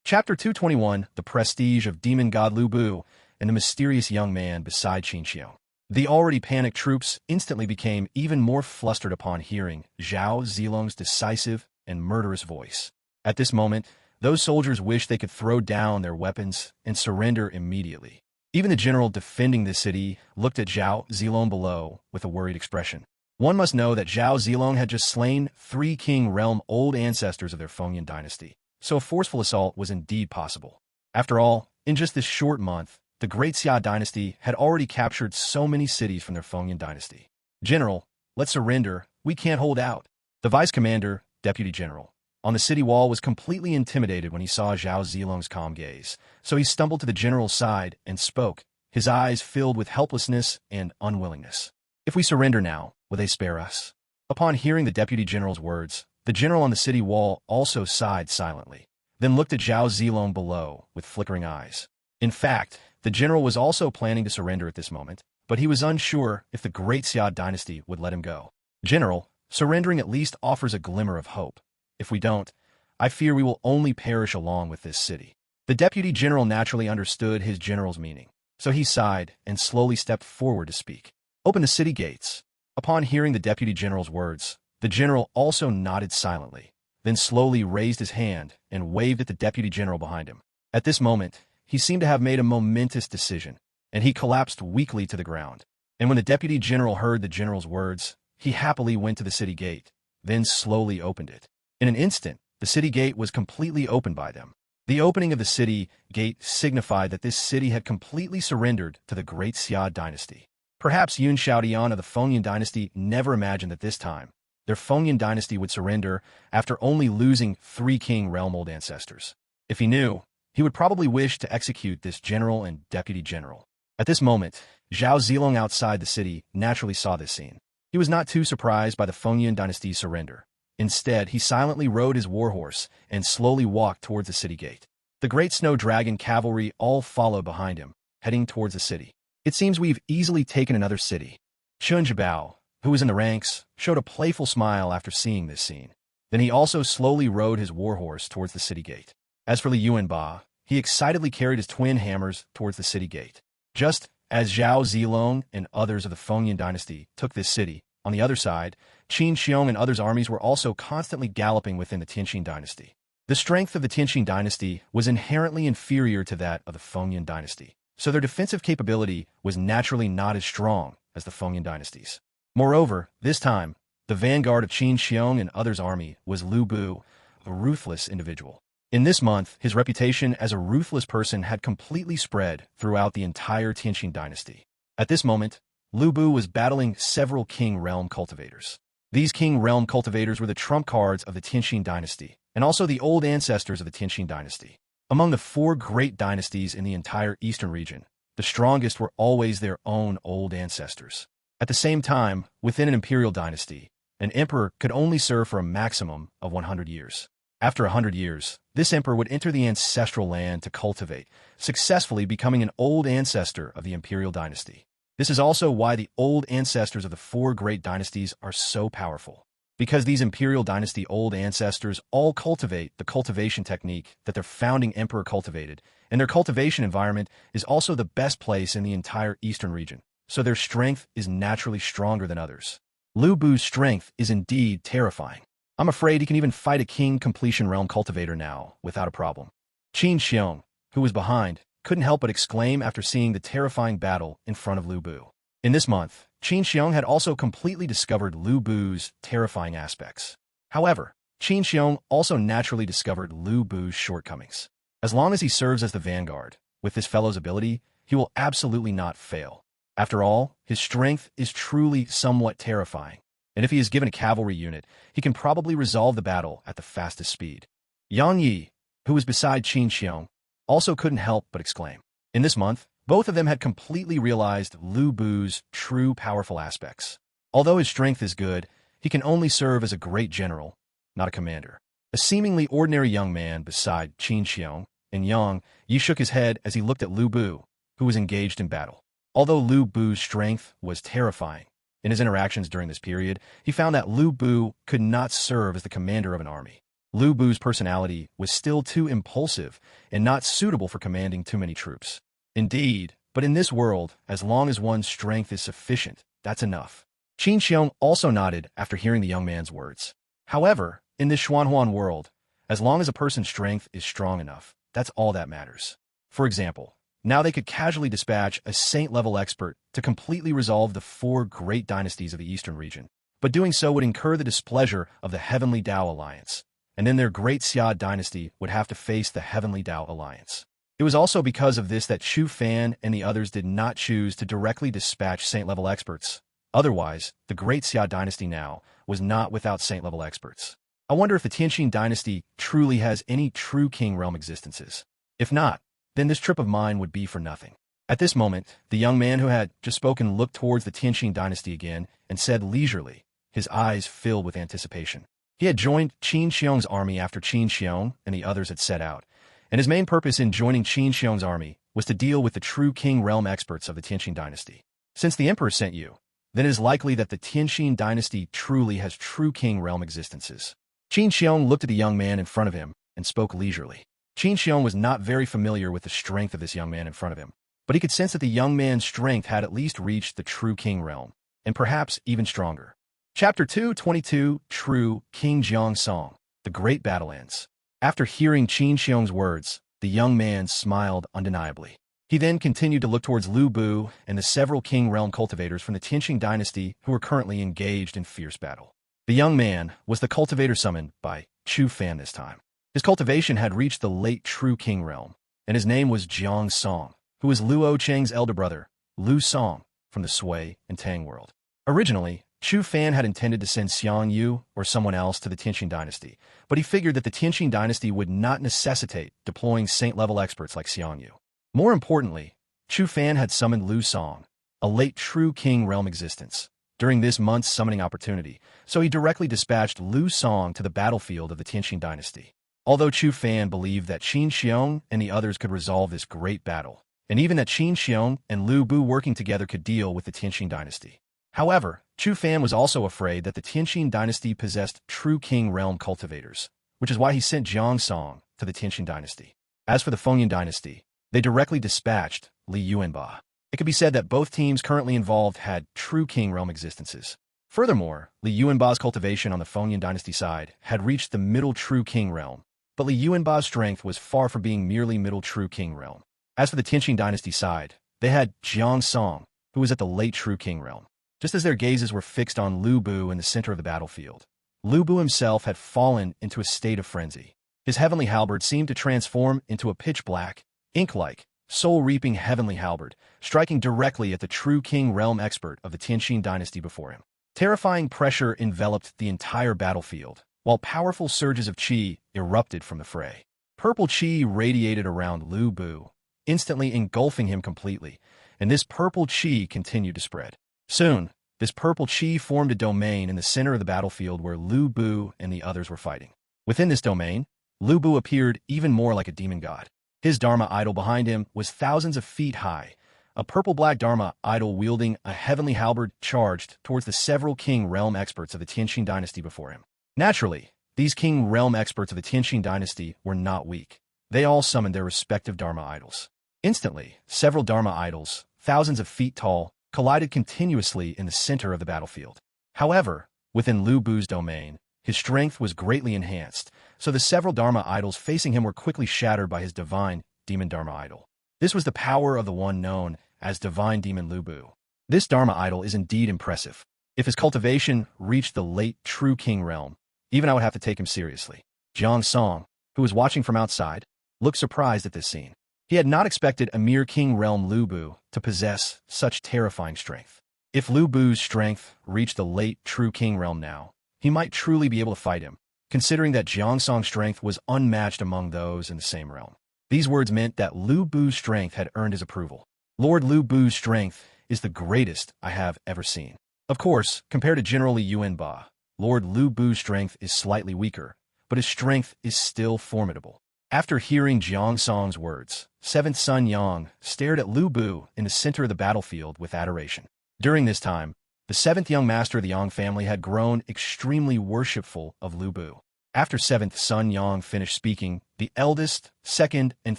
Chapter 221, The Prestige of Demon God Lu Bu and the Mysterious Young Man Beside Qin Xiong. The already panicked troops instantly became even more flustered upon hearing Zhao Zilong's decisive and murderous voice. At this moment, those soldiers wished they could throw down their weapons and surrender immediately. Even the general defending the city looked at Zhao Zilong below with a worried expression. One must know that Zhao Zilong had just slain 3 King Realm old ancestors of their Fengyan dynasty, so a forceful assault was indeed possible. After all, in just this short month, the Great Xia dynasty had already captured so many cities from their Fengyan dynasty. "General, let's surrender, we can't hold out." The vice commander, deputy general, on the city wall was completely intimidated when he saw Zhao Zilong's calm gaze, so he stumbled to the general's side and spoke, his eyes filled with helplessness and unwillingness. "If we surrender now, will they spare us?" Upon hearing the deputy general's words, the general on the city wall also sighed silently, then looked at Zhao Zilong below with flickering eyes. In fact, the general was also planning to surrender at this moment, but he was unsure if the Great Xia dynasty would let him go. "General, surrendering at least offers a glimmer of hope. If we don't, I fear we will only perish along with this city." The deputy general naturally understood his general's meaning, so he sighed and slowly stepped forward to speak. "Open the city gates." Upon hearing the deputy general's words, the general also nodded silently, then slowly raised his hand and waved at the deputy general behind him. At this moment, he seemed to have made a momentous decision, and he collapsed weakly to the ground. And when the deputy general heard the general's words, he happily went to the city gate, then slowly opened it. In an instant, the city gate was completely opened by them. The opening of the city gate signified that this city had completely surrendered to the Great Xia dynasty. Perhaps Yun Xiaodian of the Fengyan dynasty never imagined that this time, their Fengyan dynasty would surrender after only losing 3 King Realm old ancestors. If he knew, he would probably wish to execute this general and deputy general. At this moment, Zhao Zilong outside the city naturally saw this scene. He was not too surprised by the Fengyan dynasty's surrender. Instead, he silently rode his warhorse and slowly walked towards the city gate. The Great Snow Dragon cavalry all followed behind him, heading towards the city. "It seems we've easily taken another city." Chun Jibao, who was in the ranks, showed a playful smile after seeing this scene. Then he also slowly rode his warhorse towards the city gate. As for Li Yuanba, he excitedly carried his twin hammers towards the city gate. Just as Zhao Zilong and others of the Fengyan dynasty took this city, on the other side, Qin Xiong and others' armies were also constantly galloping within the Tianqing dynasty. The strength of the Tianqing dynasty was inherently inferior to that of the Fengyan dynasty, so their defensive capability was naturally not as strong as the Fengyan dynasty's. Moreover, this time, the vanguard of Qin Xiong and others' army was Lu Bu, a ruthless individual. In this month, his reputation as a ruthless person had completely spread throughout the entire Tianqing dynasty. At this moment, Lu Bu was battling several King Realm cultivators. These King Realm cultivators were the trump cards of the Tianqing dynasty, and also the old ancestors of the Tianqing dynasty. Among the 4 great dynasties in the entire eastern region, the strongest were always their own old ancestors. At the same time, within an imperial dynasty, an emperor could only serve for a maximum of 100 years. After 100 years, this emperor would enter the ancestral land to cultivate, successfully becoming an old ancestor of the imperial dynasty. This is also why the old ancestors of the 4 great dynasties are so powerful. Because these imperial dynasty old ancestors all cultivate the cultivation technique that their founding emperor cultivated, and their cultivation environment is also the best place in the entire eastern region, so their strength is naturally stronger than others. Lu Bu's strength is indeed terrifying. I'm afraid he can even fight a King Completion Realm cultivator now without a problem. Qin Xiong, who was behind, couldn't help but exclaim after seeing the terrifying battle in front of Lu Bu. In this month, Qin Xiong had also completely discovered Lu Bu's terrifying aspects. However, Qin Xiong also naturally discovered Lu Bu's shortcomings. As long as he serves as the vanguard, with this fellow's ability, he will absolutely not fail. After all, his strength is truly somewhat terrifying, and if he is given a cavalry unit, he can probably resolve the battle at the fastest speed. Yang Yi, who was beside Qin Xiong, also couldn't help but exclaim. In this month, both of them had completely realized Lu Bu's true powerful aspects. Although his strength is good, he can only serve as a great general, not a commander. A seemingly ordinary young man beside Qin Xiong and Yang Yi shook his head as he looked at Lu Bu, who was engaged in battle. Although Lu Bu's strength was terrifying, in his interactions during this period, he found that Lu Bu could not serve as the commander of an army. Lu Bu's personality was still too impulsive and not suitable for commanding too many troops. Indeed, but in this world, as long as one's strength is sufficient, that's enough. Qin Xiong also nodded after hearing the young man's words. However, in this Xuanhuan world, as long as a person's strength is strong enough, that's all that matters. For example, now they could casually dispatch a saint-level expert to completely resolve the 4 great dynasties of the eastern region. But doing so would incur the displeasure of the Heavenly Dao Alliance, and then their great Xia dynasty would have to face the Heavenly Dao Alliance. It was also because of this that Chu Fan and the others did not choose to directly dispatch saint-level experts. Otherwise, the great Xia dynasty now was not without saint-level experts. I wonder if the Tianqing dynasty truly has any true king realm existences. If not, then this trip of mine would be for nothing. At this moment, the young man who had just spoken looked towards the Tianqing dynasty again and said leisurely, his eyes filled with anticipation. He had joined Qin Xiong's army after Qin Xiong and the others had set out, and his main purpose in joining Qin Xiong's army was to deal with the true king realm experts of the Tianqing dynasty. Since the emperor sent you, then it is likely that the Tianqing dynasty truly has true king realm existences. Qin Xiong looked at the young man in front of him and spoke leisurely. Qin Xiong was not very familiar with the strength of this young man in front of him, but he could sense that the young man's strength had at least reached the true king realm, and perhaps even stronger. Chapter 222, True King Jiang Song. The Great Battle Ends. After hearing Qin Xiong's words, the young man smiled undeniably. He then continued to look towards Lu Bu and the several king realm cultivators from the Tianqing dynasty who were currently engaged in fierce battle. The young man was the cultivator summoned by Chu Fan this time. His cultivation had reached the late true king realm, and his name was Jiang Song, who was Luo Cheng's elder brother, Lu Song, from the Sui and Tang world. Originally, Chu Fan had intended to send Xiang Yu or someone else to the Tianqing dynasty, but he figured that the Tianqing dynasty would not necessitate deploying saint-level experts like Xiang Yu. More importantly, Chu Fan had summoned Lu Song, a late true king realm existence, during this month's summoning opportunity, so he directly dispatched Lu Song to the battlefield of the Tianqing dynasty. Although Chu Fan believed that Qin Xiong and the others could resolve this great battle, and even that Qin Xiong and Lu Bu working together could deal with the Tianqing dynasty. However, Chu Fan was also afraid that the Tianqing dynasty possessed true king realm cultivators, which is why he sent Jiang Song to the Tianqing dynasty. As for the Fengyan dynasty, they directly dispatched Li Yuanba. It could be said that both teams currently involved had true king realm existences. Furthermore, Li Yuanba's cultivation on the Fengyan dynasty side had reached the middle true king realm, but Li Yuanba's strength was far from being merely middle true king realm. As for the Tianqing dynasty side, they had Jiang Song, who was at the late true king realm. Just as their gazes were fixed on Lu Bu in the center of the battlefield, Lu Bu himself had fallen into a state of frenzy. His heavenly halberd seemed to transform into a pitch-black, ink-like, soul-reaping heavenly halberd, striking directly at the true king realm expert of the Tianqing dynasty before him. Terrifying pressure enveloped the entire battlefield, while powerful surges of qi erupted from the fray. Purple qi radiated around Lu Bu, instantly engulfing him completely, and this purple qi continued to spread. Soon, this purple qi formed a domain in the center of the battlefield where Lu Bu and the others were fighting. Within this domain, Lu Bu appeared even more like a demon god. His Dharma idol behind him was thousands of feet high, a purple-black Dharma idol wielding a heavenly halberd charged towards the several king realm experts of the Tianqing dynasty before him. Naturally, these king realm experts of the Tianqing dynasty were not weak. They all summoned their respective Dharma idols. Instantly, several Dharma idols, thousands of feet tall, collided continuously in the center of the battlefield. However, within Lu Bu's domain, his strength was greatly enhanced, so the several Dharma idols facing him were quickly shattered by his divine demon Dharma idol. This was the power of the one known as divine demon Lu Bu. This Dharma idol is indeed impressive. If his cultivation reached the late true king realm, even I would have to take him seriously. Jiang Song, who was watching from outside, looked surprised at this scene. He had not expected a mere king realm Lu Bu to possess such terrifying strength. If Lu Bu's strength reached the late true king realm now, he might truly be able to fight him, considering that Jiang Song's strength was unmatched among those in the same realm. These words meant that Lu Bu's strength had earned his approval. Lord Lu Bu's strength is the greatest I have ever seen. Of course, compared to General Li Yuanba, Lord Lu Bu's strength is slightly weaker, but his strength is still formidable. After hearing Jiang Song's words, seventh son Yang stared at Lu Bu in the center of the battlefield with adoration. During this time, the seventh young master of the Yang family had grown extremely worshipful of Lu Bu. After seventh son Yang finished speaking, the eldest, second, and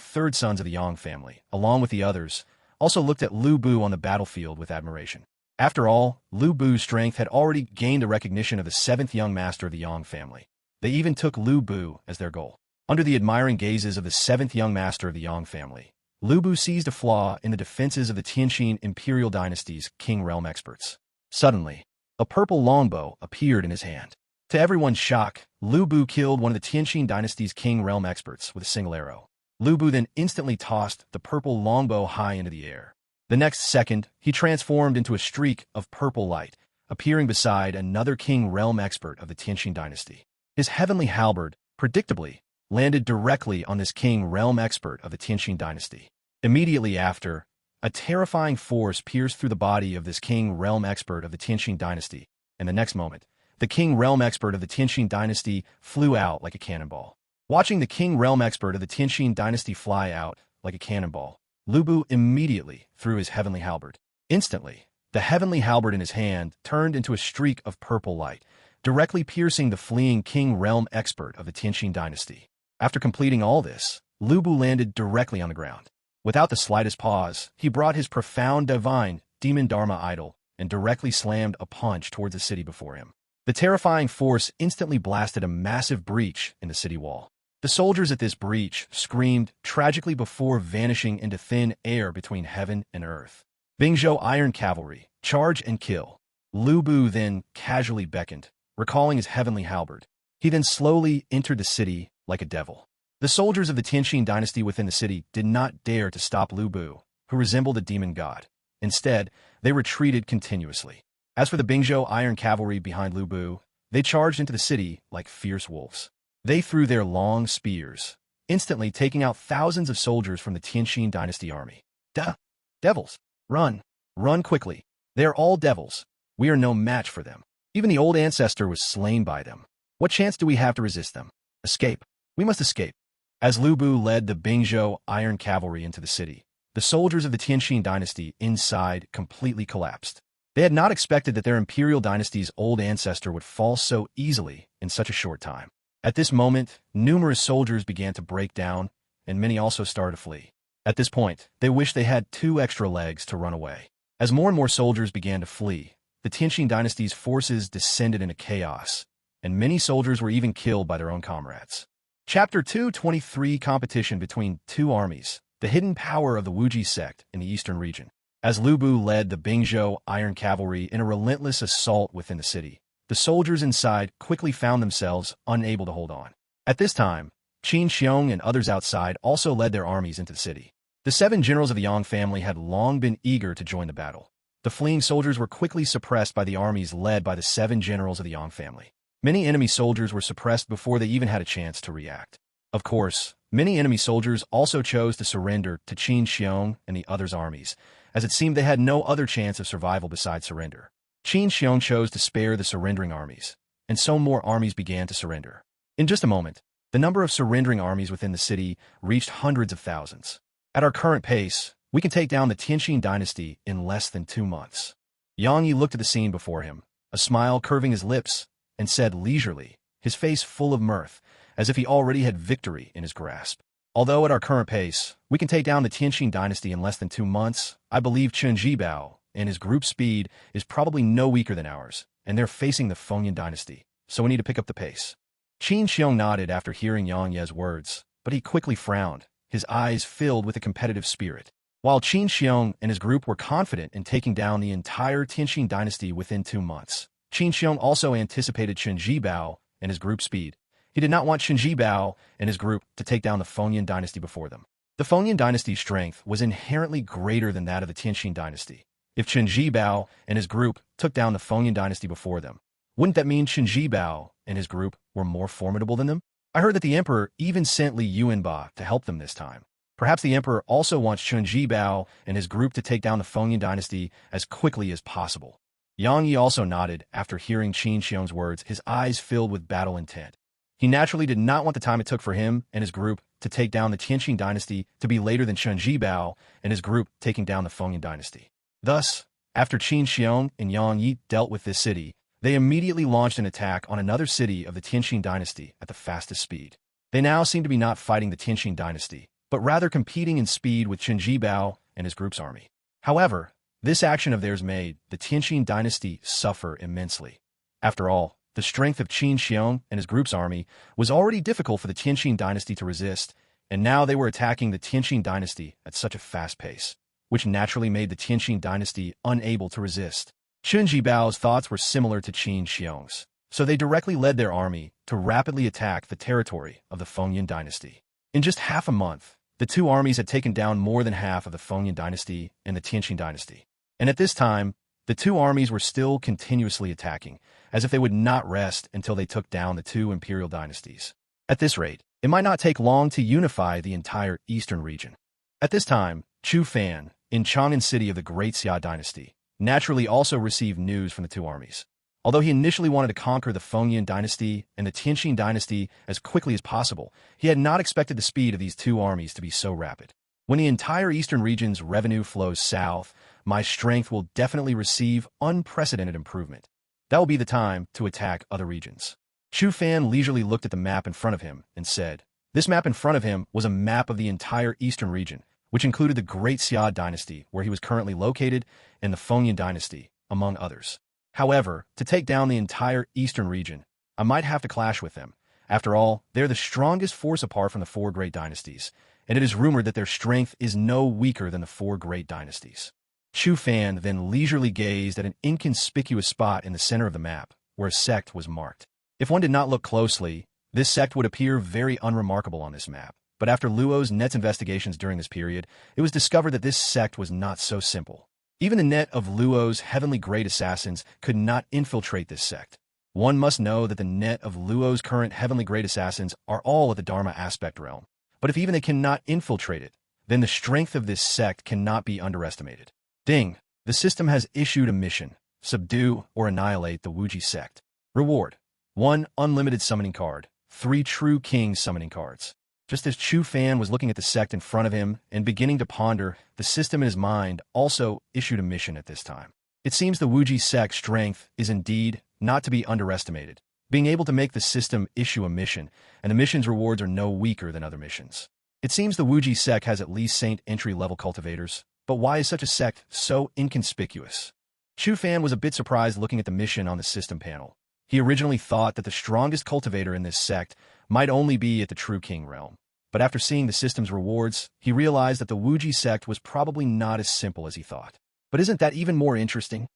third sons of the Yang family, along with the others, also looked at Lu Bu on the battlefield with admiration. After all, Lu Bu's strength had already gained the recognition of the seventh young master of the Yang family. They even took Lu Bu as their goal. Under the admiring gazes of the seventh young master of the Yang family, Lu Bu seized a flaw in the defenses of the Tianqin Imperial Dynasty's King Realm experts. Suddenly, a purple longbow appeared in his hand. To everyone's shock, Lu Bu killed one of the Tianqin Dynasty's King Realm experts with a single arrow. Lu Bu then instantly tossed the purple longbow high into the air. The next second, he transformed into a streak of purple light, appearing beside another King Realm expert of the Tianqin Dynasty. His heavenly halberd, predictably, landed directly on this King Realm expert of the Tianqin Dynasty. Immediately after, a terrifying force pierced through the body of this King Realm expert of the Tianqin Dynasty, and the next moment, the King Realm expert of the Tianqin Dynasty flew out like a cannonball. Watching the King Realm expert of the Tianqin Dynasty fly out like a cannonball, Lu Bu immediately threw his heavenly halberd. Instantly, the heavenly halberd in his hand turned into a streak of purple light, directly piercing the fleeing King Realm expert of the Tianqin Dynasty. After completing all this, Lu Bu landed directly on the ground. Without the slightest pause, he brought his profound divine demon Dharma idol and directly slammed a punch towards the city before him. The terrifying force instantly blasted a massive breach in the city wall. The soldiers at this breach screamed tragically before vanishing into thin air between heaven and earth. Bingzhou Iron Cavalry, charge and kill. Lu Bu then casually beckoned, recalling his heavenly halberd. He then slowly entered the city like a devil. The soldiers of the Tianqin Dynasty within the city did not dare to stop Lu Bu, who resembled a demon god. Instead, they retreated continuously. As for the Bingzhou Iron Cavalry behind Lu Bu, they charged into the city like fierce wolves. They threw their long spears, instantly taking out thousands of soldiers from the Tianqin Dynasty army. Devils! Run! Run quickly! They are all devils. We are no match for them. Even the old ancestor was slain by them. What chance do we have to resist them? Escape! We must escape! As Lu Bu led the Bingzhou Iron Cavalry into the city, the soldiers of the Tianqin Dynasty inside completely collapsed. They had not expected that their imperial dynasty's old ancestor would fall so easily in such a short time. At this moment, numerous soldiers began to break down, and many also started to flee. At this point, they wished they had 2 extra legs to run away. As more and more soldiers began to flee, the Tianqin Dynasty's forces descended into chaos, and many soldiers were even killed by their own comrades. Chapter 223 Competition between 2 armies, the hidden power of the Wuji sect in the eastern region. As Lu Bu led the Bingzhou Iron Cavalry in a relentless assault within the city, the soldiers inside quickly found themselves unable to hold on. At this time, Qin Xiong and others outside also led their armies into the city. The 7 generals of the Yang family had long been eager to join the battle. The fleeing soldiers were quickly suppressed by the armies led by the 7 generals of the Yang family. Many enemy soldiers were suppressed before they even had a chance to react. Of course, many enemy soldiers also chose to surrender to Qin Xiong and the others' armies, as it seemed they had no other chance of survival besides surrender. Qin Xiong chose to spare the surrendering armies, and so more armies began to surrender. In just a moment, the number of surrendering armies within the city reached hundreds of thousands. At our current pace, we can take down the Tianqin Dynasty in less than 2 months. Yang Yi looked at the scene before him, a smile curving his lips, and said leisurely, his face full of mirth, as if he already had victory in his grasp. Although at our current pace, we can take down the Tianqin Dynasty in less than 2 months, I believe Chen Jibao and his group speed is probably no weaker than ours, and they're facing the Fengyan Dynasty, so we need to pick up the pace. Qin Xiong nodded after hearing Yang Ye's words, but he quickly frowned, his eyes filled with a competitive spirit. While Qin Xiong and his group were confident in taking down the entire Tianqin Dynasty within 2 months, Qin Xiong also anticipated Chen Jibao and his group speed. He did not want Chen Jibao and his group to take down the Fengyan Dynasty before them. The Fengyan Dynasty's strength was inherently greater than that of the Tianqin Dynasty. If Chen Jibao and his group took down the Fengyan Dynasty before them, wouldn't that mean Chen Jibao and his group were more formidable than them? I heard that the Emperor even sent Li Yuanba to help them this time. Perhaps the Emperor also wants Chen Jibao and his group to take down the Fengyan Dynasty as quickly as possible. Yang Yi also nodded after hearing Qin Xiong's words, his eyes filled with battle intent. He naturally did not want the time it took for him and his group to take down the Tianqin Dynasty to be later than Chen Jibao and his group taking down the Fengyan Dynasty. Thus, after Qin Xiong and Yang Yi dealt with this city, They immediately launched an attack on another city of the Tianxin dynasty at the fastest speed. They now seem to be not fighting the Tianxin dynasty, but rather competing in speed with Chen Jibao and his group's army. However, this action of theirs made the Tianxin dynasty suffer immensely. After all, the strength of Qin Xiong and his group's army was already difficult for the Tianxin dynasty to resist, and now they were attacking the Tianxin dynasty at such a fast pace, which naturally made the Tianxin dynasty unable to resist. Chen Jibao's thoughts were similar to Qin Xiong's, so they directly led their army to rapidly attack the territory of the Fengyan dynasty. In just half a month, the two armies had taken down more than half of the Fengyan dynasty and the Tianxin dynasty. And at this time, the two armies were still continuously attacking, as if they would not rest until they took down the two imperial dynasties. At this rate, it might not take long to unify the entire eastern region. At this time, Chu Fan, in Chang'an city of the Great Xia dynasty, naturally also received news from the two armies. Although he initially wanted to conquer the Fengyan dynasty and the Tianxin dynasty as quickly as possible, he had not expected the speed of these two armies to be so rapid. When the entire eastern region's revenue flows south, my strength will definitely receive unprecedented improvement. That will be the time to attack other regions. Chu Fan leisurely looked at the map in front of him and said, this map in front of him was a map of the entire eastern region, which included the Great Xia dynasty, where he was currently located, and the Fengyan dynasty, among others. However, to take down the entire eastern region, I might have to clash with them. After all, they're the strongest force apart from the four great dynasties, and it is rumored that their strength is no weaker than the four great dynasties. Chu Fan then leisurely gazed at an inconspicuous spot in the center of the map, where a sect was marked. If one did not look closely, this sect would appear very unremarkable on this map. But after Luo's net's investigations during this period, it was discovered that this sect was not so simple. Even the net of Luo's heavenly great assassins could not infiltrate this sect. One must know that the net of Luo's current heavenly great assassins are all of the Dharma aspect realm. But if even they cannot infiltrate it, then the strength of this sect cannot be underestimated. Ding! The system has issued a mission. Subdue or annihilate the Wuji sect. Reward: 1 unlimited summoning card, 3 true king summoning cards. Just as Chu Fan was looking at the sect in front of him and beginning to ponder, the system in his mind also issued a mission at this time. It seems the Wuji sect's strength is indeed not to be underestimated, being able to make the system issue a mission, and the mission's rewards are no weaker than other missions. It seems the Wuji sect has at least saint entry-level cultivators, but why is such a sect so inconspicuous? Chu Fan was a bit surprised looking at the mission on the system panel. He originally thought that the strongest cultivator in this sect might only be at the True King realm. But after seeing the system's rewards, he realized that the Wuji sect was probably not as simple as he thought. But isn't that even more interesting?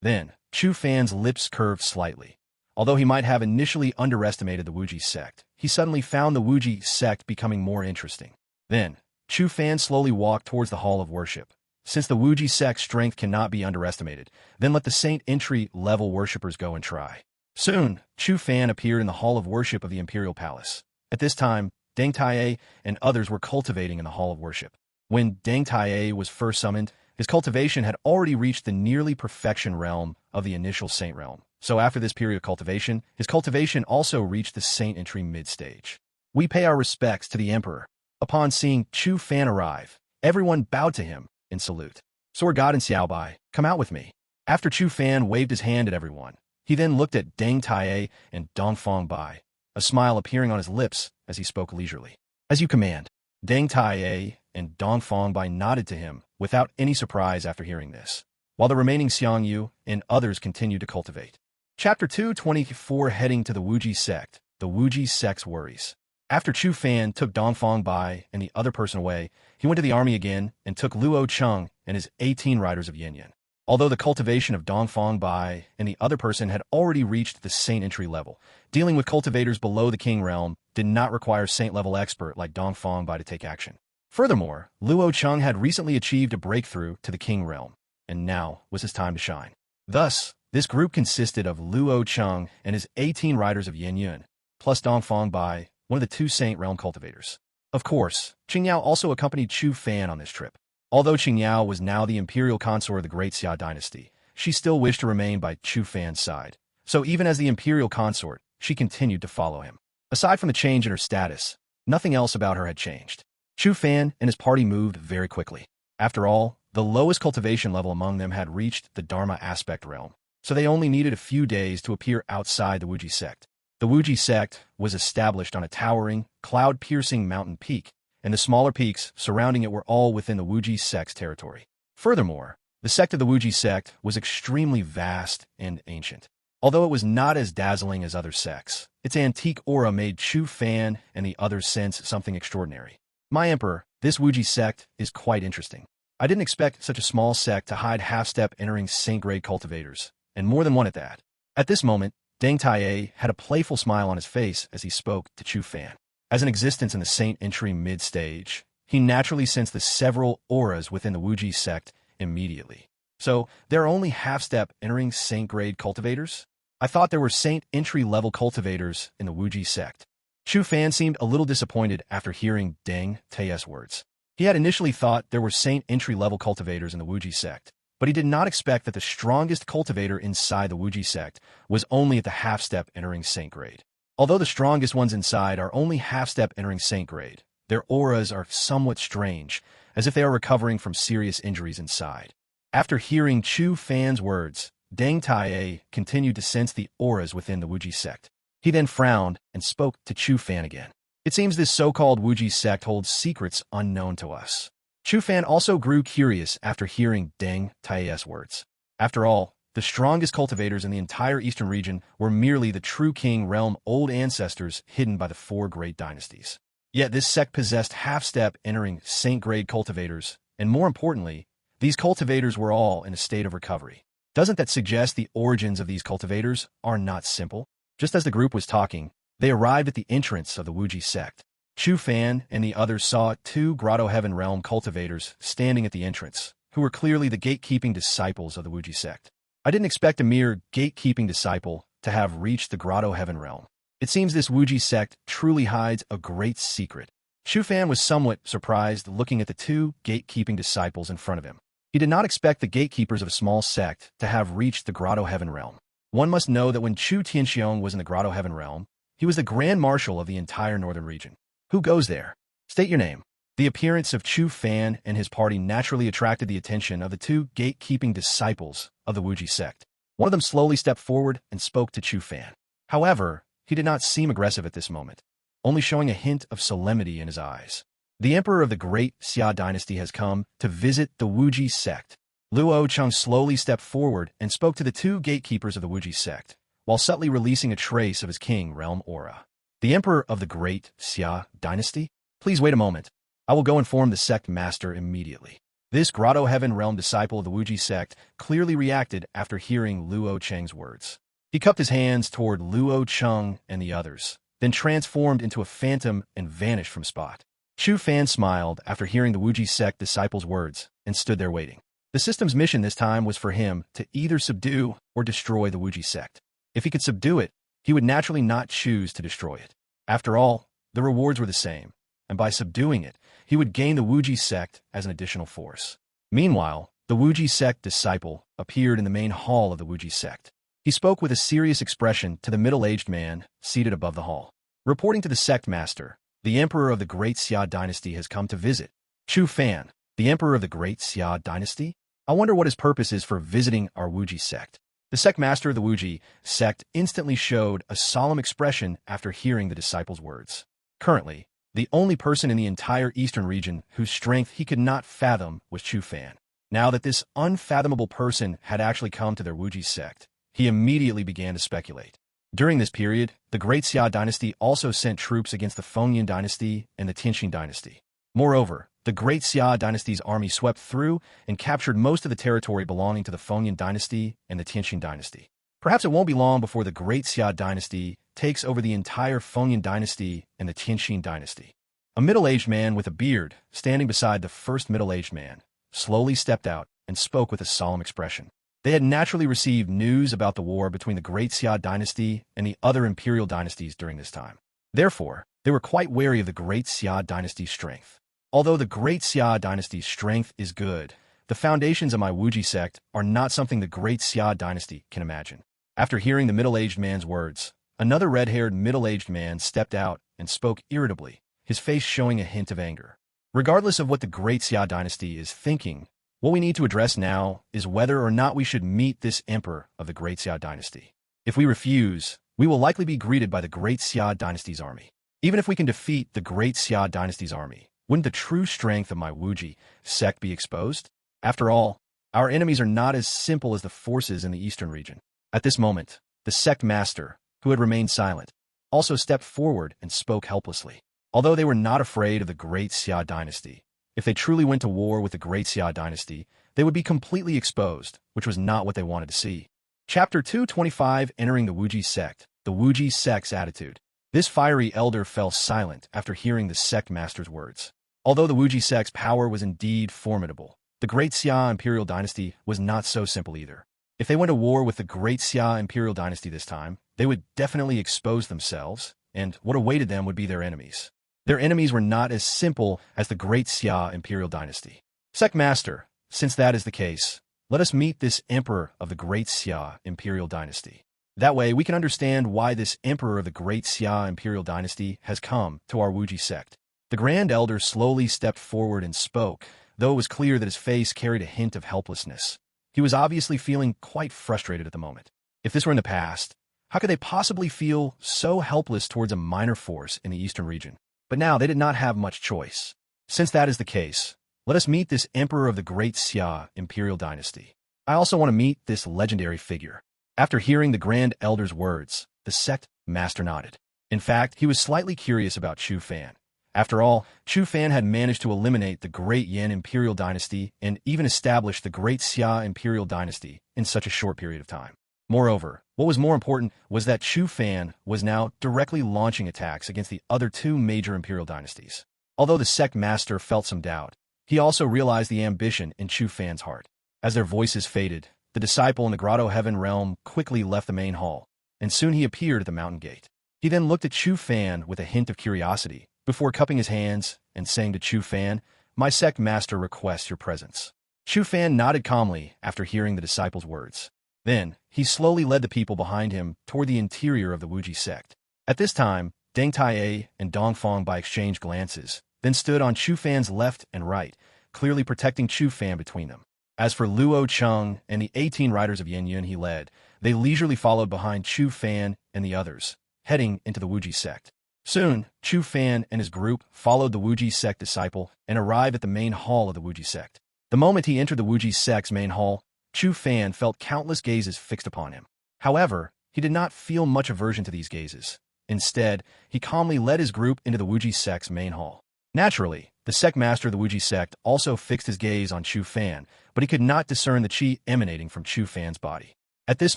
Then, Chu Fan's lips curved slightly. Although he might have initially underestimated the Wuji sect, he suddenly found the Wuji sect becoming more interesting. Then, Chu Fan slowly walked towards the Hall of Worship. Since the Wuji sect's strength cannot be underestimated, then let the saint entry-level worshippers go and try. Soon, Chu Fan appeared in the Hall of Worship of the Imperial Palace. At this time, Deng Taie and others were cultivating in the Hall of Worship. When Deng Taie was first summoned, his cultivation had already reached the nearly perfection realm of the initial saint realm. So after this period of cultivation, his cultivation also reached the saint entry mid-stage. We pay our respects to the Emperor. Upon seeing Chu Fan arrive, everyone bowed to him in salute. Sword God and Xiaobai, come out with me. After Chu Fan waved his hand at everyone, he then looked at Deng Taie and Dongfang Bai, a smile appearing on his lips as he spoke leisurely. As you command. Deng Taie and Dongfang Bai nodded to him without any surprise after hearing this, while the remaining Xiang Yu and others continued to cultivate. Chapter 224 Heading to the Wuji sect, the Wuji sect's worries. After Chu Fan took Dongfang Bai and the other person away, he went to the army again and took Luo Cheng and his 18 riders of Yanyan. Although the cultivation of Dongfang Bai and the other person had already reached the saint entry level, dealing with cultivators below the king realm did not require saint-level expert like Dongfang Bai to take action. Furthermore, Luo Cheng had recently achieved a breakthrough to the king realm, and now was his time to shine. Thus, this group consisted of Luo Cheng and his 18 riders of Yanyan, plus Dongfang Bai, one of the 2 saint realm cultivators. Of course, Qingyao also accompanied Chu Fan on this trip. Although Qingyao was now the imperial consort of the Great Xia dynasty, she still wished to remain by Chu Fan's side. So even as the imperial consort, she continued to follow him. Aside from the change in her status, nothing else about her had changed. Chu Fan and his party moved very quickly. After all, the lowest cultivation level among them had reached the Dharma aspect realm. so they only needed a few days to appear outside the Wuji sect. The Wuji sect was established on a towering, cloud-piercing mountain peak, and the smaller peaks surrounding it were all within the Wuji sect's territory. Furthermore, the sect of the Wuji sect was extremely vast and ancient. Although it was not as dazzling as other sects, its antique aura made Chu Fan and the others sense something extraordinary. My emperor, this Wuji sect is quite interesting. I didn't expect such a small sect to hide half-step entering saint-grade cultivators, and more than one at that. At this moment, Deng Taiye had a playful smile on his face as he spoke to Chu Fan. As an existence in the saint entry mid-stage, he naturally sensed the several auras within the Wuji sect immediately. So, there are only half-step entering saint-grade cultivators? I thought there were saint entry-level cultivators in the Wuji sect. Chu Fan seemed a little disappointed after hearing Deng Taiye's words. He had initially thought there were saint entry-level cultivators in the Wuji sect, but he did not expect that the strongest cultivator inside the Wuji sect was only at the half-step entering saint grade. Although the strongest ones inside are only half-step entering saint grade, their auras are somewhat strange, as if they are recovering from serious injuries inside. After hearing Chu Fan's words, Deng Taiye continued to sense the auras within the Wuji sect. He then frowned and spoke to Chu Fan again. It seems this so-called Wuji sect holds secrets unknown to us. Chu Fan also grew curious after hearing Deng Taiye's words. After all, the strongest cultivators in the entire eastern region were merely the true king realm old ancestors hidden by the 4 great dynasties. Yet this sect possessed half-step entering saint-grade cultivators, and more importantly, these cultivators were all in a state of recovery. Doesn't that suggest the origins of these cultivators are not simple? Just as the group was talking, they arrived at the entrance of the Wuji sect. Chu Fan and the others saw 2 Grotto Heaven Realm cultivators standing at the entrance, who were clearly the gatekeeping disciples of the Wuji sect. I didn't expect a mere gatekeeping disciple to have reached the Grotto Heaven Realm. It seems this Wuji sect truly hides a great secret. Chu Fan was somewhat surprised looking at the 2 gatekeeping disciples in front of him. He did not expect the gatekeepers of a small sect to have reached the Grotto Heaven Realm. One must know that when Chu Tianxiong was in the Grotto Heaven Realm, he was the Grand Marshal of the entire northern region. Who goes there? State your name. The appearance of Chu Fan and his party naturally attracted the attention of the 2 gatekeeping disciples of the Wuji sect. One of them slowly stepped forward and spoke to Chu Fan. However, he did not seem aggressive at this moment, only showing a hint of solemnity in his eyes. The emperor of the great Xia dynasty has come to visit the Wuji sect. Luo Cheng slowly stepped forward and spoke to the 2 gatekeepers of the Wuji sect, while subtly releasing a trace of his king realm aura. The emperor of the great Xia dynasty? Please wait a moment. I will go inform the sect master immediately. This Grotto Heaven Realm disciple of the Wuji sect clearly reacted after hearing Luo Cheng's words. He cupped his hands toward Luo Cheng and the others, then transformed into a phantom and vanished from spot. Chu Fan smiled after hearing the Wuji sect disciple's words and stood there waiting. The system's mission this time was for him to either subdue or destroy the Wuji sect. If he could subdue it, he would naturally not choose to destroy it. After all, the rewards were the same, and by subduing it, he would gain the Wuji sect as an additional force. Meanwhile, the Wuji sect disciple appeared in the main hall of the Wuji sect. He spoke with a serious expression to the middle-aged man seated above the hall. Reporting to the sect master, the emperor of the great Xia dynasty has come to visit. Chu Fan, the emperor of the great Xia dynasty? I wonder what his purpose is for visiting our Wuji sect. The sect master of the Wuji sect instantly showed a solemn expression after hearing the disciple's words. Currently, the only person in the entire eastern region whose strength he could not fathom was Chu Fan. Now that this unfathomable person had actually come to their Wuji sect, he immediately began to speculate. During this period, the great Xia dynasty also sent troops against the Fengyan dynasty and the Tianxin dynasty. Moreover, the great Xia dynasty's army swept through and captured most of the territory belonging to the Fengyan dynasty and the Tianxin dynasty. Perhaps it won't be long before the great Xia dynasty takes over the entire Fengyan dynasty and the Tianxin dynasty. A middle-aged man with a beard, standing beside the first middle-aged man, slowly stepped out and spoke with a solemn expression. They had naturally received news about the war between the great Xia dynasty and the other imperial dynasties during this time. Therefore, they were quite wary of the great Xia dynasty's strength. Although the great Xia dynasty's strength is good, the foundations of my Wuji sect are not something the great Xia dynasty can imagine. After hearing the middle-aged man's words, another red-haired middle-aged man stepped out and spoke irritably, his face showing a hint of anger. Regardless of what the great Xia dynasty is thinking, What we need to address now is whether or not we should meet this emperor of the Great Xia Dynasty. If we refuse, we will likely be greeted by the Great Xia Dynasty's army. Even if we can defeat the Great Xia Dynasty's army, wouldn't the true strength of my Wuji sect be exposed? After all, our enemies are not as simple as the forces in the eastern region. At this moment, the sect master, who had remained silent, also stepped forward and spoke helplessly. Although they were not afraid of the Great Xia Dynasty, if they truly went to war with the Great Xia Dynasty, they would be completely exposed, which was not what they wanted to see. Chapter 225, Entering the Wuji Sect, the Wuji Sect's Attitude. This fiery elder fell silent after hearing the sect master's words. Although the Wuji Sect's power was indeed formidable, the Great Xia Imperial Dynasty was not so simple either. If they went to war with the Great Xia Imperial Dynasty this time, they would definitely expose themselves, and what awaited them would be their enemies. Their enemies were not as simple as the Great Xia Imperial Dynasty. Sect Master, since that is the case, let us meet this Emperor of the Great Xia Imperial Dynasty. That way, we can understand why this Emperor of the Great Xia Imperial Dynasty has come to our Wuji sect. The Grand Elder slowly stepped forward and spoke, though it was clear that his face carried a hint of helplessness. He was obviously feeling quite frustrated at the moment. If this were in the past, how could they possibly feel so helpless towards a minor force in the eastern region? But now they did not have much choice. Since that is the case, let us meet this Emperor of the Great Xia Imperial Dynasty. I also want to meet this legendary figure. After hearing the Grand Elder's words, the sect master nodded. In fact, he was slightly curious about Chu Fan. After all, Chu Fan had managed to eliminate the Great Yan Imperial Dynasty and even establish the Great Xia Imperial Dynasty in such a short period of time. Moreover, what was more important was that Chu Fan was now directly launching attacks against the other two major imperial dynasties. Although the sect master felt some doubt, he also realized the ambition in Chu Fan's heart. As their voices faded, the disciple in the Grotto Heaven realm quickly left the main hall, and soon he appeared at the mountain gate. He then looked at Chu Fan with a hint of curiosity, before cupping his hands and saying to Chu Fan, "My sect master requests your presence." Chu Fan nodded calmly after hearing the disciple's words. Then, he slowly led the people behind him toward the interior of the Wuji sect. At this time, Deng Taie and Dong Feng exchanged glances, then stood on Chu Fan's left and right, clearly protecting Chu Fan between them. As for Luo Cheng and the 18 riders of Yin Yun he led, they leisurely followed behind Chu Fan and the others, heading into the Wuji sect. Soon, Chu Fan and his group followed the Wuji sect disciple and arrived at the main hall of the Wuji sect. The moment he entered the Wuji sect's main hall, Chu Fan felt countless gazes fixed upon him. However, he did not feel much aversion to these gazes. Instead, he calmly led his group into the Wuji sect's main hall. Naturally, the sect master of the Wuji sect also fixed his gaze on Chu Fan, but he could not discern the qi emanating from Chu Fan's body. At this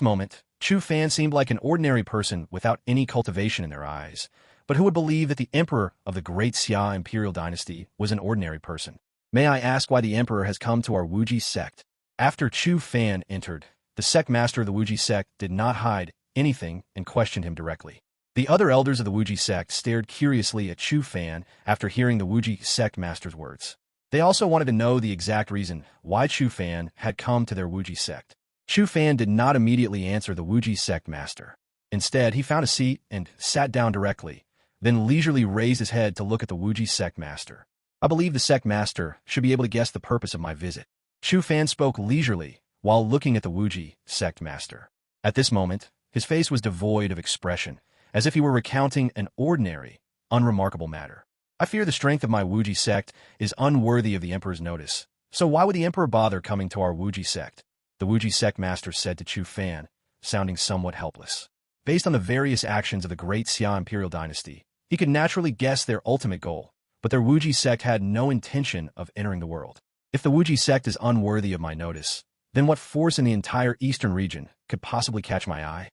moment, Chu Fan seemed like an ordinary person without any cultivation in their eyes. But who would believe that the emperor of the Great Xia Imperial Dynasty was an ordinary person? May I ask why the emperor has come to our Wuji sect? After Chu Fan entered, the sect master of the Wuji sect did not hide anything and questioned him directly. The other elders of the Wuji sect stared curiously at Chu Fan after hearing the Wuji sect master's words. They also wanted to know the exact reason why Chu Fan had come to their Wuji sect. Chu Fan did not immediately answer the Wuji sect master. Instead, he found a seat and sat down directly, then leisurely raised his head to look at the Wuji sect master. I believe the sect master should be able to guess the purpose of my visit. Chu Fan spoke leisurely while looking at the Wuji sect master. At this moment, his face was devoid of expression, as if he were recounting an ordinary, unremarkable matter. I fear the strength of my Wuji sect is unworthy of the emperor's notice, so why would the emperor bother coming to our Wuji sect? The Wuji sect master said to Chu Fan, sounding somewhat helpless. Based on the various actions of the Great Xia Imperial Dynasty, he could naturally guess their ultimate goal, but their Wuji sect had no intention of entering the world. If the Wuji sect is unworthy of my notice, then what force in the entire eastern region could possibly catch my eye?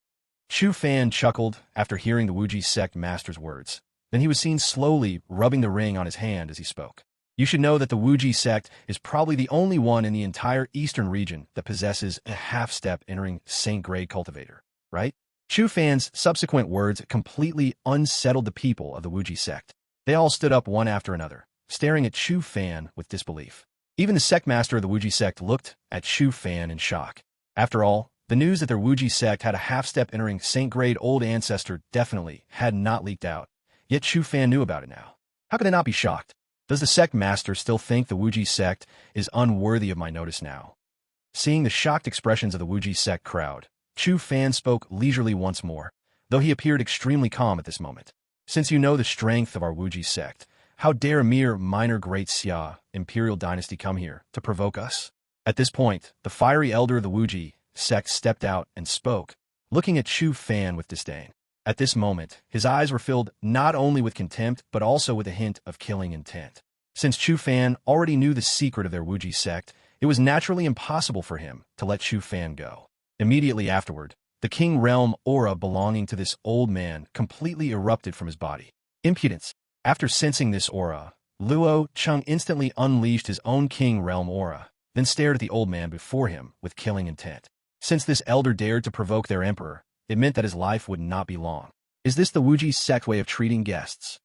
Chu Fan chuckled after hearing the Wuji sect master's words. Then he was seen slowly rubbing the ring on his hand as he spoke. You should know that the Wuji sect is probably the only one in the entire eastern region that possesses a half-step entering Saint Grade cultivator, right? Chu Fan's subsequent words completely unsettled the people of the Wuji sect. They all stood up one after another, staring at Chu Fan with disbelief. Even the sect master of the Wuji sect looked at Chu Fan in shock. After all, the news that their Wuji sect had a half-step entering Saint Grade old ancestor definitely had not leaked out. Yet Chu Fan knew about it now. How could they not be shocked? Does the sect master still think the Wuji sect is unworthy of my notice now? Seeing the shocked expressions of the Wuji sect crowd, Chu Fan spoke leisurely once more, though he appeared extremely calm at this moment. Since you know the strength of our Wuji sect, how dare a mere minor great Xia imperial dynasty come here to provoke us? At this point, the fiery elder of the Wuji sect stepped out and spoke, looking at Chu Fan with disdain. At this moment, his eyes were filled not only with contempt but also with a hint of killing intent. Since Chu Fan already knew the secret of their Wuji sect, it was naturally impossible for him to let Chu Fan go. Immediately afterward, the King Realm aura belonging to this old man completely erupted from his body. Impudence. After sensing this aura, Luo Chung instantly unleashed his own King Realm aura, then stared at the old man before him with killing intent. Since this elder dared to provoke their emperor, it meant that his life would not be long. Is this the Wuji sect way of treating guests?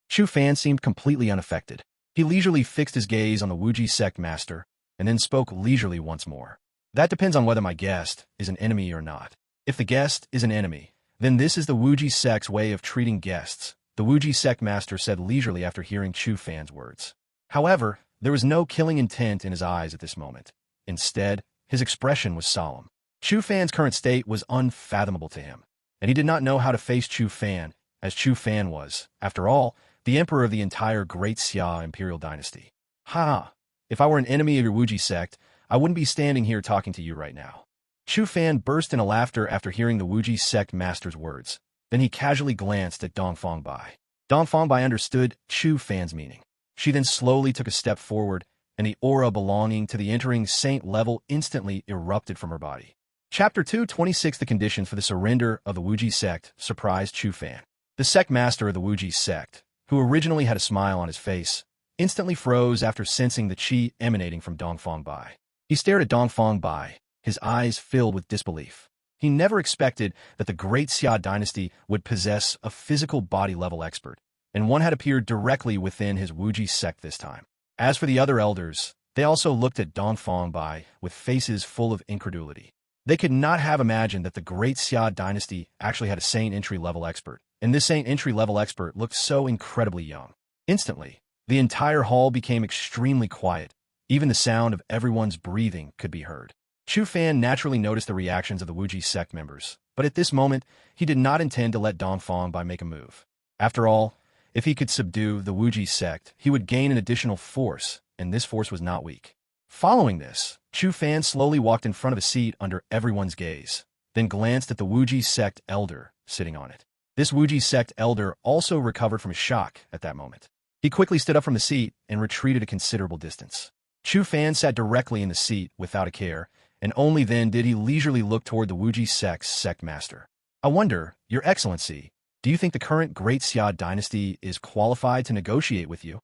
Chu Fan seemed completely unaffected. He leisurely fixed his gaze on the Wuji sect master, and then spoke leisurely once more. That depends on whether my guest is an enemy or not. If the guest is an enemy, then this is the Wuji sect's way of treating guests, the Wuji sect master said leisurely after hearing Chu Fan's words. However, there was no killing intent in his eyes at this moment. Instead, his expression was solemn. Chu Fan's current state was unfathomable to him, and he did not know how to face Chu Fan, as Chu Fan was, after all, the emperor of the entire Great Xia imperial dynasty. Ha! If I were an enemy of your Wuji sect, I wouldn't be standing here talking to you right now. Chu Fan burst into laughter after hearing the Wuji sect master's words. Then he casually glanced at Dongfang Bai. Dongfang Bai understood Chu Fan's meaning. She then slowly took a step forward, and the aura belonging to the entering saint level instantly erupted from her body. Chapter 226 The conditions for the surrender of the Wuji sect surprised Chu Fan. The sect master of the Wuji sect, who originally had a smile on his face, instantly froze after sensing the qi emanating from Dongfang Bai. He stared at Dongfang Bai, his eyes filled with disbelief. He never expected that the Great Xia dynasty would possess a physical body-level expert, and one had appeared directly within his Wuji sect this time. As for the other elders, they also looked at Dongfang Bai with faces full of incredulity. They could not have imagined that the Great Xia dynasty actually had a Saint entry-level expert, and this Saint entry-level expert looked so incredibly young. Instantly, the entire hall became extremely quiet. Even the sound of everyone's breathing could be heard. Chu Fan naturally noticed the reactions of the Wuji sect members, but at this moment, he did not intend to let Dongfang Bai make a move. After all, if he could subdue the Wuji sect, he would gain an additional force, and this force was not weak. Following this, Chu Fan slowly walked in front of a seat under everyone's gaze, then glanced at the Wuji sect elder sitting on it. This Wuji sect elder also recovered from shock at that moment. He quickly stood up from the seat and retreated a considerable distance. Chu Fan sat directly in the seat without a care, and only then did he leisurely look toward the Wuji sect's sect master. I wonder, Your Excellency, do you think the current Great Xia dynasty is qualified to negotiate with you?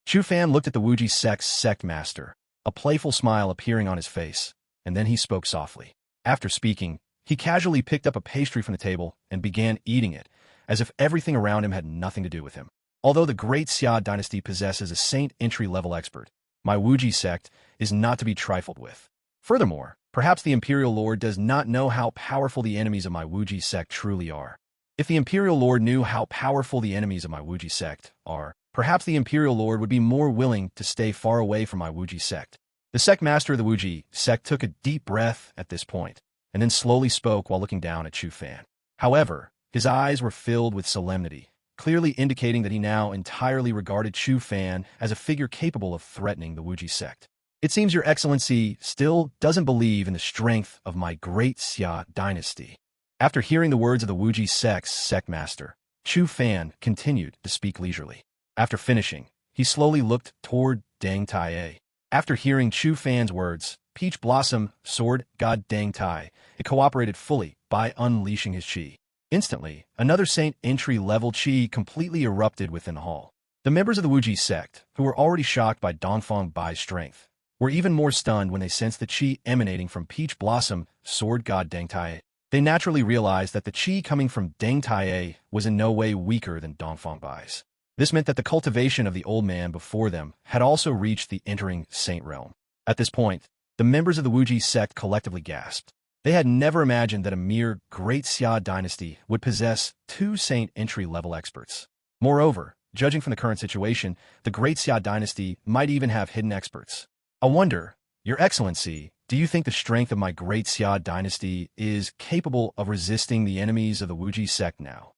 Chu Fan looked at the Wuji sect's sect master, a playful smile appearing on his face, and then he spoke softly. After speaking, he casually picked up a pastry from the table and began eating it, as if everything around him had nothing to do with him. Although the Great Xia dynasty possesses a Saint entry-level expert, my Wuji sect is not to be trifled with. Furthermore, perhaps the Imperial Lord does not know how powerful the enemies of my Wuji sect truly are. If the Imperial Lord knew how powerful the enemies of my Wuji sect are, perhaps the Imperial Lord would be more willing to stay far away from my Wuji sect. The sect master of the Wuji sect took a deep breath at this point, and then slowly spoke while looking down at Chu Fan. However, his eyes were filled with solemnity, clearly indicating that he now entirely regarded Chu Fan as a figure capable of threatening the Wuji sect. It seems Your Excellency still doesn't believe in the strength of my Great Xia dynasty. After hearing the words of the Wuji sect's sect master, Chu Fan continued to speak leisurely. After finishing, he slowly looked toward Deng Tai. After hearing Chu Fan's words, Peach Blossom, Sword God Deng Tai, it cooperated fully by unleashing his qi. Instantly, another Saint entry-level qi completely erupted within the hall. The members of the Wuji sect, who were already shocked by Dongfang Bai's strength, were even more stunned when they sensed the qi emanating from Peach Blossom, Sword God Deng Tai. They naturally realized that the qi coming from Deng Tai was in no way weaker than Dongfang Bai's. This meant that the cultivation of the old man before them had also reached the entering saint realm. At this point, the members of the Wuji sect collectively gasped. They had never imagined that a mere Great Xia dynasty would possess two saint entry-level experts. Moreover, judging from the current situation, the Great Xia dynasty might even have hidden experts. I wonder, Your Excellency, do you think the strength of my Great Xia dynasty is capable of resisting the enemies of the Wuji sect now?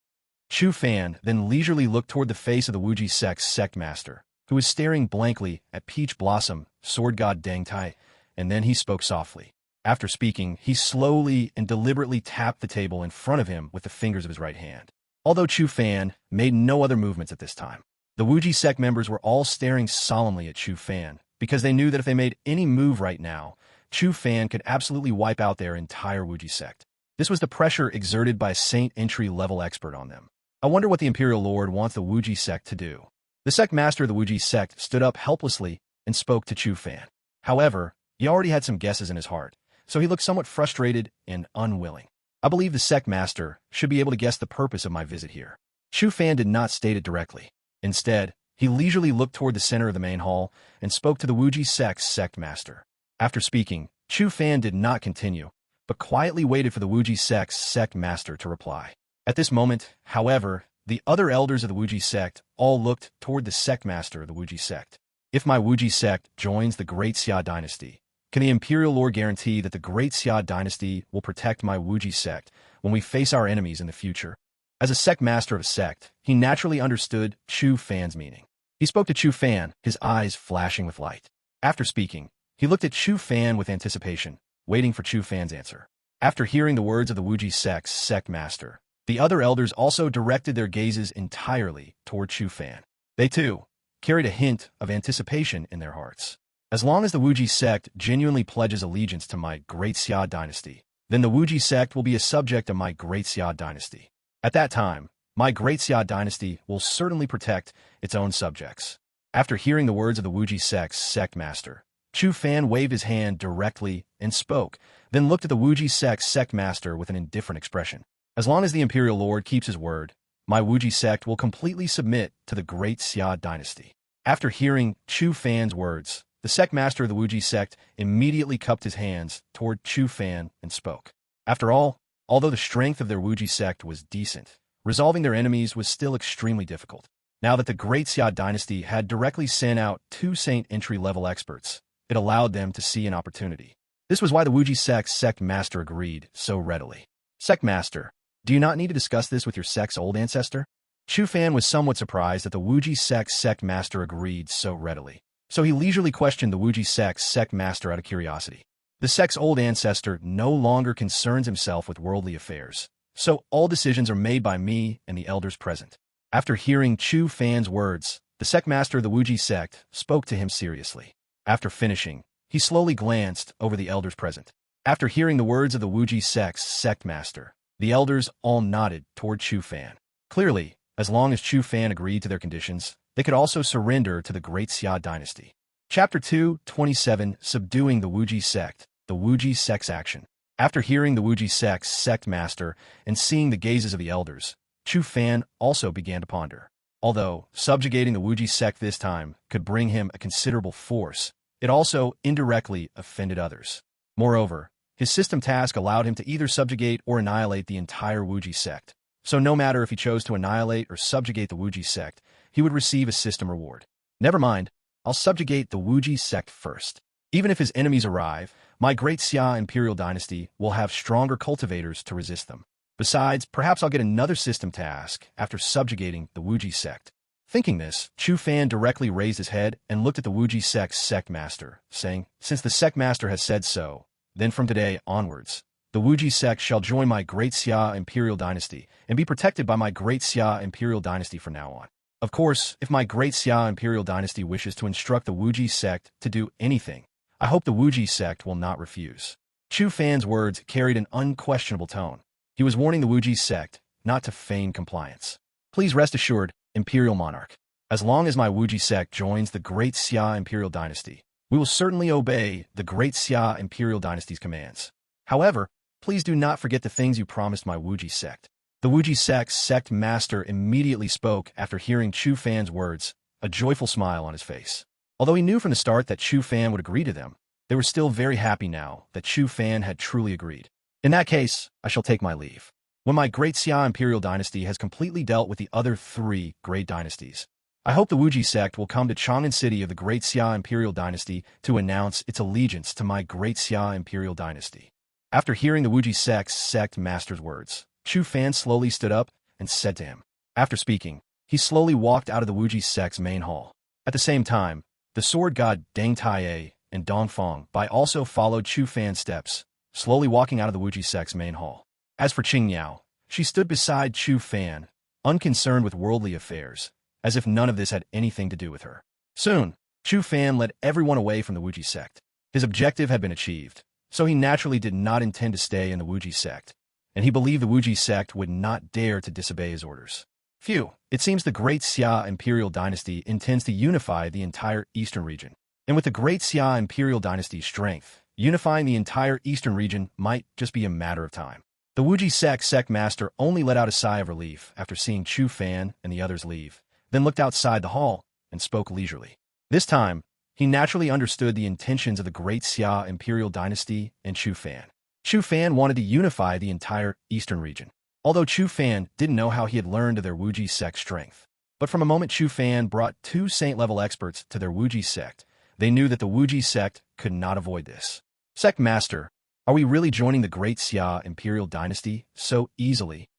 Chu Fan then leisurely looked toward the face of the Wuji sect's sect master, who was staring blankly at Peach Blossom, sword god Deng Tai, and then he spoke softly. After speaking, he slowly and deliberately tapped the table in front of him with the fingers of his right hand. Although Chu Fan made no other movements at this time, the Wuji sect members were all staring solemnly at Chu Fan, because they knew that if they made any move right now, Chu Fan could absolutely wipe out their entire Wuji sect. This was the pressure exerted by a Saint entry-level expert on them. I wonder what the Imperial Lord wants the Wuji sect to do. The sect master of the Wuji sect stood up helplessly and spoke to Chu Fan. However, he already had some guesses in his heart, so he looked somewhat frustrated and unwilling. I believe the sect master should be able to guess the purpose of my visit here. Chu Fan did not state it directly. Instead, he leisurely looked toward the center of the main hall and spoke to the Wuji sect's sect master. After speaking, Chu Fan did not continue, but quietly waited for the Wuji sect's sect master to reply. At this moment, however, the other elders of the Wuji sect all looked toward the sect master of the Wuji sect. If my Wuji sect joins the Great Xia dynasty, can the Imperial Lord guarantee that the Great Xia dynasty will protect my Wuji sect when we face our enemies in the future? As a sect master of a sect, he naturally understood Chu Fan's meaning. He spoke to Chu Fan, his eyes flashing with light. After speaking, he looked at Chu Fan with anticipation, waiting for Chu Fan's answer. After hearing the words of the Wuji sect's sect master, the other elders also directed their gazes entirely toward Chu Fan. They, too, carried a hint of anticipation in their hearts. As long as the Wuji sect genuinely pledges allegiance to my Great Xia dynasty, then the Wuji sect will be a subject of my Great Xia dynasty. At that time, my Great Xia dynasty will certainly protect its own subjects. After hearing the words of the Wuji sect's sect master, Chu Fan waved his hand directly and spoke, then looked at the Wuji sect's sect master with an indifferent expression. As long as the Imperial Lord keeps his word, my Wuji sect will completely submit to the Great Xia dynasty. After hearing Chu Fan's words, the sect master of the Wuji sect immediately cupped his hands toward Chu Fan and spoke. After all, although the strength of their Wuji sect was decent, resolving their enemies was still extremely difficult. Now that the Great Xia dynasty had directly sent out 2 Saint entry-level experts, it allowed them to see an opportunity. This was why the Wuji sect's sect master agreed so readily. Sect master, do you not need to discuss this with your sect's old ancestor? Chu Fan was somewhat surprised that the Wuji sect's sect master agreed so readily, so he leisurely questioned the Wuji sect's sect master out of curiosity. The sect's old ancestor no longer concerns himself with worldly affairs, so all decisions are made by me and the elders present. After hearing Chu Fan's words, the sect master of the Wuji sect spoke to him seriously. After finishing, he slowly glanced over the elders present. After hearing the words of the Wuji sect's sect master, the elders all nodded toward Chu Fan. Clearly, as long as Chu Fan agreed to their conditions, they could also surrender to the Great Xia dynasty. Chapter 2:27 Subduing the Wuji sect, the Wuji sect's action. After hearing the Wuji sect's sect master and seeing the gazes of the elders, Chu Fan also began to ponder. Although subjugating the Wuji sect this time could bring him a considerable force, it also indirectly offended others. Moreover, his system task allowed him to either subjugate or annihilate the entire Wuji sect. So no matter if he chose to annihilate or subjugate the Wuji sect, he would receive a system reward. Never mind, I'll subjugate the Wuji sect first. Even if his enemies arrive, my Great Xia Imperial Dynasty will have stronger cultivators to resist them. Besides, perhaps I'll get another system task after subjugating the Wuji sect. Thinking this, Chu Fan directly raised his head and looked at the Wuji sect's sect master, saying, "Since the sect master has said so, then from today onwards, the Wuji sect shall join my Great Xia Imperial Dynasty and be protected by my Great Xia Imperial Dynasty from now on. Of course, if my Great Xia Imperial Dynasty wishes to instruct the Wuji sect to do anything, I hope the Wuji sect will not refuse." Chu Fan's words carried an unquestionable tone. He was warning the Wuji sect not to feign compliance. Please rest assured, Imperial Monarch, as long as my Wuji sect joins the Great Xia Imperial Dynasty, we will certainly obey the Great Xia Imperial Dynasty's commands. However, please do not forget the things you promised my Wuji sect. The Wuji sect's sect master immediately spoke after hearing Chu Fan's words, a joyful smile on his face. Although he knew from the start that Chu Fan would agree to them, they were still very happy now that Chu Fan had truly agreed. In that case, I shall take my leave. When my Great Xia Imperial Dynasty has completely dealt with the other 3 great dynasties, I hope the Wuji sect will come to Chang'an City of the Great Xia Imperial Dynasty to announce its allegiance to my Great Xia Imperial Dynasty. After hearing the Wuji sect's sect master's words, Chu Fan slowly stood up and said to him. After speaking, he slowly walked out of the Wuji sect's main hall. At the same time, the sword god Deng Taiye and Dongfang Bai also followed Chu Fan's steps, slowly walking out of the Wuji sect's main hall. As for Qing Yao, she stood beside Chu Fan, unconcerned with worldly affairs, as if none of this had anything to do with her. Soon, Chu Fan led everyone away from the Wuji sect. His objective had been achieved, so he naturally did not intend to stay in the Wuji sect, and he believed the Wuji sect would not dare to disobey his orders. Phew, it seems the Great Xia Imperial Dynasty intends to unify the entire eastern region. And with the Great Xia Imperial Dynasty's strength, unifying the entire eastern region might just be a matter of time. The Wuji sect master only let out a sigh of relief after seeing Chu Fan and the others leave, then looked outside the hall and spoke leisurely. This time, he naturally understood the intentions of the Great Xia Imperial Dynasty and Chu Fan. Chu Fan wanted to unify the entire eastern region. Although Chu Fan didn't know how he had learned of their Wuji sect strength. But from a moment Chu Fan brought 2 saint-level experts to their Wuji sect, they knew that the Wuji sect could not avoid this. Sect Master, are we really joining the Great Xia Imperial Dynasty so easily?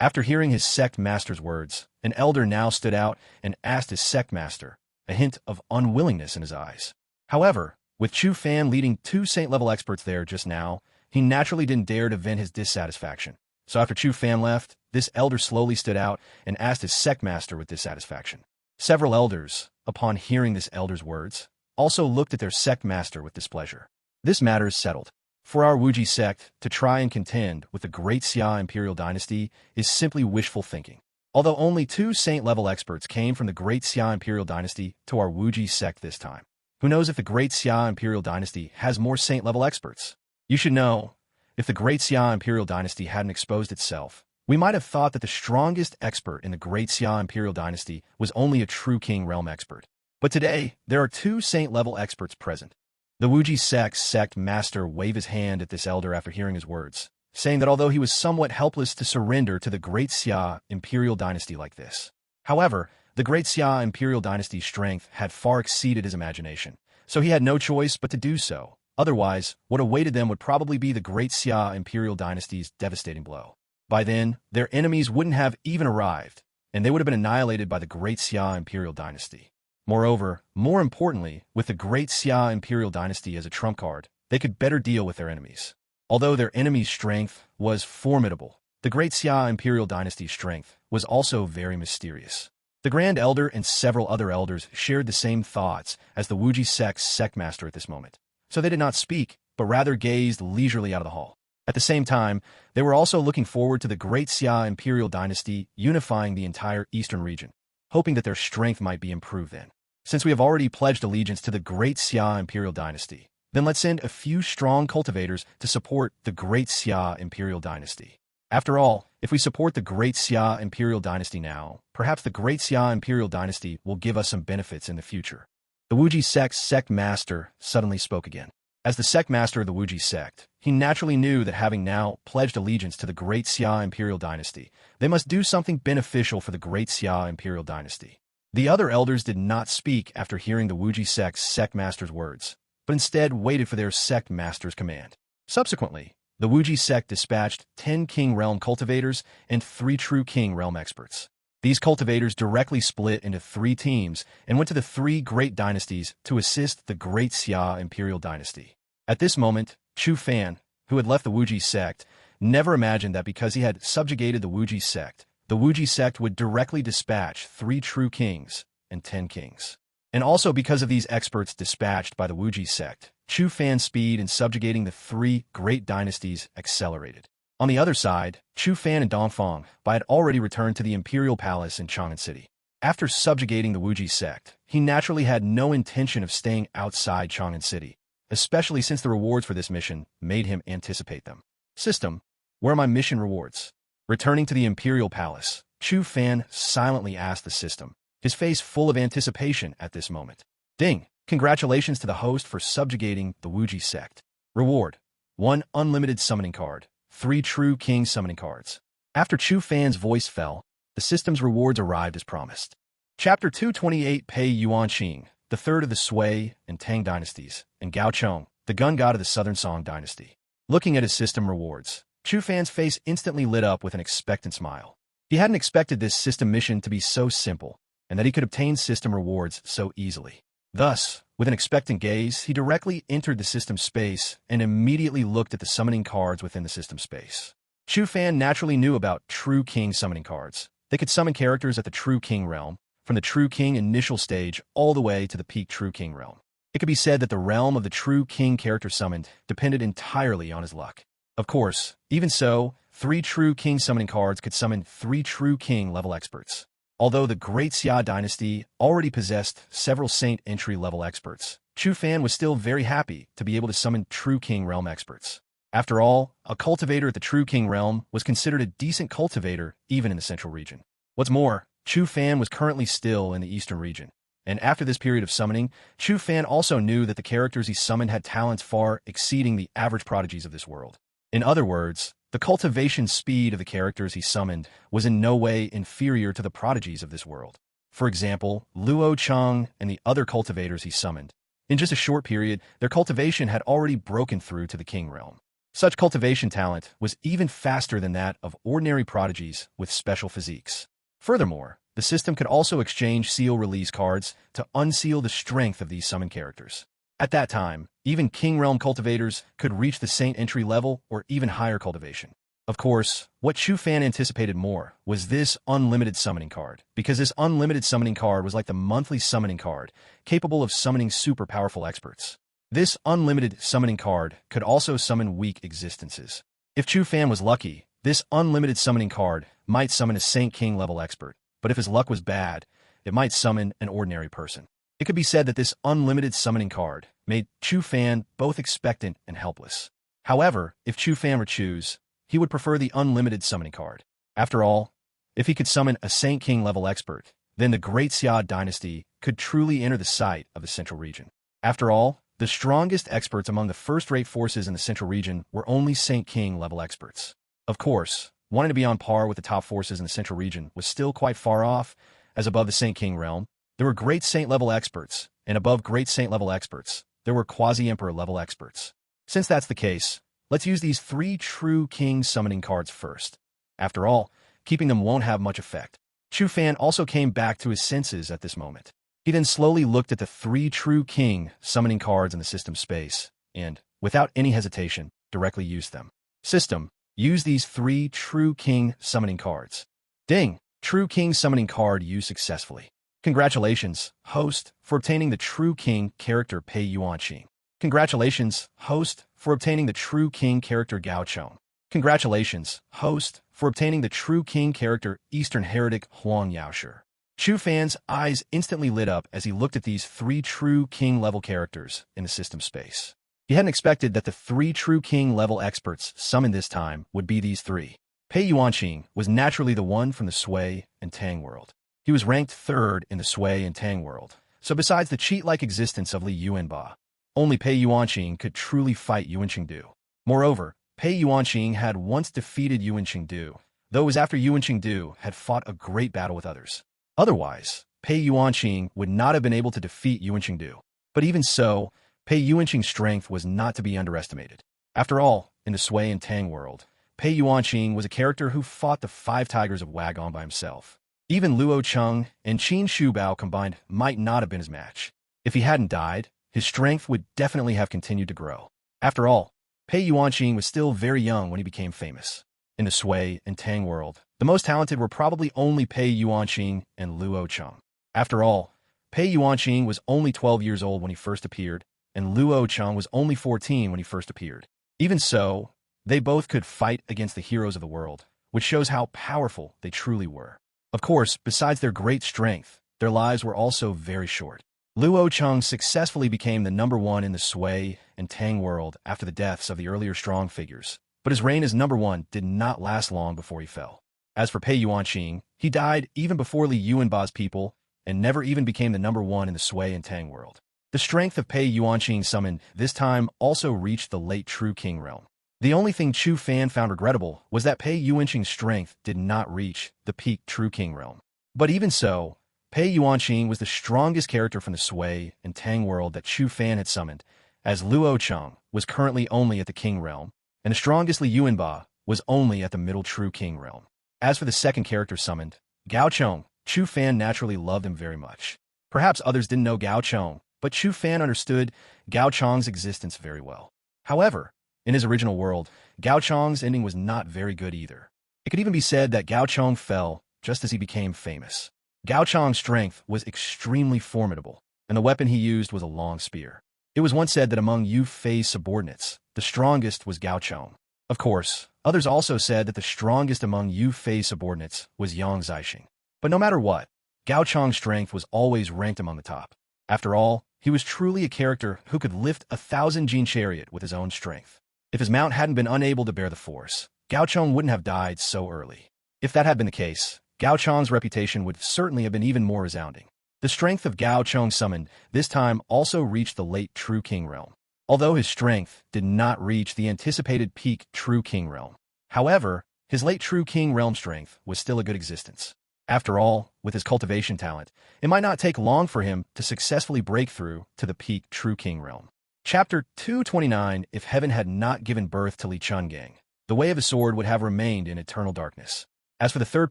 After hearing his sect master's words, an elder now stood out and asked his sect master, a hint of unwillingness in his eyes. However, with Chu Fan leading 2 saint-level experts there just now, he naturally didn't dare to vent his dissatisfaction. So after Chu Fan left, this elder slowly stood out and asked his sect master with dissatisfaction. Several elders, upon hearing this elder's words, also looked at their sect master with displeasure. This matter is settled. For our Wuji sect to try and contend with the Great Xia Imperial Dynasty is simply wishful thinking. Although only 2 saint-level experts came from the Great Xia Imperial Dynasty to our Wuji sect this time. Who knows if the Great Xia Imperial Dynasty has more saint-level experts? You should know, if the Great Xia Imperial Dynasty hadn't exposed itself, we might have thought that the strongest expert in the Great Xia Imperial Dynasty was only a true King Realm expert. But today, there are 2 saint-level experts present. The Wuji sect's sect master waved his hand at this elder after hearing his words, saying that although he was somewhat helpless to surrender to the Great Xia Imperial Dynasty like this. However, the Great Xia Imperial Dynasty's strength had far exceeded his imagination, so he had no choice but to do so. Otherwise, what awaited them would probably be the Great Xia Imperial Dynasty's devastating blow. By then, their enemies wouldn't have even arrived, and they would have been annihilated by the Great Xia Imperial Dynasty. Moreover, more importantly, with the Great Xia Imperial Dynasty as a trump card, they could better deal with their enemies. Although their enemy's strength was formidable, the Great Xia Imperial Dynasty's strength was also very mysterious. The Grand Elder and several other elders shared the same thoughts as the Wuji sect's sect master at this moment. So they did not speak, but rather gazed leisurely out of the hall. At the same time, they were also looking forward to the Great Xia Imperial Dynasty unifying the entire eastern region, hoping that their strength might be improved then. Since we have already pledged allegiance to the Great Xia Imperial Dynasty, then let's send a few strong cultivators to support the Great Xia Imperial Dynasty. After all, if we support the Great Xia Imperial Dynasty now, perhaps the Great Xia Imperial Dynasty will give us some benefits in the future. The Wuji sect's sect master suddenly spoke again. As the sect master of the Wuji sect, he naturally knew that having now pledged allegiance to the Great Xia Imperial Dynasty, they must do something beneficial for the Great Xia Imperial Dynasty. The other elders did not speak after hearing the Wuji sect's sect master's words, but instead waited for their sect master's command. Subsequently, the Wuji sect dispatched 10 King Realm cultivators and 3 true King Realm experts. These cultivators directly split into 3 teams and went to the 3 great dynasties to assist the Great Xia Imperial Dynasty. At this moment, Chu Fan, who had left the Wuji sect, never imagined that because he had subjugated the Wuji sect would directly dispatch 3 true kings and 10 kings. And also because of these experts dispatched by the Wuji sect, Chu Fan's speed in subjugating the 3 great dynasties accelerated. On the other side, Chu Fan and Dongfang Bai had already returned to the Imperial Palace in Chang'an City. After subjugating the Wuji sect, he naturally had no intention of staying outside Chang'an City, especially since the rewards for this mission made him anticipate them. System, where are my mission rewards? Returning to the Imperial Palace, Chu Fan silently asked the system, his face full of anticipation at this moment. Ding! Congratulations to the host for subjugating the Wuji sect. Reward: 1 unlimited summoning card. 3 true king summoning cards. After Chu Fan's voice fell, the system's rewards arrived as promised. Chapter 228 Pei Yuanqing, the third of the Sui and Tang dynasties, and Gao Chong, the gun god of the Southern Song dynasty. Looking at his system rewards, Chu Fan's face instantly lit up with an expectant smile. He hadn't expected this system mission to be so simple, and that he could obtain system rewards so easily. Thus, with an expectant gaze, he directly entered the system space and immediately looked at the summoning cards within the system space. Chu Fan naturally knew about True King summoning cards. They could summon characters at the True King realm, from the True King initial stage all the way to the peak True King realm. It could be said that the realm of the True King character summoned depended entirely on his luck. Of course, even so, 3 True King summoning cards could summon 3 True King level experts. Although the Great Xia dynasty already possessed several Saint entry level experts, Chu Fan was still very happy to be able to summon True King realm experts. After all, a cultivator at the True King realm was considered a decent cultivator even in the central region. What's more, Chu Fan was currently still in the eastern region, and after this period of summoning, Chu Fan also knew that the characters he summoned had talents far exceeding the average prodigies of this world. In other words, the cultivation speed of the characters he summoned was in no way inferior to the prodigies of this world. For example, Luo Cheng and the other cultivators he summoned. In just a short period, their cultivation had already broken through to the king realm. Such cultivation talent was even faster than that of ordinary prodigies with special physiques. Furthermore, the system could also exchange seal release cards to unseal the strength of these summoned characters. At that time, even King Realm cultivators could reach the Saint entry level or even higher cultivation. Of course, what Chu Fan anticipated more was this unlimited summoning card, because this unlimited summoning card was like the monthly summoning card, capable of summoning super powerful experts. This unlimited summoning card could also summon weak existences. If Chu Fan was lucky, this unlimited summoning card might summon a Saint King level expert, but if his luck was bad, it might summon an ordinary person. It could be said that this unlimited summoning card made Chu Fan both expectant and helpless. However, if Chu Fan were to choose, he would prefer the unlimited summoning card. After all, if he could summon a Saint King level expert, then the Great Xia dynasty could truly enter the sight of the central region. After all, the strongest experts among the first-rate forces in the central region were only Saint King level experts. Of course, wanting to be on par with the top forces in the central region was still quite far off, as above the Saint King realm, there were Great Saint level experts, and above Great Saint level experts, there were Quasi-Emperor level experts. Since that's the case, let's use these 3 True King summoning cards first. After all, keeping them won't have much effect. Chu Fan also came back to his senses at this moment. He then slowly looked at the 3 True King summoning cards in the system space, and, without any hesitation, directly used them. System, use these 3 True King summoning cards. Ding! True King summoning card used successfully. Congratulations, host, for obtaining the True King character Pei Yuanqing. Congratulations, host, for obtaining the True King character Gao Chong. Congratulations, host, for obtaining the True King character Eastern Heretic Huang Yaoshi. Chu Fan's eyes instantly lit up as he looked at these 3 True King level characters in the system space. He hadn't expected that the 3 True King level experts summoned this time would be these 3. Pei Yuanqing was naturally the one from the Sui and Tang world. He was ranked 3rd in the Sui and Tang world, so besides the cheat-like existence of Li Yuanba, only Pei Yuanqing could truly fight Yuan Qingdu. Moreover, Pei Yuanqing had once defeated Yuan Qingdu, though it was after Yuan Qingdu had fought a great battle with others. Otherwise, Pei Yuanqing would not have been able to defeat Yuan Qingdu. But even so, Pei Yuanqing's strength was not to be underestimated. After all, in the Sui and Tang world, Pei Yuanqing was a character who fought the 5 tigers of Wagon by himself. Even Luo Cheng and Qin Shubao combined might not have been his match. If he hadn't died, his strength would definitely have continued to grow. After all, Pei Yuanqing was still very young when he became famous. In the Sui and Tang world, the most talented were probably only Pei Yuanqing and Luo Cheng. After all, Pei Yuanqing was only 12 years old when he first appeared, and Luo Cheng was only 14 when he first appeared. Even so, they both could fight against the heroes of the world, which shows how powerful they truly were. Of course, besides their great strength, their lives were also very short. Luo Cheng successfully became the number 1 in the Sui and Tang world after the deaths of the earlier strong figures, but his reign as number 1 did not last long before he fell. As for Pei Yuanqing, he died even before Li Yuanba's people and never even became the number 1 in the Sui and Tang world. The strength of Pei Yuanqing summoned this time also reached the late True King realm. The only thing Chu Fan found regrettable was that Pei Yuanqing's strength did not reach the peak True King realm. But even so, Pei Yuanqing was the strongest character from the Sui and Tang world that Chu Fan had summoned, as Luo Cheng was currently only at the King realm, and the strongest Li Yuanba was only at the Middle True King realm. As for the second character summoned, Gao Cheng, Chu Fan naturally loved him very much. Perhaps others didn't know Gao Cheng, but Chu Fan understood Gao Cheng's existence very well. However, in his original world, Gao Cheng's ending was not very good either. It could even be said that Gao Cheng fell just as he became famous. Gao Cheng's strength was extremely formidable, and the weapon he used was a long spear. It was once said that among Yu Fei's subordinates, the strongest was Gao Cheng. Of course, others also said that the strongest among Yu Fei's subordinates was Yang Zixing. But no matter what, Gao Cheng's strength was always ranked among the top. After all, he was truly a character who could lift 1,000 Jin chariot with his own strength. If his mount hadn't been unable to bear the force, Gao Cheng wouldn't have died so early. If that had been the case, Gao Cheng's reputation would certainly have been even more resounding. The strength of Gao Cheng summoned this time also reached the late True King realm, although his strength did not reach the anticipated peak True King realm. However, his late True King realm strength was still a good existence. After all, with his cultivation talent, it might not take long for him to successfully break through to the peak True King realm. Chapter 229. If heaven had not given birth to Li Chungang, the way of the sword would have remained in eternal darkness. As for the third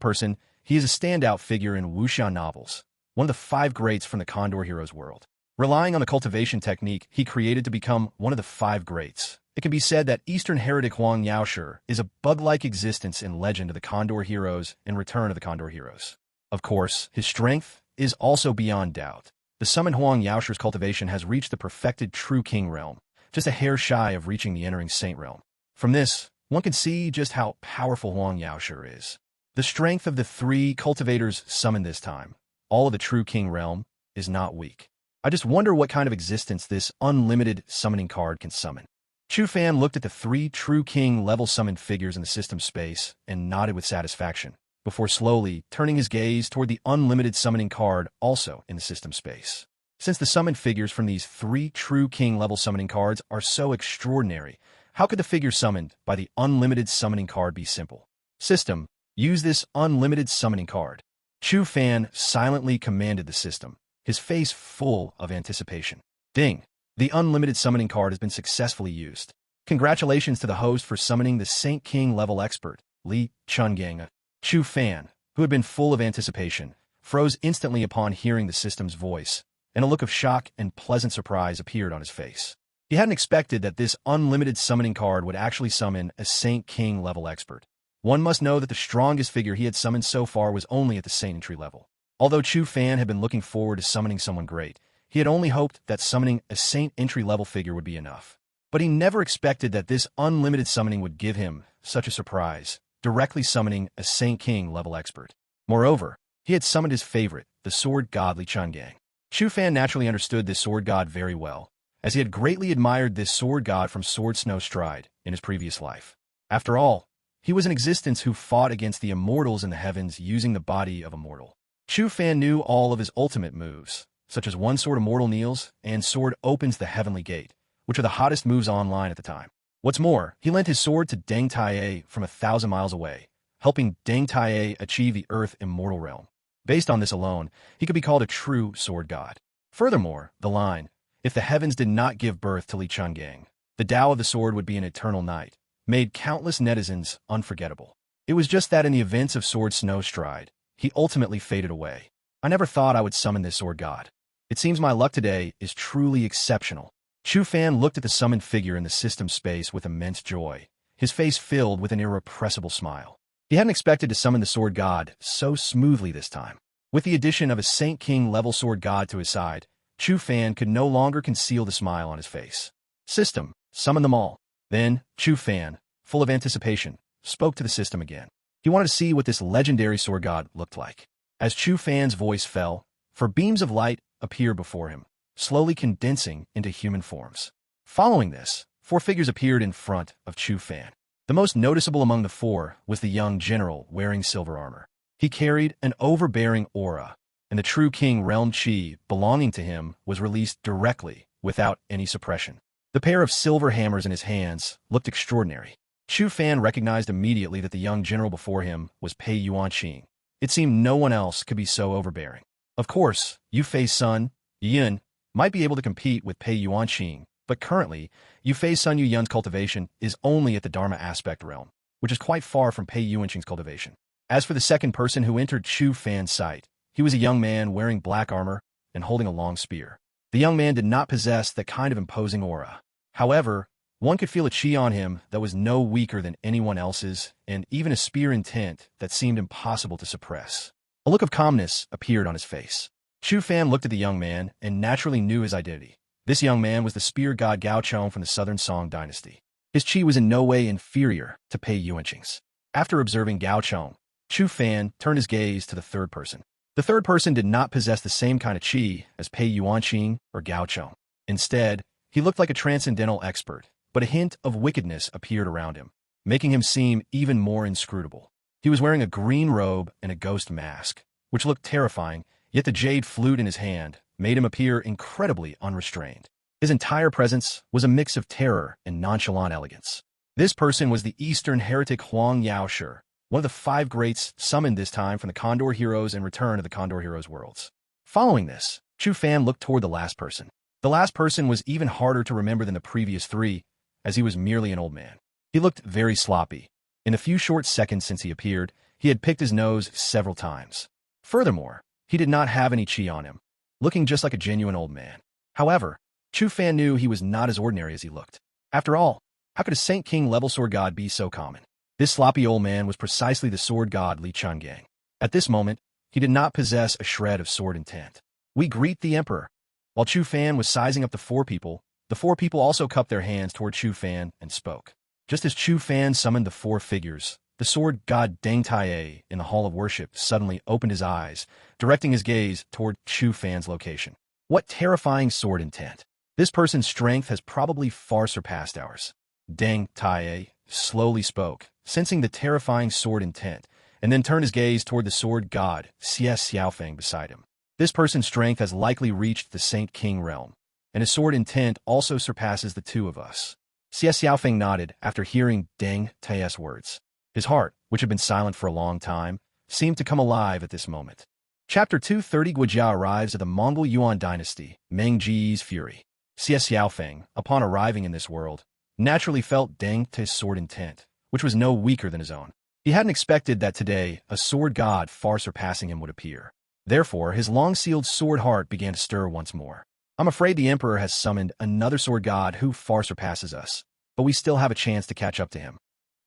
person, he is a standout figure in wuxia novels, one of the 5 greats from the Condor Heroes world. Relying on the cultivation technique he created to become one of the 5 greats, it can be said that Eastern Heretic Huang Yaoshi is a bug-like existence in Legend of the Condor Heroes and Return of the Condor Heroes. Of course, his strength is also beyond doubt. The summoned Huang Yaoshi's cultivation has reached the perfected True King realm, just a hair shy of reaching the entering Saint realm. From this, one can see just how powerful Huang Yaoshi is. The strength of the 3 cultivators summoned this time, all of the True King realm, is not weak. I just wonder what kind of existence this unlimited summoning card can summon. Chu Fan looked at the 3 True King level summoned figures in the system space and nodded with satisfaction, before slowly turning his gaze toward the unlimited summoning card also in the system space. Since the summoned figures from these 3 True King level summoning cards are so extraordinary, how could the figure summoned by the unlimited summoning card be simple? System, use this unlimited summoning card. Chu Fan silently commanded the system, his face full of anticipation. Ding! The unlimited summoning card has been successfully used. Congratulations to the host for summoning the Saint King level expert, Li Chungang. Chu Fan, who had been full of anticipation, froze instantly upon hearing the system's voice, and a look of shock and pleasant surprise appeared on his face. He hadn't expected that this unlimited summoning card would actually summon a Saint King level expert. One must know that the strongest figure he had summoned so far was only at the Saint entry level. Although Chu Fan had been looking forward to summoning someone great, he had only hoped that summoning a Saint entry-level figure would be enough. But he never expected that this unlimited summoning would give him such a surprise, directly summoning a Saint King level expert. Moreover, he had summoned his favorite, the sword god Li Chungang. Chu Fan naturally understood this sword god very well, as he had greatly admired this sword god from Sword Snow Stride in his previous life. After all, he was an existence who fought against the immortals in the heavens using the body of a mortal. Chu Fan knew all of his ultimate moves, such as One Sword Immortal Kneels and Sword Opens the Heavenly Gate, which are the hottest moves online at the time. What's more, he lent his sword to Deng Tai from 1,000 miles away, helping Deng Tai achieve the Earth Immortal Realm. Based on this alone, he could be called a true sword god. Furthermore, the line, "If the heavens did not give birth to Li Chungang, the Tao of the sword would be an eternal night," made countless netizens unforgettable. It was just that in the events of Sword Snow Stride, he ultimately faded away. I never thought I would summon this sword god. It seems my luck today is truly exceptional. Chu Fan looked at the summoned figure in the system space with immense joy, his face filled with an irrepressible smile. He hadn't expected to summon the sword god so smoothly this time. With the addition of a Saint King level sword god to his side, Chu Fan could no longer conceal the smile on his face. System, summon them all. Then, Chu Fan, full of anticipation, spoke to the system again. He wanted to see what this legendary sword god looked like. As Chu Fan's voice fell, 4 beams of light appeared before him, slowly condensing into human forms. Following this, 4 figures appeared in front of Chu Fan. The most noticeable among the 4 was the young general wearing silver armor. He carried an overbearing aura, and the True King realm chi belonging to him was released directly, without any suppression. The pair of silver hammers in his hands looked extraordinary. Chu Fan recognized immediately that the young general before him was Pei Yuanqing. It seemed no one else could be so overbearing. Of course, Yufei's son, Yun, might be able to compete with Pei Yuanqing, but currently, Yufei's son Yu Yun's cultivation is only at the Dharma aspect realm, which is quite far from Pei Yuanqing's cultivation. As for the second person who entered Chu Fan's sight, he was a young man wearing black armor and holding a long spear. The young man did not possess that kind of imposing aura. However, one could feel a chi on him that was no weaker than anyone else's, and even a spear intent that seemed impossible to suppress. A look of calmness appeared on his face. Chu Fan looked at the young man and naturally knew his identity. This young man was the spear god Gao Chong from the Southern Song dynasty. His chi was in no way inferior to Pei Yuanqing's. After observing Gao Chong, Chu Fan turned his gaze to the third person. The third person did not possess the same kind of chi as Pei Yuanqing or Gao Chong. Instead, he looked like a transcendental expert, but a hint of wickedness appeared around him, making him seem even more inscrutable. He was wearing a green robe and a ghost mask, which looked terrifying, yet the jade flute in his hand made him appear incredibly unrestrained. His entire presence was a mix of terror and nonchalant elegance. This person was the Eastern heretic Huang Yaoshi, one of the 5 greats summoned this time from the Condor Heroes and Return of the Condor Heroes worlds. Following this, Chu Fan looked toward the last person. The last person was even harder to remember than the previous 3, as he was merely an old man. He looked very sloppy. In the few short seconds since he appeared, he had picked his nose several times. Furthermore, he did not have any chi on him, looking just like a genuine old man. However, Chu Fan knew he was not as ordinary as he looked. After all, how could a Saint King level sword god be so common? This sloppy old man was precisely the sword god Li Chungang. At this moment, he did not possess a shred of sword intent. We greet the Emperor. While Chu Fan was sizing up the 4 people, the 4 people also cupped their hands toward Chu Fan and spoke. Just as Chu Fan summoned the 4 figures, the sword god Deng Taie in the Hall of Worship suddenly opened his eyes, directing his gaze toward Chu Fan's location. What terrifying sword intent! This person's strength has probably far surpassed ours. Deng Taie slowly spoke, sensing the terrifying sword intent, and then turned his gaze toward the sword god Xie Xiaofeng beside him. This person's strength has likely reached the Saint King realm, and his sword intent also surpasses the 2 of us. Xie Xiaofeng nodded after hearing Deng Taie's words. His heart, which had been silent for a long time, seemed to come alive at this moment. Chapter 230 Guijia arrives at the Mongol Yuan dynasty, Meng Ji's fury. Xie Xiaofeng, upon arriving in this world, naturally felt Deng Taie's sword intent, which was no weaker than his own. He hadn't expected that today a sword god far surpassing him would appear. Therefore, his long-sealed sword heart began to stir once more. I'm afraid the Emperor has summoned another sword god who far surpasses us, but we still have a chance to catch up to him.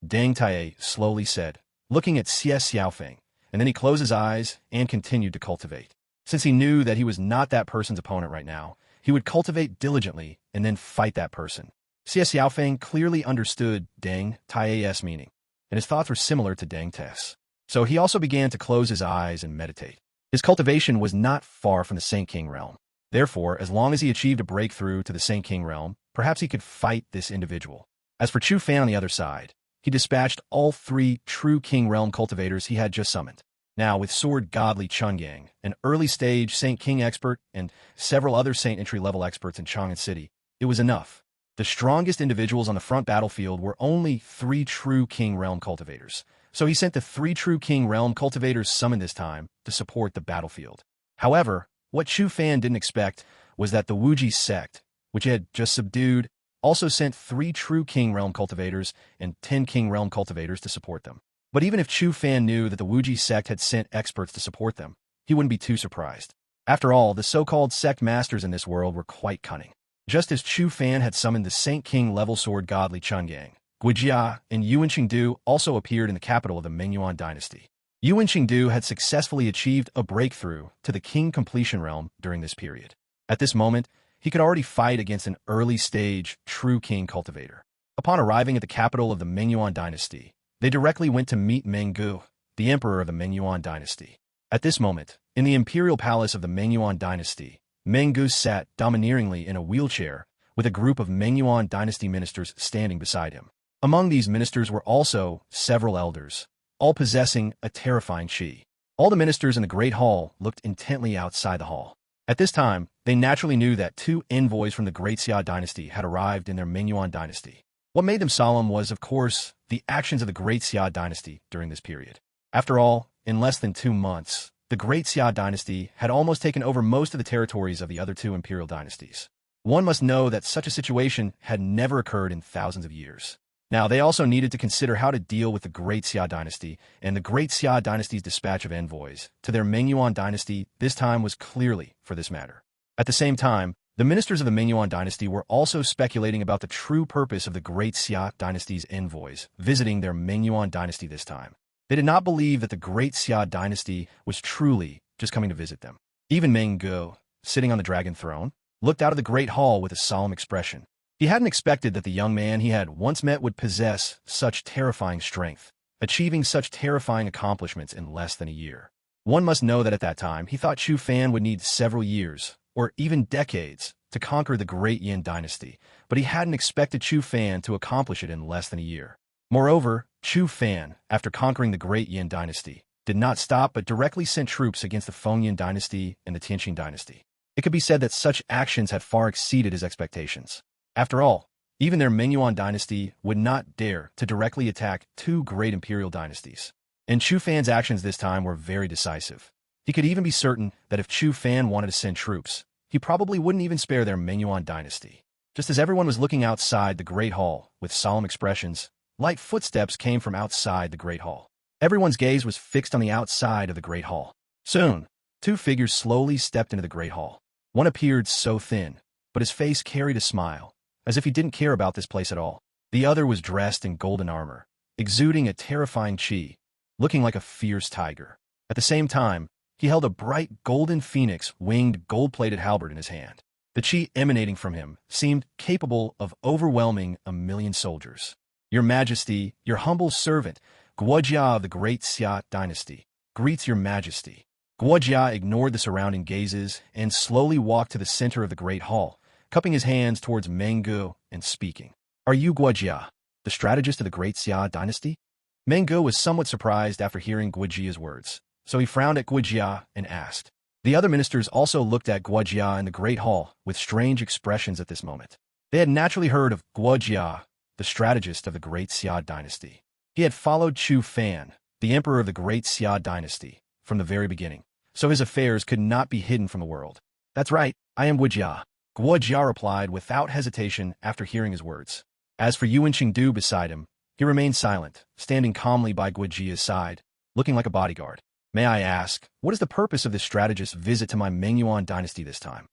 Deng Taie slowly said, looking at Xie Xiaofeng, and then he closed his eyes and continued to cultivate. Since he knew that he was not that person's opponent right now, he would cultivate diligently and then fight that person. Xie Xiaofeng clearly understood Deng Taie's meaning, and his thoughts were similar to Deng Taie's. So he also began to close his eyes and meditate. His cultivation was not far from the Saint King realm. Therefore, as long as he achieved a breakthrough to the Saint King realm, perhaps he could fight this individual. As for Chu Fan on the other side, he dispatched all 3 true King realm cultivators he had just summoned. Now, with sword god Li Chungang, an early-stage Saint King expert, and several other Saint entry-level experts in Chang'an City, it was enough. The strongest individuals on the front battlefield were only 3 true King realm cultivators, so he sent the 3 true King realm cultivators summoned this time to support the battlefield. However, what Chu Fan didn't expect was that the Wuji sect, which he had just subdued, also sent 3 true King realm cultivators and 10 King realm cultivators to support them. But even if Chu Fan knew that the Wuji sect had sent experts to support them, he wouldn't be too surprised. After all, the so-called sect masters in this world were quite cunning. Just as Chu Fan had summoned the Saint King level sword god Li Chungang, Guijia and Yuan Qingdu also appeared in the capital of the Mengyuan dynasty. Yuan Qingdu had successfully achieved a breakthrough to the King completion realm during this period. At this moment, he could already fight against an early-stage true King cultivator. Upon arriving at the capital of the Mengyuan dynasty, they directly went to meet Menggu, the emperor of the Mengyuan dynasty. At this moment, in the imperial palace of the Mengyuan dynasty, Menggu sat domineeringly in a wheelchair with a group of Mengyuan dynasty ministers standing beside him. Among these ministers were also several elders, all possessing a terrifying chi. All the ministers in the Great Hall looked intently outside the hall. At this time, they naturally knew that 2 envoys from the Great Xia dynasty had arrived in their Mengyuan dynasty. What made them solemn was, of course, the actions of the Great Xia dynasty during this period. After all, in less than 2 months, the Great Xia dynasty had almost taken over most of the territories of the other two imperial dynasties. One must know that such a situation had never occurred in thousands of years. Now, they also needed to consider how to deal with the Great Xia dynasty, and the Great Xia dynasty's dispatch of envoys to their Mengyuan dynasty this time was clearly for this matter. At the same time, the ministers of the Mengyuan dynasty were also speculating about the true purpose of the Great Xia dynasty's envoys visiting their Mengyuan dynasty this time. They did not believe that the Great Xia dynasty was truly just coming to visit them. Even Meng Ge, sitting on the dragon throne, looked out of the great hall with a solemn expression. He hadn't expected that the young man he had once met would possess such terrifying strength, achieving such terrifying accomplishments in less than a year. One must know that at that time, he thought Chu Fan would need several years, or even decades, to conquer the Great Yin dynasty, but he hadn't expected Chu Fan to accomplish it in less than a year. Moreover, Chu Fan, after conquering the Great Yin dynasty, did not stop but directly sent troops against the Fengyin dynasty and the Tianqing dynasty. It could be said that such actions had far exceeded his expectations. After all, even their Mengyuan dynasty would not dare to directly attack two great imperial dynasties. And Chu Fan's actions this time were very decisive. He could even be certain that if Chu Fan wanted to send troops, he probably wouldn't even spare their Mengyuan dynasty. Just as everyone was looking outside the Great Hall with solemn expressions, light footsteps came from outside the Great Hall. Everyone's gaze was fixed on the outside of the Great Hall. Soon, two figures slowly stepped into the Great Hall. One appeared so thin, but his face carried a smile, as if he didn't care about this place at all. The other was dressed in golden armor, exuding a terrifying chi, looking like a fierce tiger. At the same time, he held a bright golden phoenix-winged gold-plated halberd in his hand. The chi emanating from him seemed capable of overwhelming 1,000,000 soldiers. Your Majesty, your humble servant, Guojia of the Great Xia dynasty, greets your Majesty. Guojia ignored the surrounding gazes and slowly walked to the center of the Great Hall, cupping his hands towards Meng Ge and speaking. Are you Guojia, the strategist of the Great Xia dynasty? Meng Ge was somewhat surprised after hearing Guojia's words, so he frowned at Guojia and asked. The other ministers also looked at Guojia in the Great Hall with strange expressions at this moment. They had naturally heard of Guojia, the strategist of the Great Xia dynasty. He had followed Chu Fan, the emperor of the Great Xia dynasty, from the very beginning, so his affairs could not be hidden from the world. That's right, I am Guojia. Guojia replied without hesitation after hearing his words. As for Yuan Qingdu beside him, he remained silent, standing calmly by Guojia's side, looking like a bodyguard. May I ask, what is the purpose of this strategist's visit to my Mengyuan dynasty this time?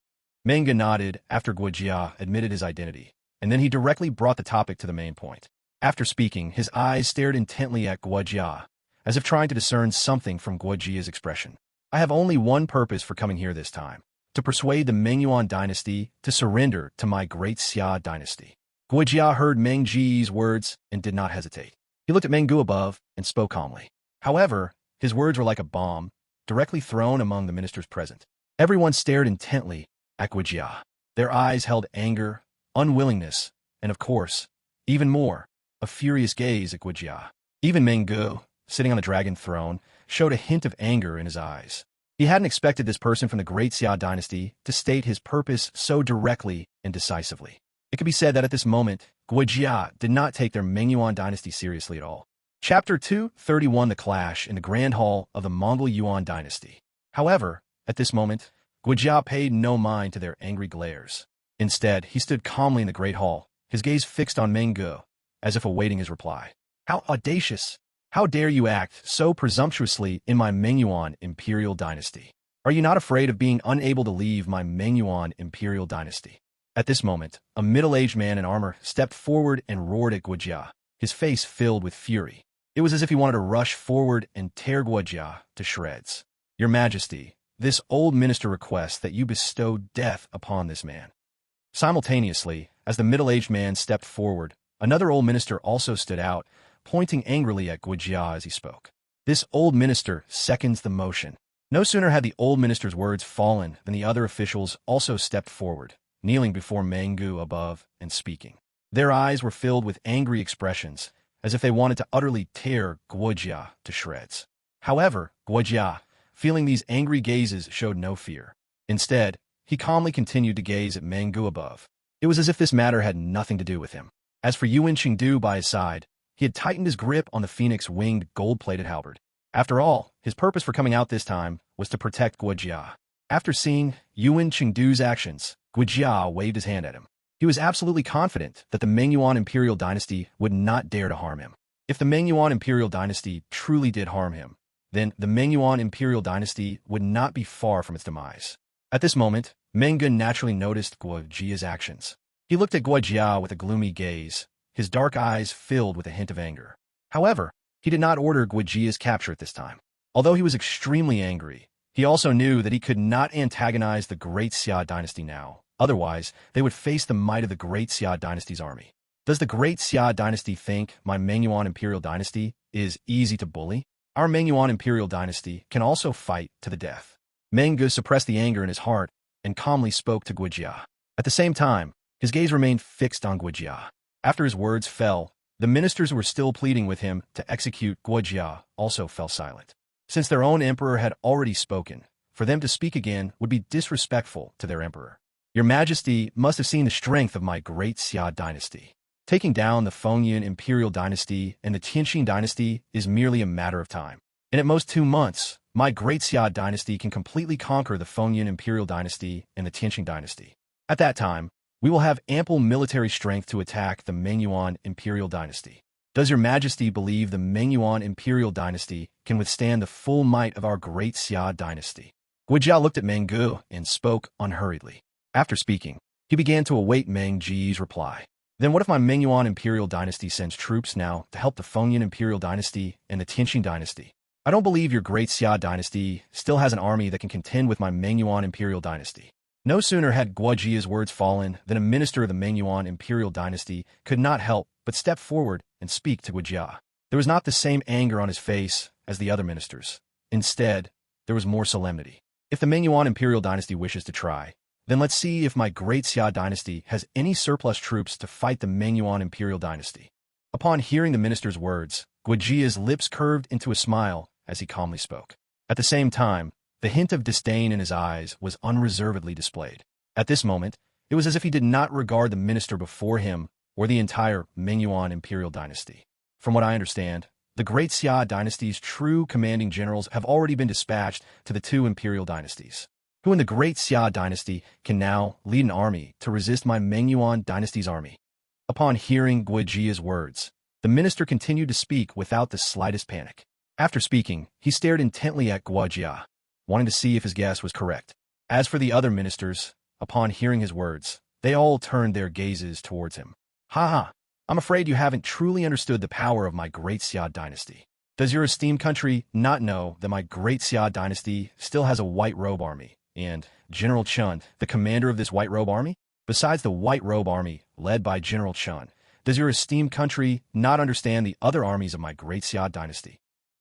Meng Ge nodded after Guojia admitted his identity, and then he directly brought the topic to the main point. After speaking, his eyes stared intently at Guojia, as if trying to discern something from Guojia's expression. I have only one purpose for coming here this time, to persuade the Mengyuan dynasty to surrender to my Great Xia dynasty. Guojia heard Meng Ji's words and did not hesitate. He looked at Meng Ge above and spoke calmly. However, his words were like a bomb, directly thrown among the ministers present. Everyone stared intently at Guojia. Their eyes held anger, unwillingness, and of course, even more, a furious gaze at Guojia. Even Meng Ge, sitting on the dragon throne, showed a hint of anger in his eyes. He hadn't expected this person from the Great Xia dynasty to state his purpose so directly and decisively. It could be said that at this moment, Guojia did not take their Mengyuan dynasty seriously at all. Chapter 231 The Clash in the Grand Hall of the Mongol Yuan dynasty. However, at this moment, Guojia paid no mind to their angry glares. Instead, he stood calmly in the Great Hall, his gaze fixed on Meng Ge, as if awaiting his reply. How audacious! How dare you act so presumptuously in my Mengyuan imperial dynasty? Are you not afraid of being unable to leave my Mengyuan imperial dynasty? At this moment, a middle-aged man in armor stepped forward and roared at Guojia, his face filled with fury. It was as if he wanted to rush forward and tear Guojia to shreds. Your Majesty, this old minister requests that you bestow death upon this man. Simultaneously, as the middle-aged man stepped forward, another old minister also stood out, pointing angrily at Guojia as he spoke. This old minister seconds the motion. No sooner had the old minister's words fallen than the other officials also stepped forward, kneeling before Meng Ge above and speaking. Their eyes were filled with angry expressions, as if they wanted to utterly tear Guojia to shreds. However, Guojia, feeling these angry gazes, showed no fear. Instead, he calmly continued to gaze at Meng Ge above. It was as if this matter had nothing to do with him. As for Yuan Qingdu by his side, he had tightened his grip on the phoenix-winged gold-plated halberd. After all, his purpose for coming out this time was to protect Guojia. After seeing Yuan Qingdu's actions, Guojia waved his hand at him. He was absolutely confident that the Mengyuan Imperial Dynasty would not dare to harm him. If the Mengyuan Imperial Dynasty truly did harm him, then the Mengyuan Imperial Dynasty would not be far from its demise. At this moment, Meng Ge naturally noticed Guojia's actions. He looked at Guojia with a gloomy gaze, his dark eyes filled with a hint of anger. However, he did not order Guojia's capture at this time. Although he was extremely angry, he also knew that he could not antagonize the Great Xia Dynasty now. Otherwise, they would face the might of the Great Xia Dynasty's army. Does the Great Xia Dynasty think my Mengyuan Imperial Dynasty is easy to bully? Our Mengyuan Imperial Dynasty can also fight to the death. Meng Ge suppressed the anger in his heart and calmly spoke to Guojia. At the same time, his gaze remained fixed on Guojia. After his words fell, the ministers who were still pleading with him to execute Guojia also fell silent. Since their own emperor had already spoken, for them to speak again would be disrespectful to their emperor. Your Majesty must have seen the strength of my Great Xia Dynasty. Taking down the Fengyan Imperial Dynasty and the Tianqing Dynasty is merely a matter of time. In at most 2 months, my Great Xia Dynasty can completely conquer the Fengyan Imperial Dynasty and the Tianqing Dynasty. At that time, we will have ample military strength to attack the Mengyuan Imperial Dynasty. Does Your Majesty believe the Mengyuan Imperial Dynasty can withstand the full might of our Great Xia Dynasty? Guojia looked at Meng Ge and spoke unhurriedly. After speaking, he began to await Meng Ji's reply. Then what if my Mengyuan Imperial Dynasty sends troops now to help the Fengyan Imperial Dynasty and the Tianqing Dynasty? I don't believe your Great Xia Dynasty still has an army that can contend with my Mengyuan Imperial Dynasty. No sooner had Guojia's words fallen than a minister of the Mengyuan Imperial Dynasty could not help but step forward and speak to Guojia. There was not the same anger on his face as the other ministers. Instead, there was more solemnity. If the Mengyuan Imperial Dynasty wishes to try, then let's see if my Great Xia Dynasty has any surplus troops to fight the Mengyuan Imperial Dynasty. Upon hearing the minister's words, Guojia's lips curved into a smile as he calmly spoke. At the same time, the hint of disdain in his eyes was unreservedly displayed. At this moment, it was as if he did not regard the minister before him or the entire Mengyuan Imperial Dynasty. From what I understand, the Great Xia Dynasty's true commanding generals have already been dispatched to the 2 imperial dynasties. Who in the Great Xia Dynasty can now lead an army to resist my Mengyuan Dynasty's army? Upon hearing Guojia's words, the minister continued to speak without the slightest panic. After speaking, he stared intently at Guojia, wanting to see if his guess was correct. As for the other ministers, upon hearing his words, they all turned their gazes towards him. Ha! I'm afraid you haven't truly understood the power of my Great Xia Dynasty. Does your esteemed country not know that my Great Xia Dynasty still has a white robe army? And General Chun, the commander of this white robe army? Besides the white robe army, led by General Chun, does your esteemed country not understand the other armies of my Great Xia Dynasty?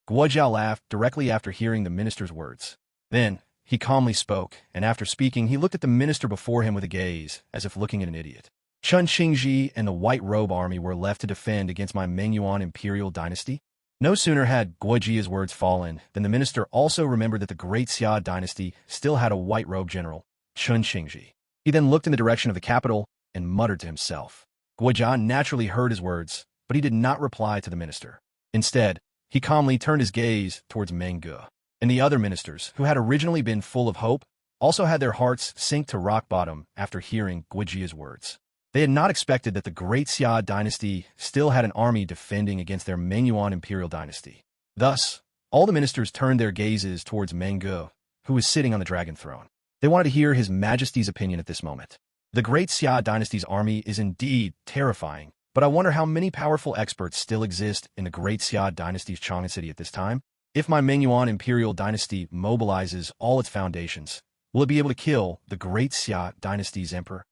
Guojia laughed directly after hearing the minister's words. Then, he calmly spoke, and after speaking, he looked at the minister before him with a gaze, as if looking at an idiot. Chun Qingji and the white robe army were left to defend against my Mengyuan Imperial Dynasty? No sooner had Guojia's words fallen than the minister also remembered that the Great Xia Dynasty still had a white robe general, Chun Qingji. He then looked in the direction of the capital and muttered to himself. Guojia naturally heard his words, but he did not reply to the minister. Instead, he calmly turned his gaze towards Meng Ge. And the other ministers, who had originally been full of hope, also had their hearts sink to rock bottom after hearing Guojia's words. They had not expected that the Great Xia Dynasty still had an army defending against their Mengyuan Imperial Dynasty. Thus, all the ministers turned their gazes towards Meng Ge, who was sitting on the dragon throne. They wanted to hear His Majesty's opinion at this moment. The Great Xia Dynasty's army is indeed terrifying, but I wonder how many powerful experts still exist in the Great Xia Dynasty's Chang'an city at this time. If my Mengyuan Imperial Dynasty mobilizes all its foundations, will it be able to kill the Great Xia Dynasty's emperor?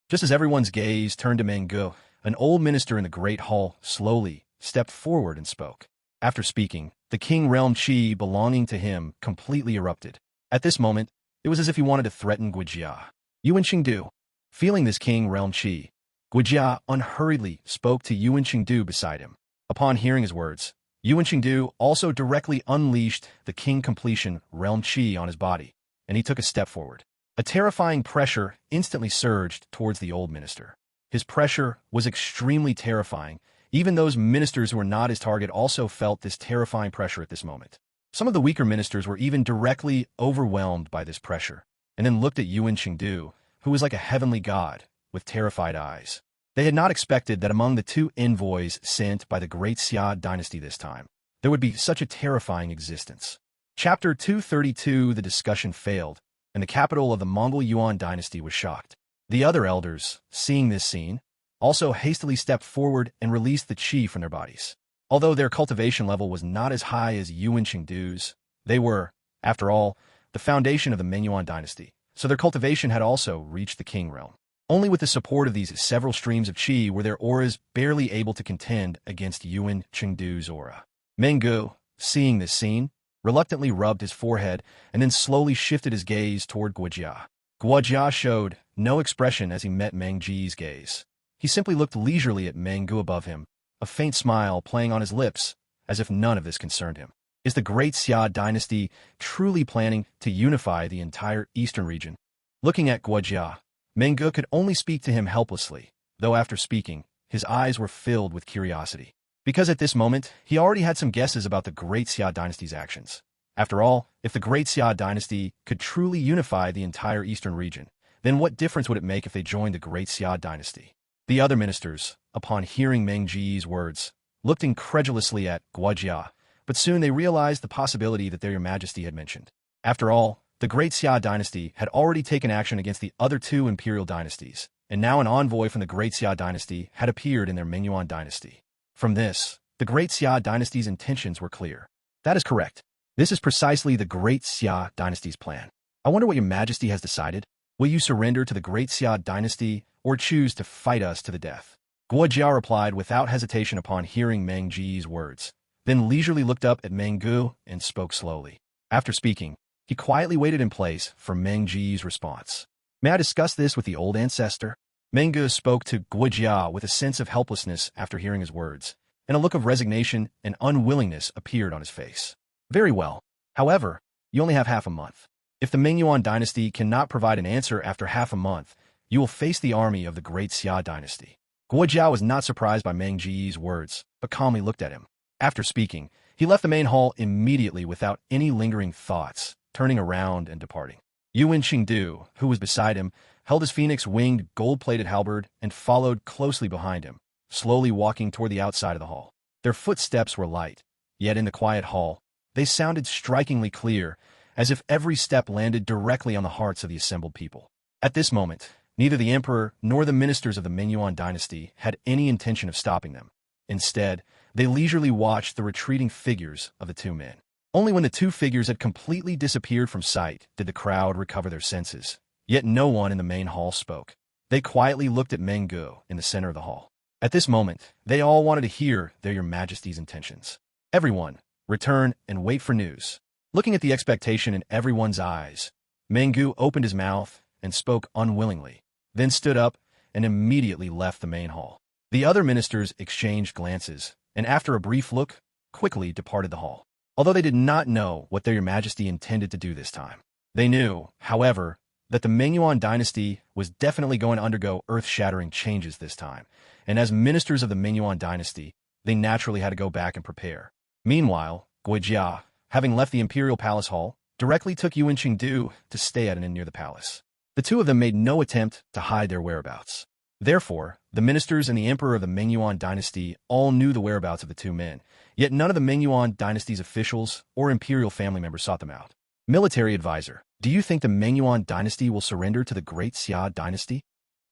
Just as everyone's gaze turned to Meng Ge, an old minister in the Great Hall slowly stepped forward and spoke. After speaking, the king realm chi belonging to him completely erupted. At this moment, it was as if he wanted to threaten Guojia. Yuan Qingdu. Feeling this king realm chi, Guojia unhurriedly spoke to Yuan Qingdu beside him. Upon hearing his words, Yuan Qingdu also directly unleashed the king completion realm chi on his body, and he took a step forward. A terrifying pressure instantly surged towards the old minister. His pressure was extremely terrifying. Even those ministers who were not his target also felt this terrifying pressure at this moment. Some of the weaker ministers were even directly overwhelmed by this pressure, and then looked at Yuan Qingdu, who was like a heavenly god, with terrified eyes. They had not expected that among the two envoys sent by the Great Xia dynasty this time, there would be such a terrifying existence. Chapter 232. The discussion failed, and the capital of the Mongol Yuan dynasty was shocked. The other elders, seeing this scene, also hastily stepped forward and released the qi from their bodies. Although their cultivation level was not as high as Yuan Qingdu's, they were, after all, the foundation of the Ming Yuan dynasty, so their cultivation had also reached the king realm. Only with the support of these several streams of qi were their auras barely able to contend against Yuan Qingdu's aura. Meng Gu, seeing this scene, reluctantly rubbed his forehead and then slowly shifted his gaze toward Guojia. Guojia showed no expression as he met Meng Ji's gaze. He simply looked leisurely at Meng Gu above him, a faint smile playing on his lips, as if none of this concerned him. Is the Great Xia dynasty truly planning to unify the entire eastern region? Looking at Guojia, Meng Gu could only speak to him helplessly, though after speaking, his eyes were filled with curiosity. Because at this moment, he already had some guesses about the Great Xia dynasty's actions. After all, if the Great Xia dynasty could truly unify the entire eastern region, then what difference would it make if they joined the Great Xia dynasty? The other ministers, upon hearing Meng Ji's words, looked incredulously at Guojia, but soon they realized the possibility that their Majesty had mentioned. After all, the Great Xia dynasty had already taken action against the other two imperial dynasties, and now an envoy from the Great Xia dynasty had appeared in their Ming Yuan dynasty. From this, the Great Xia dynasty's intentions were clear. That is correct. This is precisely the Great Xia dynasty's plan. I wonder what your Majesty has decided. Will you surrender to the Great Xia dynasty or choose to fight us to the death? Guojia replied without hesitation upon hearing Meng Ji's words, then leisurely looked up at Meng Gu and spoke slowly. After speaking, he quietly waited in place for Meng Ji's response. May I discuss this with the old ancestor? Meng Gu spoke to Guojia with a sense of helplessness after hearing his words, and a look of resignation and unwillingness appeared on his face. Very well. However, you only have half a month. If the Ming Yuan dynasty cannot provide an answer after half a month, you will face the army of the Great Xia dynasty. Guojia was not surprised by Meng Ji's words, but calmly looked at him. After speaking, he left the main hall immediately without any lingering thoughts, turning around and departing. Yuan Qingdu, who was beside him, held his phoenix-winged, gold-plated halberd and followed closely behind him, slowly walking toward the outside of the hall. Their footsteps were light, yet in the quiet hall, they sounded strikingly clear, as if every step landed directly on the hearts of the assembled people. At this moment, neither the emperor nor the ministers of the Ming Yuan dynasty had any intention of stopping them. Instead, they leisurely watched the retreating figures of the two men. Only when the two figures had completely disappeared from sight did the crowd recover their senses. Yet no one in the main hall spoke. They quietly looked at Meng Gu in the center of the hall. At this moment, they all wanted to hear Your Majesty's intentions. Everyone, return and wait for news. Looking at the expectation in everyone's eyes, Meng Gu opened his mouth and spoke unwillingly, then stood up and immediately left the main hall. The other ministers exchanged glances, and after a brief look, quickly departed the hall. Although they did not know what Your Majesty intended to do this time, they knew, however, that the Ming Yuan dynasty was definitely going to undergo earth-shattering changes this time, and as ministers of the Ming Yuan dynasty, they naturally had to go back and prepare. Meanwhile, Guojia, having left the imperial palace hall, directly took Yuan Qingdu to stay at an inn near the palace. The two of them made no attempt to hide their whereabouts. Therefore, the ministers and the emperor of the Ming Yuan dynasty all knew the whereabouts of the two men, yet none of the Ming Yuan dynasty's officials or imperial family members sought them out. Military advisor, do you think the Ming Yuan dynasty will surrender to the Great Xia dynasty?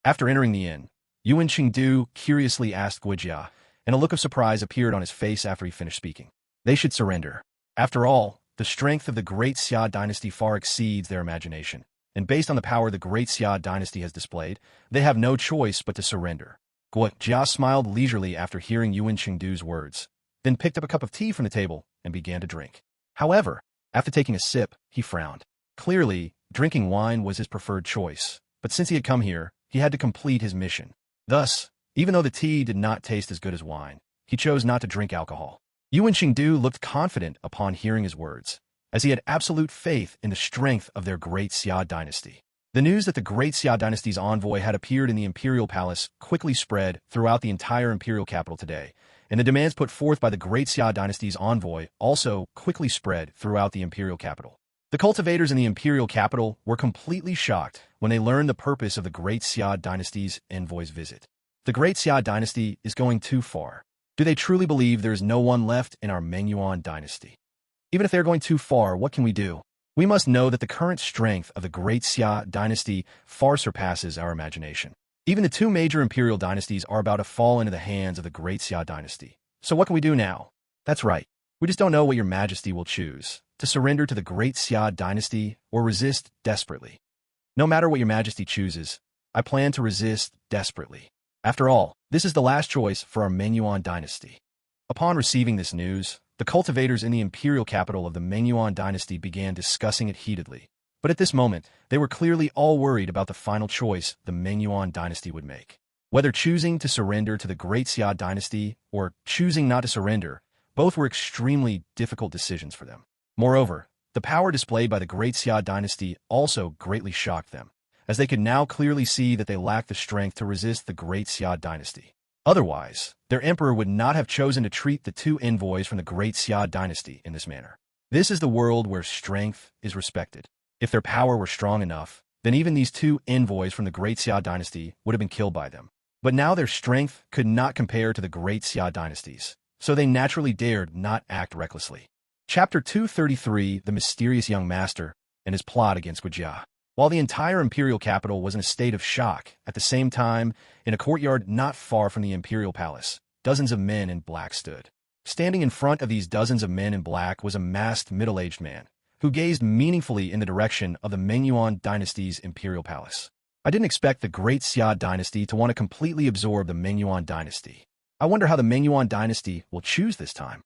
After entering the inn, Yuan Qingdu curiously asked Guojia, and a look of surprise appeared on his face after he finished speaking. They should surrender. After all, the strength of the Great Xia dynasty far exceeds their imagination, and based on the power the Great Xia dynasty has displayed, they have no choice but to surrender. Guojia smiled leisurely after hearing Yuan Qingdu's words, then picked up a cup of tea from the table and began to drink. However, after taking a sip, he frowned. Clearly, drinking wine was his preferred choice, but since he had come here, he had to complete his mission. Thus, even though the tea did not taste as good as wine, he chose not to drink alcohol. Yuan Qingdu looked confident upon hearing his words, as he had absolute faith in the strength of their Great Xia dynasty. The news that the Great Xia Dynasty's envoy had appeared in the imperial palace quickly spread throughout the entire imperial capital today, and the demands put forth by the Great Xia Dynasty's envoy also quickly spread throughout the imperial capital. The cultivators in the imperial capital were completely shocked when they learned the purpose of the Great Xia Dynasty's envoy's visit. The Great Xia Dynasty is going too far. Do they truly believe there is no one left in our Mengyuan dynasty? Even if they're going too far, what can we do? We must know that the current strength of the Great Xia Dynasty far surpasses our imagination. Even the two major imperial dynasties are about to fall into the hands of the Great Xia Dynasty. So what can we do now? That's right. We just don't know what your majesty will choose, to surrender to the Great Xia Dynasty or resist desperately. No matter what your majesty chooses, I plan to resist desperately. After all, this is the last choice for our Mengyuan dynasty. Upon receiving this news, the cultivators in the imperial capital of the Mengyuan dynasty began discussing it heatedly. But at this moment, they were clearly all worried about the final choice the Mengyuan dynasty would make. Whether choosing to surrender to the Great Xia Dynasty or choosing not to surrender, both were extremely difficult decisions for them. Moreover, the power displayed by the Great Xia Dynasty also greatly shocked them, as they could now clearly see that they lacked the strength to resist the Great Xia Dynasty. Otherwise, their emperor would not have chosen to treat the two envoys from the Great Xia Dynasty in this manner. This is the world where strength is respected. If their power were strong enough, then even these two envoys from the Great Xia Dynasty would have been killed by them. But now their strength could not compare to the Great Xia Dynasty's, so they naturally dared not act recklessly. Chapter 233, The Mysterious Young Master and His Plot Against Guijia. While the entire imperial capital was in a state of shock, at the same time, in a courtyard not far from the imperial palace, dozens of men in black stood. Standing in front of these dozens of men in black was a masked middle-aged man, who gazed meaningfully in the direction of the Mengyuan dynasty's imperial palace. I didn't expect the Great Xia Dynasty to want to completely absorb the Mengyuan dynasty. I wonder how the Mengyuan dynasty will choose this time.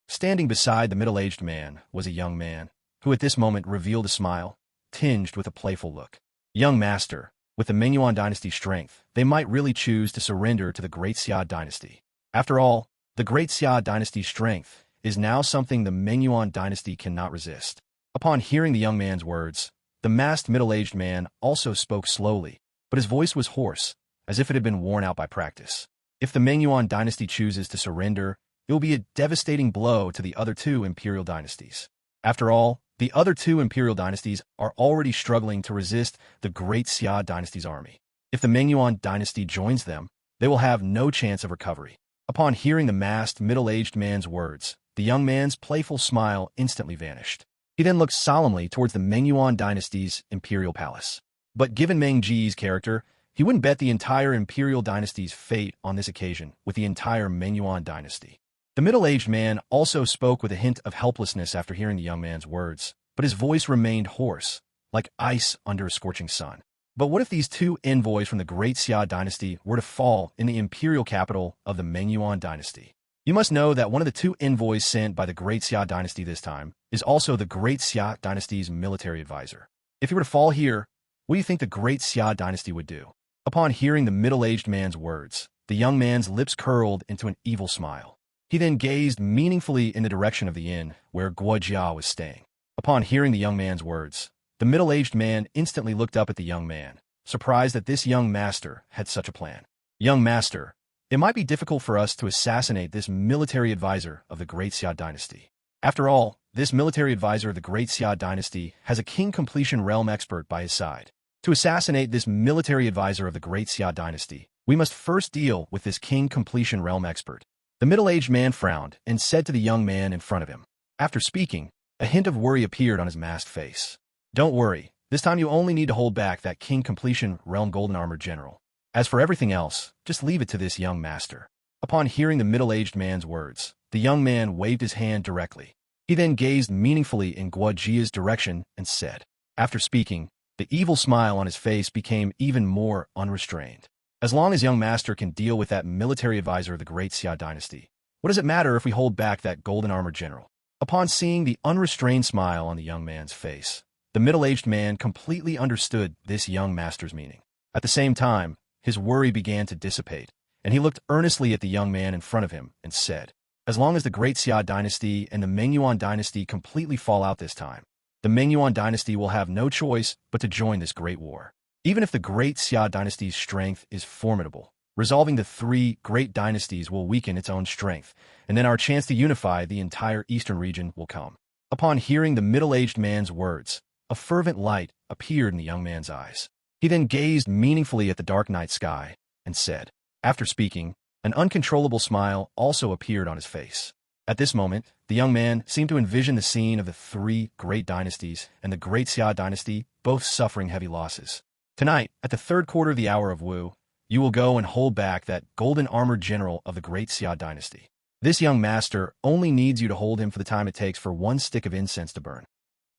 Standing beside the middle-aged man was a young man, who at this moment revealed a smile, tinged with a playful look. Young master, with the Mengyuan dynasty's strength, they might really choose to surrender to the Great Xia Dynasty. After all, the Great Xia Dynasty's strength is now something the Mengyuan dynasty cannot resist. Upon hearing the young man's words, the masked middle-aged man also spoke slowly, but his voice was hoarse, as if it had been worn out by practice. If the Mengyuan dynasty chooses to surrender, it will be a devastating blow to the other two imperial dynasties. After all, the other two imperial dynasties are already struggling to resist the Great Xia Dynasty's army. If the Mengyuan dynasty joins them, they will have no chance of recovery. Upon hearing the masked middle-aged man's words, the young man's playful smile instantly vanished. He then looked solemnly towards the Mengyuan dynasty's imperial palace. But given Meng Ji's character, he wouldn't bet the entire imperial dynasty's fate on this occasion with the entire Mengyuan dynasty. The middle-aged man also spoke with a hint of helplessness after hearing the young man's words, but his voice remained hoarse, like ice under a scorching sun. But what if these two envoys from the Great Xia Dynasty were to fall in the imperial capital of the Mengyuan dynasty? You must know that one of the two envoys sent by the Great Xia Dynasty this time is also the Great Xia Dynasty's military advisor. If he were to fall here, what do you think the Great Xia Dynasty would do? Upon hearing the middle-aged man's words, the young man's lips curled into an evil smile. He then gazed meaningfully in the direction of the inn where Guijia was staying. Upon hearing the young man's words, the middle-aged man instantly looked up at the young man, surprised that this young master had such a plan. Young master, it might be difficult for us to assassinate this military advisor of the Great Xia Dynasty. After all, this military advisor of the Great Xia Dynasty has a king completion realm expert by his side. To assassinate this military advisor of the Great Xia Dynasty, we must first deal with this king completion realm expert. The middle-aged man frowned and said to the young man in front of him. After speaking, a hint of worry appeared on his masked face. Don't worry, this time you only need to hold back that king completion realm golden armor general. As for everything else, just leave it to this young master. Upon hearing the middle-aged man's words, the young man waved his hand directly. He then gazed meaningfully in Guijia's direction and said. After speaking, the evil smile on his face became even more unrestrained. As long as young master can deal with that military advisor of the Great Xia Dynasty, what does it matter if we hold back that golden armor general? Upon seeing the unrestrained smile on the young man's face, the middle-aged man completely understood this young master's meaning. At the same time, his worry began to dissipate, and he looked earnestly at the young man in front of him and said, as long as the Great Xia Dynasty and the Mengyuan Dynasty completely fall out this time, the Mengyuan dynasty will have no choice but to join this great war. Even if the Great Xia dynasty's strength is formidable, resolving the three great dynasties will weaken its own strength, and then our chance to unify the entire eastern region will come. Upon hearing the middle-aged man's words, a fervent light appeared in the young man's eyes. He then gazed meaningfully at the dark night sky and said, after speaking, an uncontrollable smile also appeared on his face. At this moment, the young man seemed to envision the scene of the three great dynasties and the Great Xia dynasty both suffering heavy losses. Tonight, at the third quarter of the hour of Wu, you will go and hold back that golden-armored general of the Great Xia dynasty. This young master only needs you to hold him for the time it takes for one stick of incense to burn.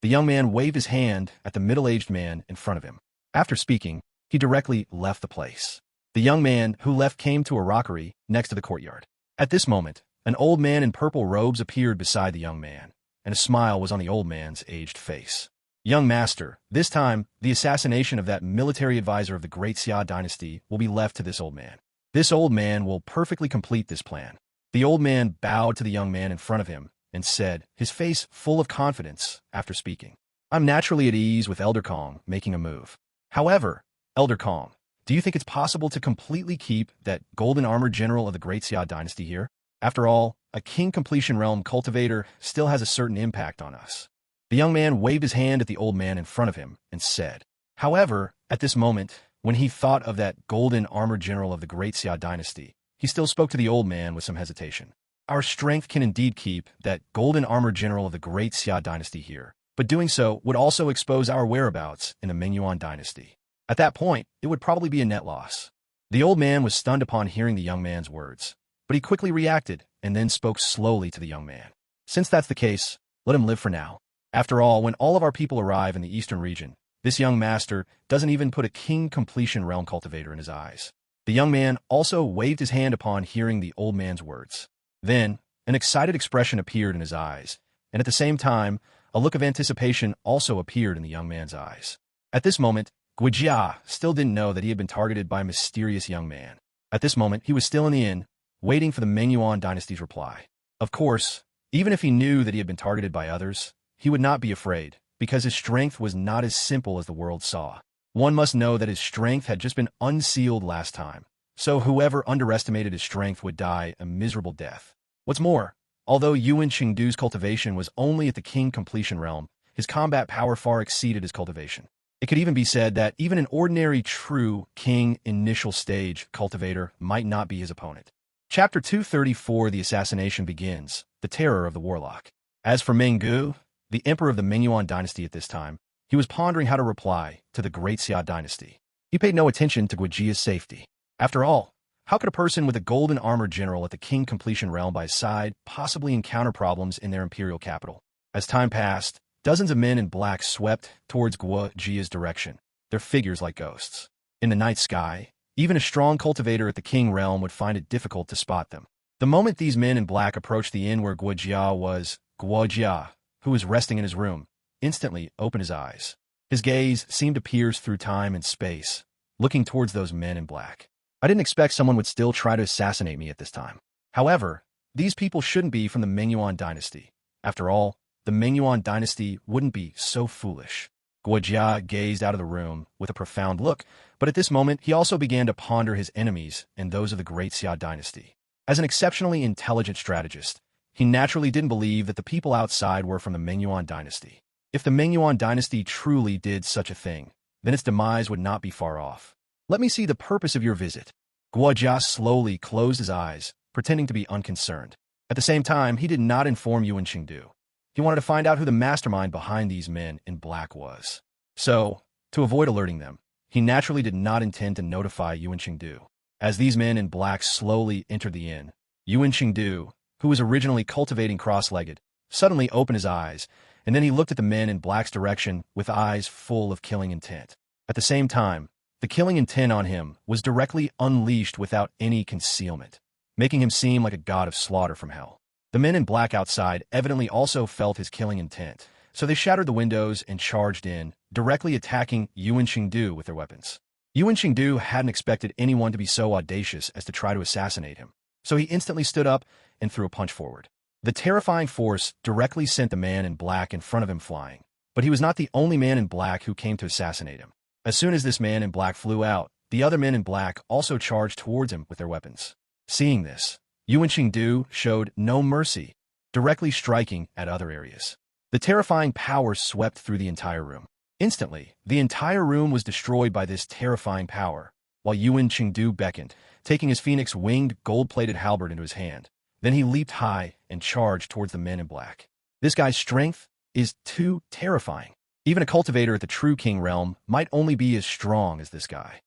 The young man waved his hand at the middle-aged man in front of him. After speaking, he directly left the place. The young man who left came to a rockery next to the courtyard. At this moment, an old man in purple robes appeared beside the young man, and a smile was on the old man's aged face. Young master, this time, the assassination of that military advisor of the Great Xia dynasty will be left to this old man. This old man will perfectly complete this plan. The old man bowed to the young man in front of him and said, his face full of confidence after speaking, I'm naturally at ease with Elder Kong making a move. However, Elder Kong, do you think it's possible to completely keep that golden-armored general of the Great Xia dynasty here? After all, a king completion realm cultivator still has a certain impact on us. The young man waved his hand at the old man in front of him and said, however, at this moment, when he thought of that golden-armored general of the Great Xia dynasty, he still spoke to the old man with some hesitation. Our strength can indeed keep that golden-armored general of the Great Xia dynasty here, but doing so would also expose our whereabouts in the Mengyuan dynasty. At that point, it would probably be a net loss. The old man was stunned upon hearing the young man's words, but he quickly reacted and then spoke slowly to the young man. Since that's the case, let him live for now. After all, when all of our people arrive in the eastern region, this young master doesn't even put a king completion realm cultivator in his eyes. The young man also waved his hand upon hearing the old man's words. Then, an excited expression appeared in his eyes, and at the same time, a look of anticipation also appeared in the young man's eyes. At this moment, Guijia still didn't know that he had been targeted by a mysterious young man. At this moment, he was still in the inn, waiting for the Mengyuan dynasty's reply. Of course, even if he knew that he had been targeted by others, he would not be afraid, because his strength was not as simple as the world saw. One must know that his strength had just been unsealed last time, so whoever underestimated his strength would die a miserable death. What's more, although Yuan Qingdu's cultivation was only at the king completion realm, his combat power far exceeded his cultivation. It could even be said that even an ordinary true king initial stage cultivator might not be his opponent. Chapter 234, The Assassination begins, the terror of the warlock. As for Menggu, the emperor of the Mengyuan dynasty at this time, he was pondering how to reply to the Great Xia dynasty. He paid no attention to Guijia's safety. After all, how could a person with a golden armored general at the king completion realm by his side possibly encounter problems in their imperial capital? As time passed, dozens of men in black swept towards Guijia's direction, their figures like ghosts. In the night sky, even a strong cultivator at the king realm would find it difficult to spot them. The moment these men in black approached the inn where Guijia was, Guijia, who was resting in his room, instantly opened his eyes. His gaze seemed to pierce through time and space, looking towards those men in black. I didn't expect someone would still try to assassinate me at this time. However, these people shouldn't be from the Mengyuan dynasty. After all, the Mengyuan dynasty wouldn't be so foolish. Guijia gazed out of the room with a profound look, but at this moment he also began to ponder his enemies and those of the Great Xia dynasty. As an exceptionally intelligent strategist, he naturally didn't believe that the people outside were from the Mengyuan dynasty. If the Mengyuan dynasty truly did such a thing, then its demise would not be far off. Let me see the purpose of your visit. Guijia slowly closed his eyes, pretending to be unconcerned. At the same time, he did not inform Yuan Qingdu. He wanted to find out who the mastermind behind these men in black was. So, to avoid alerting them, he naturally did not intend to notify Yuan Qingdu. As these men in black slowly entered the inn, Yuan Qingdu, who was originally cultivating cross-legged, suddenly opened his eyes, and then he looked at the men in black's direction with eyes full of killing intent. At the same time, the killing intent on him was directly unleashed without any concealment, making him seem like a god of slaughter from hell. The men in black outside evidently also felt his killing intent, so they shattered the windows and charged in, directly attacking Yuan Qingdu with their weapons. Yuan Qingdu hadn't expected anyone to be so audacious as to try to assassinate him, so he instantly stood up and threw a punch forward. The terrifying force directly sent the man in black in front of him flying, but But he was not the only man in black who came to assassinate him. As soon as this man in black flew out, the other men in black also charged towards him with their weapons. Seeing this, Yuan Qingdu showed no mercy, directly striking at other areas. The terrifying power swept through the entire room. Instantly, the entire room was destroyed by this terrifying power, while Yuan Qingdu beckoned, taking his phoenix-winged, gold-plated halberd into his hand. Then he leaped high and charged towards the men in black. This guy's strength is too terrifying. Even a cultivator at the True King realm might only be as strong as this guy.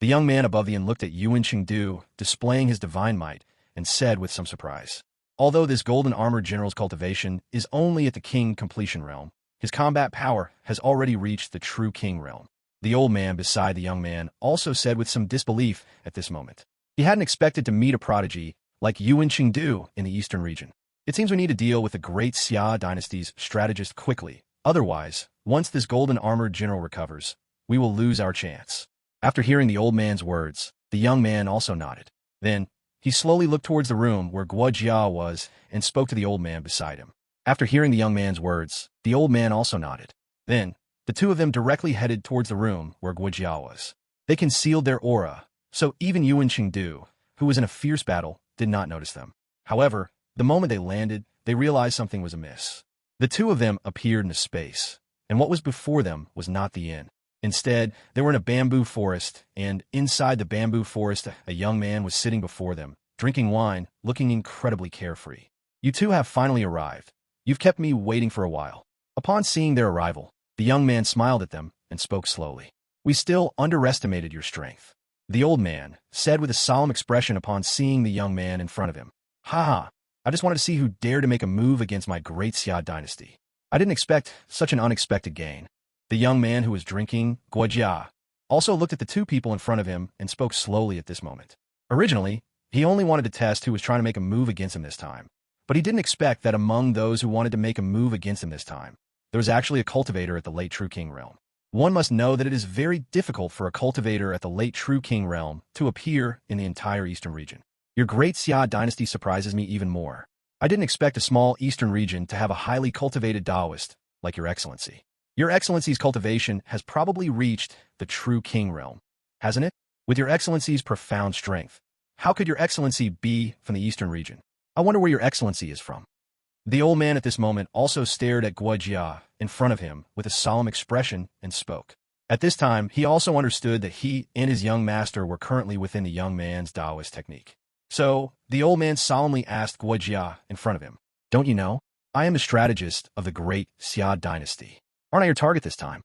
The young man above the inn looked at Yuan Qingdu, displaying his divine might, and said with some surprise, "Although this golden armored general's cultivation is only at the king completion realm, his combat power has already reached the True King realm." The old man beside the young man also said with some disbelief at this moment. He hadn't expected to meet a prodigy like Yuan Qingdu in the eastern region. It seems we need to deal with the great Xia dynasty's strategist quickly. Otherwise, once this golden armored general recovers, we will lose our chance. After hearing the old man's words, the young man also nodded. Then, he slowly looked towards the room where Guo Jia was and spoke to the old man beside him. After hearing the young man's words, the old man also nodded. Then, the two of them directly headed towards the room where Guo Jia was. They concealed their aura, so even Yuan Qingdu, who was in a fierce battle, did not notice them. However, the moment they landed, they realized something was amiss. The two of them appeared into space, and what was before them was not the inn. Instead, they were in a bamboo forest, and inside the bamboo forest, a young man was sitting before them, drinking wine, looking incredibly carefree. "You two have finally arrived. You've kept me waiting for a while." Upon seeing their arrival, the young man smiled at them and spoke slowly. "We still underestimated your strength," the old man said with a solemn expression upon seeing the young man in front of him. "Haha, I just wanted to see who dared to make a move against my great Xia dynasty. I didn't expect such an unexpected gain." The young man who was drinking, Guo Jia, also looked at the two people in front of him and spoke slowly at this moment. Originally, he only wanted to test who was trying to make a move against him this time, but he didn't expect that among those who wanted to make a move against him this time, there was actually a cultivator at the late True King realm. One must know that it is very difficult for a cultivator at the late True King realm to appear in the entire eastern region. Your great Xia dynasty surprises me even more. I didn't expect a small eastern region to have a highly cultivated Taoist like your excellency. Your excellency's cultivation has probably reached the True King realm, hasn't it? With your excellency's profound strength, how could your excellency be from the eastern region? I wonder where your excellency is from." The old man at this moment also stared at Guo Jia in front of him with a solemn expression and spoke. At this time, he also understood that he and his young master were currently within the young man's Taoist technique. So, the old man solemnly asked Guo Jia in front of him, "Don't you know? I am a strategist of the great Xia dynasty. Aren't I your target this time?"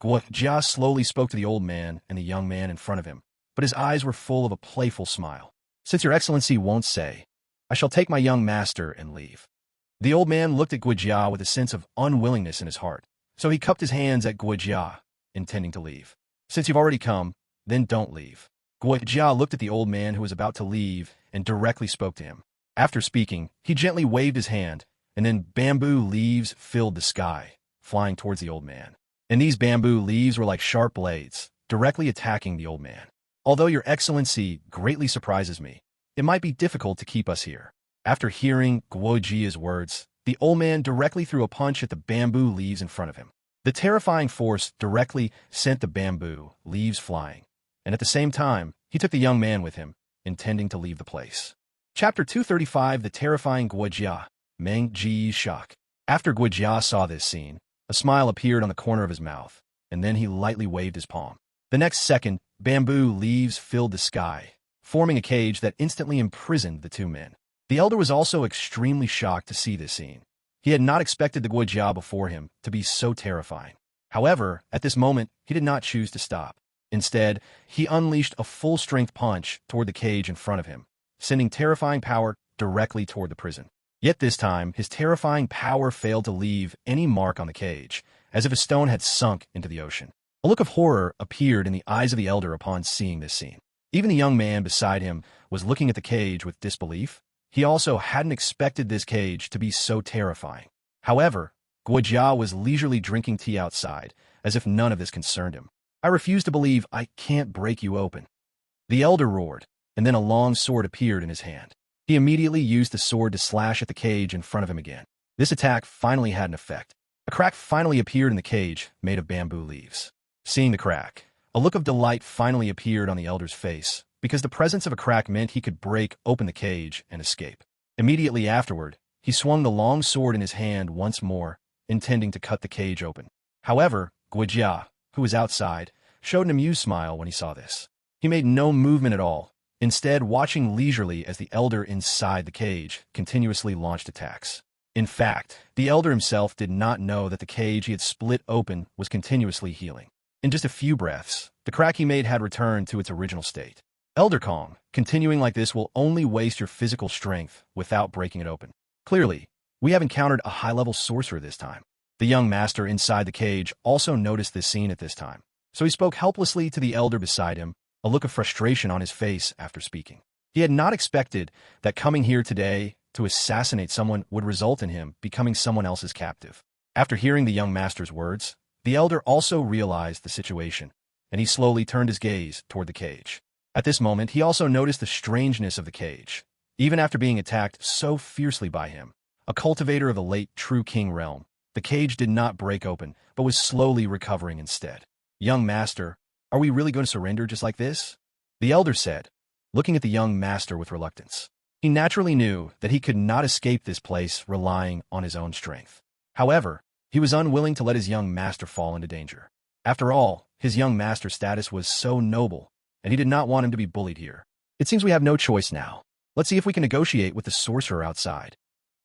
Guo Jia slowly spoke to the old man and the young man in front of him, but his eyes were full of a playful smile. "Since your excellency won't say, I shall take my young master and leave." The old man looked at Guo Jia with a sense of unwillingness in his heart, so he cupped his hands at Guo Jia, intending to leave. "Since you've already come, then don't leave." Guo Jia looked at the old man who was about to leave and directly spoke to him. After speaking, he gently waved his hand, and then bamboo leaves filled the sky, flying towards the old man. And these bamboo leaves were like sharp blades, directly attacking the old man. "Although your excellency greatly surprises me, it might be difficult to keep us here." After hearing Guo Jia's words, the old man directly threw a punch at the bamboo leaves in front of him. The terrifying force directly sent the bamboo leaves flying, and at the same time, he took the young man with him, intending to leave the place. Chapter 235, The Terrifying Guo Jia, Meng Ji's Shock. After Guo Jia saw this scene, a smile appeared on the corner of his mouth, and then he lightly waved his palm. The next second, bamboo leaves filled the sky, forming a cage that instantly imprisoned the two men. The elder was also extremely shocked to see this scene. He had not expected the Guo Jia before him to be so terrifying. However, at this moment, he did not choose to stop. Instead, he unleashed a full-strength punch toward the cage in front of him, sending terrifying power directly toward the prison. Yet this time, his terrifying power failed to leave any mark on the cage, as if a stone had sunk into the ocean. A look of horror appeared in the eyes of the elder upon seeing this scene. Even the young man beside him was looking at the cage with disbelief. He also hadn't expected this cage to be so terrifying. However, Guo Jia was leisurely drinking tea outside, as if none of this concerned him. "I refuse to believe I can't break you open." The elder roared, and then a long sword appeared in his hand. He immediately used the sword to slash at the cage in front of him again. This attack finally had an effect. A crack finally appeared in the cage, made of bamboo leaves. Seeing the crack, a look of delight finally appeared on the elder's face, because the presence of a crack meant he could break open the cage and escape. Immediately afterward, he swung the long sword in his hand once more, intending to cut the cage open. However, Guijia, who was outside, showed an amused smile when he saw this. He made no movement at all, instead watching leisurely as the elder inside the cage continuously launched attacks. In fact, the elder himself did not know that the cage he had split open was continuously healing. In just a few breaths, the crack he made had returned to its original state. Elder Kong, continuing like this will only waste your physical strength without breaking it open. Clearly, we have encountered a high-level sorcerer this time. The young master inside the cage also noticed this scene at this time, so he spoke helplessly to the elder beside him, a look of frustration on his face after speaking. He had not expected that coming here today to assassinate someone would result in him becoming someone else's captive. After hearing the young master's words, the elder also realized the situation, and he slowly turned his gaze toward the cage. At this moment, he also noticed the strangeness of the cage. Even after being attacked so fiercely by him, a cultivator of the late True King realm, the cage did not break open, but was slowly recovering instead. Young master, are we really going to surrender just like this? The elder said, looking at the young master with reluctance. He naturally knew that he could not escape this place relying on his own strength. However, he was unwilling to let his young master fall into danger. After all, his young master's status was so noble, and he did not want him to be bullied here. It seems we have no choice now. Let's see if we can negotiate with the sorcerer outside.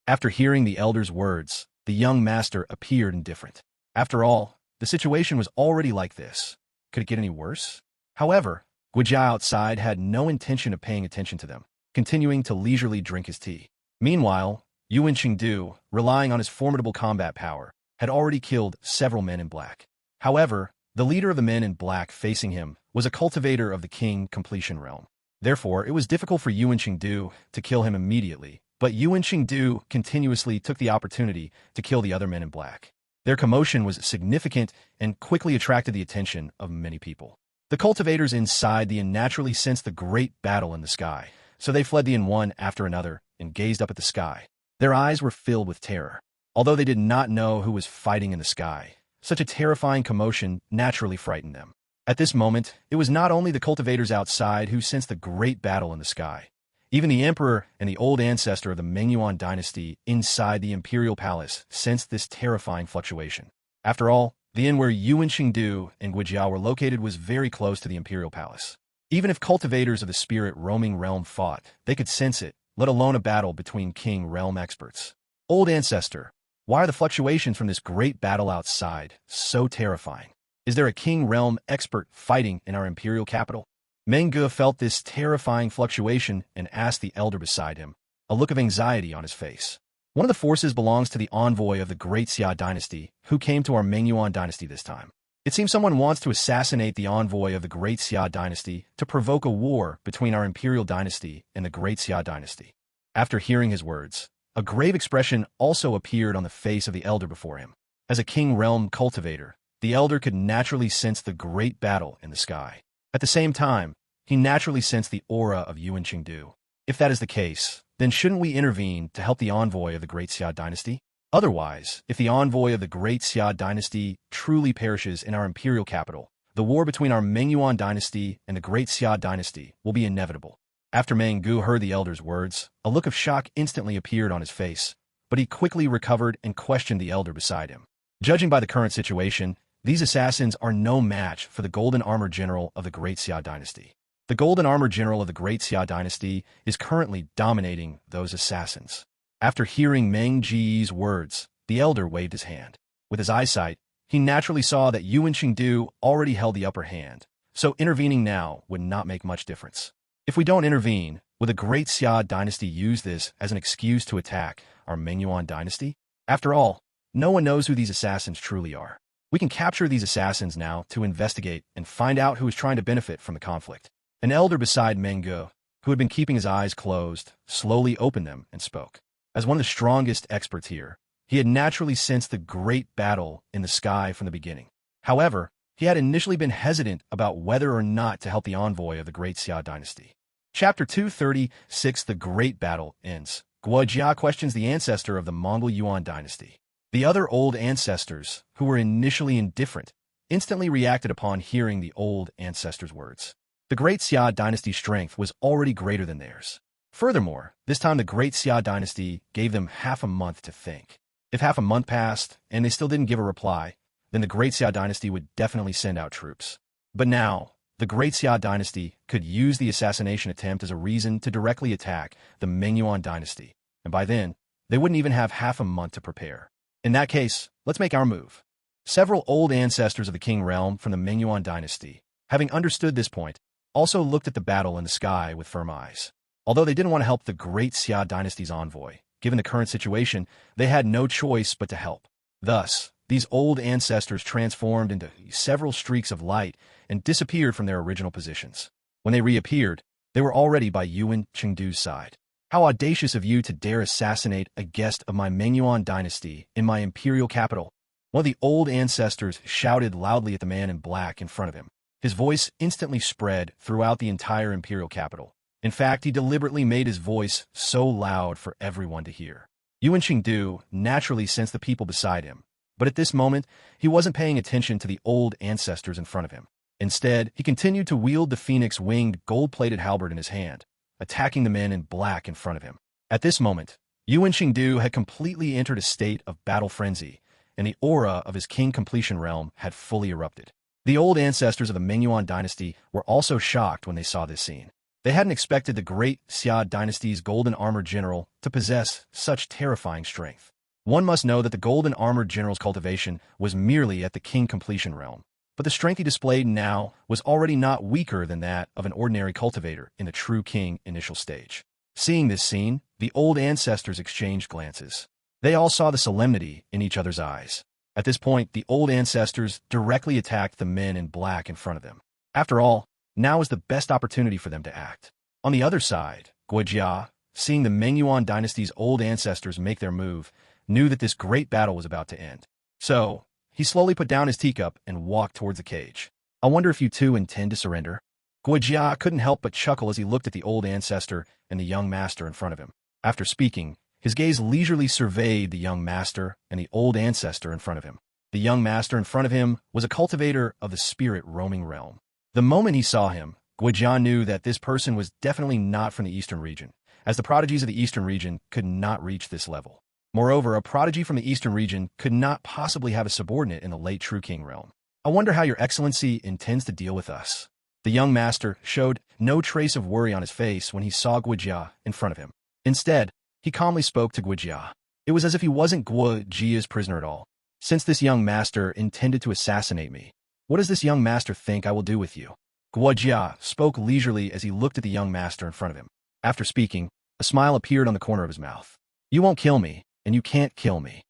After hearing the elder's words, the young master appeared indifferent. After all, the situation was already like this. Could it get any worse? However, Guijia outside had no intention of paying attention to them, continuing to leisurely drink his tea. Meanwhile, Yuan Qingdu, relying on his formidable combat power, had already killed several men in black. However, the leader of the men in black facing him was a cultivator of the King Completion realm. Therefore, it was difficult for Yuan Qingdu to kill him immediately, but Yuan Qingdu continuously took the opportunity to kill the other men in black. Their commotion was significant and quickly attracted the attention of many people. The cultivators inside the inn naturally sensed the great battle in the sky, so they fled the inn one after another and gazed up at the sky. Their eyes were filled with terror. Although they did not know who was fighting in the sky, such a terrifying commotion naturally frightened them. At this moment, it was not only the cultivators outside who sensed the great battle in the sky. Even the emperor and the old ancestor of the Mengyuan dynasty inside the imperial palace sensed this terrifying fluctuation. After all, the inn where Yuan Qingdu and Guijia were located was very close to the imperial palace. Even if cultivators of the spirit roaming realm fought, they could sense it, let alone a battle between king realm experts. Old ancestor, why are the fluctuations from this great battle outside so terrifying? Is there a king realm expert fighting in our imperial capital? Meng Ge felt this terrifying fluctuation and asked the elder beside him, a look of anxiety on his face. One of the forces belongs to the envoy of the Great Xia dynasty, who came to our Mengyuan dynasty this time. It seems someone wants to assassinate the envoy of the Great Xia dynasty to provoke a war between our imperial dynasty and the Great Xia dynasty. After hearing his words, a grave expression also appeared on the face of the elder before him. As a king realm cultivator, the elder could naturally sense the great battle in the sky. At the same time, he naturally sensed the aura of Yuan Qingdu. If that is the case, then shouldn't we intervene to help the envoy of the Great Xia dynasty? Otherwise, if the envoy of the Great Xia dynasty truly perishes in our imperial capital, the war between our Mengyuan dynasty and the Great Xia dynasty will be inevitable. After Meng Gu heard the elder's words, a look of shock instantly appeared on his face, but he quickly recovered and questioned the elder beside him. Judging by the current situation, these assassins are no match for the Golden Armor General of the Great Xia dynasty. The Golden Armor General of the Great Xia dynasty is currently dominating those assassins. After hearing Meng Ji's words, the elder waved his hand. With his eyesight, he naturally saw that Yuan Qingdu already held the upper hand, so intervening now would not make much difference. If we don't intervene, will the Great Xia dynasty use this as an excuse to attack our Mengyuan dynasty? After all, no one knows who these assassins truly are. We can capture these assassins now to investigate and find out who is trying to benefit from the conflict. An elder beside Meng Ge, who had been keeping his eyes closed, slowly opened them and spoke. As one of the strongest experts here, he had naturally sensed the great battle in the sky from the beginning. However, he had initially been hesitant about whether or not to help the envoy of the Great Xia dynasty. Chapter 236, The Great Battle ends. Guo Jia questions the ancestor of the Mongol Yuan dynasty. The other old ancestors, who were initially indifferent, instantly reacted upon hearing the old ancestors' words. The Great Xia dynasty's strength was already greater than theirs. Furthermore, this time the Great Xia dynasty gave them half a month to think. If half a month passed and they still didn't give a reply, then the Great Xia dynasty would definitely send out troops. But now, the Great Xia dynasty could use the assassination attempt as a reason to directly attack the Mengyuan dynasty, and by then, they wouldn't even have half a month to prepare. In that case, let's make our move. Several old ancestors of the King realm from the Mengyuan dynasty, having understood this point, also looked at the battle in the sky with firm eyes. Although they didn't want to help the Great Xia dynasty's envoy, given the current situation, they had no choice but to help. Thus, these old ancestors transformed into several streaks of light and disappeared from their original positions. When they reappeared, they were already by Yuan Chengdu's side. How audacious of you to dare assassinate a guest of my Mengyuan dynasty in my imperial capital! One of the old ancestors shouted loudly at the man in black in front of him. His voice instantly spread throughout the entire imperial capital. In fact, he deliberately made his voice so loud for everyone to hear. Yuan Chengdu naturally sensed the people beside him, but at this moment, he wasn't paying attention to the old ancestors in front of him. Instead, he continued to wield the phoenix-winged gold-plated halberd in his hand, attacking the men in black in front of him. At this moment, Yuan Chengdu had completely entered a state of battle frenzy, and the aura of his king completion realm had fully erupted. The old ancestors of the Mengyuan dynasty were also shocked when they saw this scene. They hadn't expected the Great Xia dynasty's golden armored general to possess such terrifying strength. One must know that the golden armored general's cultivation was merely at the king completion realm, but the strength he displayed now was already not weaker than that of an ordinary cultivator in the true king initial stage. Seeing this scene, the old ancestors exchanged glances. They all saw the solemnity in each other's eyes. At this point, the old ancestors directly attacked the men in black in front of them. After all, now is the best opportunity for them to act. On the other side, Guojia, seeing the Mengyuan dynasty's old ancestors make their move, knew that this great battle was about to end. So, he slowly put down his teacup and walked towards the cage. I wonder if you two intend to surrender? Guojia couldn't help but chuckle as he looked at the old ancestor and the young master in front of him. After speaking, his gaze leisurely surveyed the young master and the old ancestor in front of him. The young master in front of him was a cultivator of the spirit roaming realm. The moment he saw him, Guojia knew that this person was definitely not from the eastern region, as the prodigies of the eastern region could not reach this level. Moreover, a prodigy from the eastern region could not possibly have a subordinate in the late True King realm. I wonder how your excellency intends to deal with us. The young master showed no trace of worry on his face when he saw Guojia in front of him. Instead, he calmly spoke to Guojia. It was as if he wasn't Guojia's prisoner at all. Since this young master intended to assassinate me, what does this young master think I will do with you? Guojia spoke leisurely as he looked at the young master in front of him. After speaking, a smile appeared on the corner of his mouth. You won't kill me, and you can't kill me.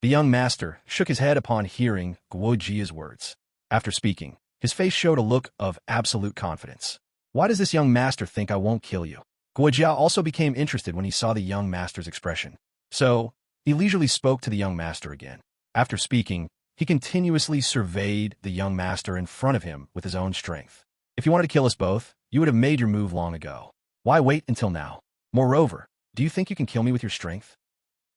The young master shook his head upon hearing Guojia's words. After speaking, his face showed a look of absolute confidence. Why does this young master think I won't kill you? Guojia also became interested when he saw the young master's expression. So, he leisurely spoke to the young master again. After speaking, he continuously surveyed the young master in front of him with his own strength. If you wanted to kill us both, you would have made your move long ago. Why wait until now? Moreover, do you think you can kill me with your strength?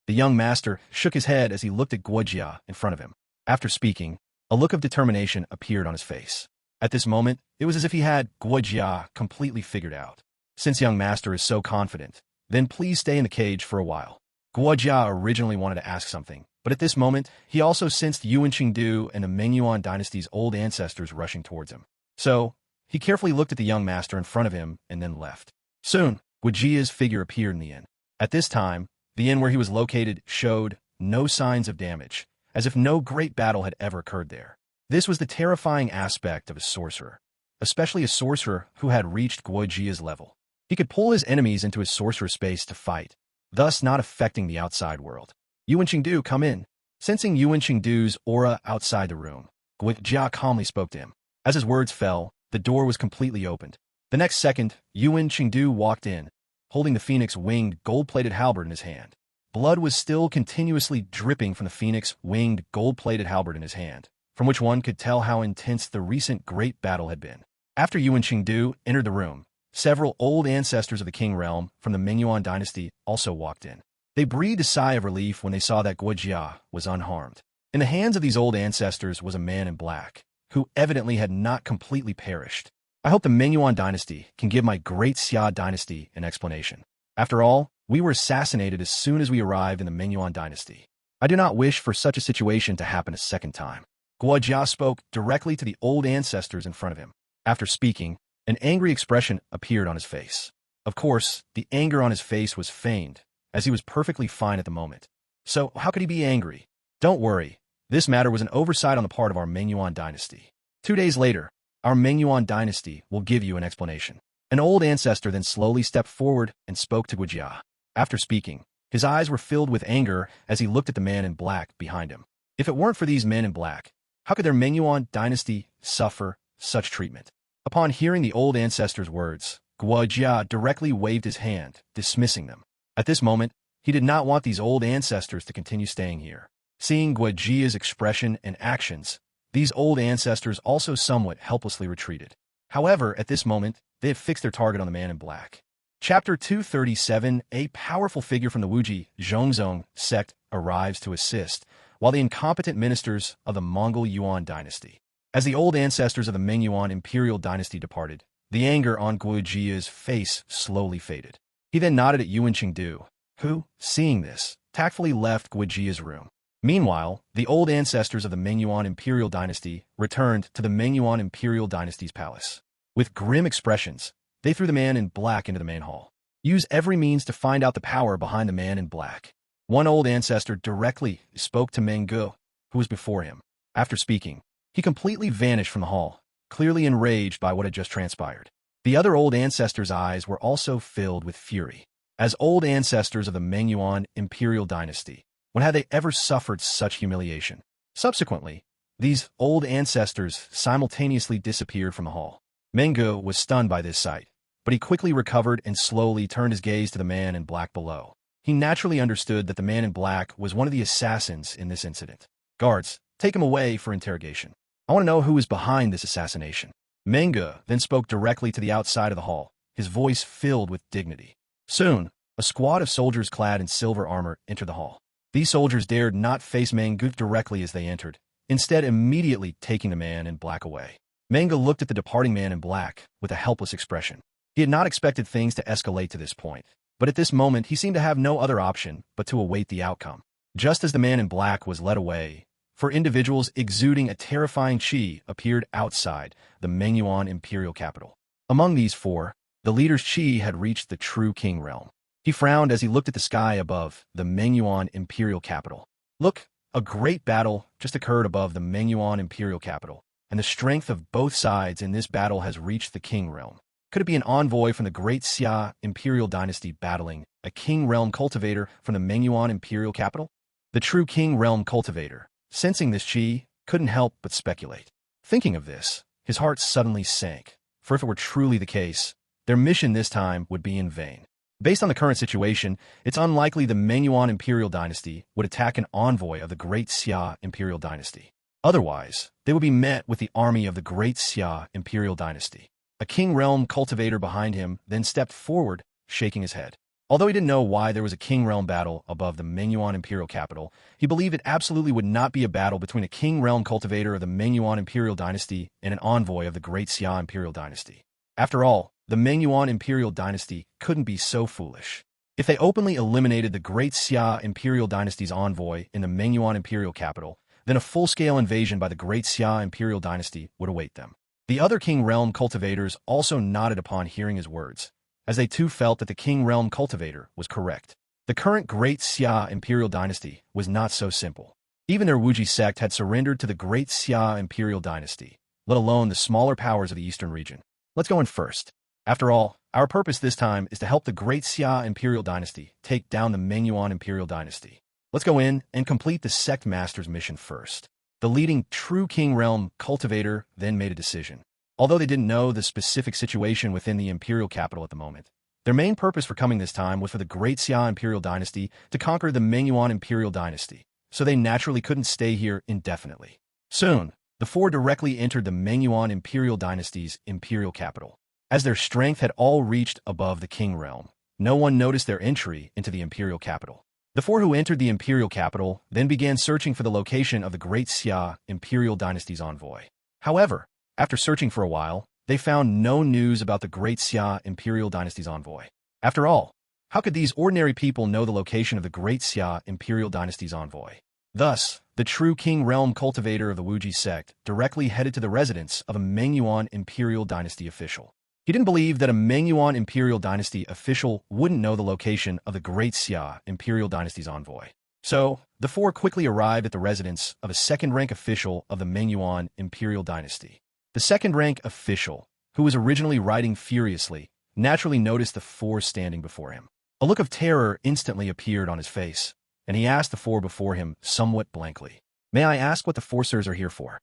The young master shook his head as he looked at Guojia in front of him. After speaking, a look of determination appeared on his face. At this moment, it was as if he had Guojia completely figured out. Since young master is so confident, then please stay in the cage for a while. Guojia originally wanted to ask something, but at this moment, he also sensed Yuan Chengdu and the Mengyuan dynasty's old ancestors rushing towards him. So, he carefully looked at the young master in front of him and then left. Soon, Guojia's figure appeared in the inn. At this time, the inn where he was located showed no signs of damage, as if no great battle had ever occurred there. This was the terrifying aspect of a sorcerer, especially a sorcerer who had reached Guojia's level. He could pull his enemies into his sorcerer space to fight, thus not affecting the outside world. Yuan Chengdu, come in. Sensing Yuan Chengdu's aura outside the room, Guojia calmly spoke to him. As his words fell, the door was completely opened. The next second, Yuan Chengdu walked in, holding the phoenix-winged gold-plated halberd in his hand. Blood was still continuously dripping from the phoenix-winged gold-plated halberd in his hand, from which one could tell how intense the recent great battle had been. After Yuan Chengdu entered the room, several old ancestors of the King realm from the Mengyuan dynasty also walked in. They breathed a sigh of relief when they saw that Guojia was unharmed. In the hands of these old ancestors was a man in black, who evidently had not completely perished. I hope the Mengyuan dynasty can give my great Xia dynasty an explanation. After all, we were assassinated as soon as we arrived in the Mengyuan dynasty. I do not wish for such a situation to happen a second time. Guojia spoke directly to the old ancestors in front of him. After speaking, an angry expression appeared on his face. Of course, the anger on his face was feigned, as he was perfectly fine at the moment. So how could he be angry? Don't worry, this matter was an oversight on the part of our Mengyuan dynasty. 2 days later, our Mengyuan dynasty will give you an explanation. An old ancestor then slowly stepped forward and spoke to Guojia. After speaking, his eyes were filled with anger as he looked at the man in black behind him. If it weren't for these men in black, how could their Mengyuan dynasty suffer such treatment? Upon hearing the old ancestor's words, Guojia directly waved his hand, dismissing them. At this moment, he did not want these old ancestors to continue staying here. Seeing Guojia's expression and actions, these old ancestors also somewhat helplessly retreated. However, at this moment, they had fixed their target on the man in black. Chapter 237, a powerful figure from the Wuji Zhongzong sect arrives to assist, while the incompetent ministers of the Mongol Yuan dynasty. As the old ancestors of the Mengyuan imperial dynasty departed, the anger on Guojia's face slowly faded. He then nodded at Yuan Qingdu, who, seeing this, tactfully left Guojia's room. Meanwhile, the old ancestors of the Mengyuan imperial dynasty returned to the Mengyuan imperial dynasty's palace. With grim expressions, they threw the man in black into the main hall. Use every means to find out the power behind the man in black. One old ancestor directly spoke to Meng Ge, who was before him. After speaking, he completely vanished from the hall, clearly enraged by what had just transpired. The other old ancestors' eyes were also filled with fury. As old ancestors of the Mengyuan imperial dynasty, when had they ever suffered such humiliation? Subsequently, these old ancestors simultaneously disappeared from the hall. Meng Ge was stunned by this sight, but he quickly recovered and slowly turned his gaze to the man in black below. He naturally understood that the man in black was one of the assassins in this incident. Guards, take him away for interrogation. I want to know who is behind this assassination. Meng Ge then spoke directly to the outside of the hall, his voice filled with dignity. Soon, a squad of soldiers clad in silver armor entered the hall. These soldiers dared not face Meng Ge directly as they entered, instead immediately taking the man in black away. Meng Ge looked at the departing man in black with a helpless expression. He had not expected things to escalate to this point, but at this moment he seemed to have no other option but to await the outcome. Just as the man in black was led away, 4 individuals exuding a terrifying qi appeared outside the Mengyuan imperial capital. Among these 4, the leader's qi had reached the true king realm. He frowned as he looked at the sky above the Mengyuan imperial capital. Look, a great battle just occurred above the Mengyuan imperial capital, and the strength of both sides in this battle has reached the king realm. Could it be an envoy from the great Xia imperial dynasty battling a king realm cultivator from the Mengyuan imperial capital? The true king realm cultivator, sensing this qi, couldn't help but speculate. Thinking of this, his heart suddenly sank, for if it were truly the case, their mission this time would be in vain. Based on the current situation, it's unlikely the Mengyuan imperial dynasty would attack an envoy of the great Xia imperial dynasty. Otherwise, they would be met with the army of the great Xia imperial dynasty. A king realm cultivator behind him then stepped forward, shaking his head. Although he didn't know why there was a king realm battle above the Mengyuan imperial capital, he believed it absolutely would not be a battle between a king realm cultivator of the Mengyuan imperial dynasty and an envoy of the great Xia imperial dynasty. After all, the Mengyuan imperial dynasty couldn't be so foolish. If they openly eliminated the great Xia imperial dynasty's envoy in the Mengyuan imperial capital, then a full-scale invasion by the great Xia imperial dynasty would await them. The other king realm cultivators also nodded upon hearing his words, as they too felt that the king realm cultivator was correct. The current great Xia imperial dynasty was not so simple. Even their Wuji sect had surrendered to the great Xia imperial dynasty, let alone the smaller powers of the eastern region. Let's go in first. After all, our purpose this time is to help the great Xia imperial dynasty take down the Mengyuan imperial dynasty. Let's go in and complete the sect master's mission first. The leading true king realm cultivator then made a decision. Although they didn't know the specific situation within the imperial capital at the moment, their main purpose for coming this time was for the great Xia imperial dynasty to conquer the Mengyuan imperial dynasty, so they naturally couldn't stay here indefinitely. Soon, the 4 directly entered the Mengyuan imperial dynasty's imperial capital. As their strength had all reached above the king realm, no one noticed their entry into the imperial capital. The four who entered the imperial capital then began searching for the location of the Great Xia Imperial Dynasty's envoy. However, after searching for a while, they found no news about the Great Xia Imperial Dynasty's envoy. After all, how could these ordinary people know the location of the Great Xia Imperial Dynasty's envoy? Thus, the true King Realm cultivator of the Wuji sect directly headed to the residence of a Mengyuan Imperial Dynasty official. He didn't believe that a Mengyuan Imperial Dynasty official wouldn't know the location of the Great Xia Imperial Dynasty's envoy. So, the four quickly arrived at the residence of a second-rank official of the Mengyuan Imperial Dynasty. The second-rank official, who was originally riding furiously, naturally noticed the four standing before him. A look of terror instantly appeared on his face, and he asked the four before him somewhat blankly, "May I ask what the forcers are here for?"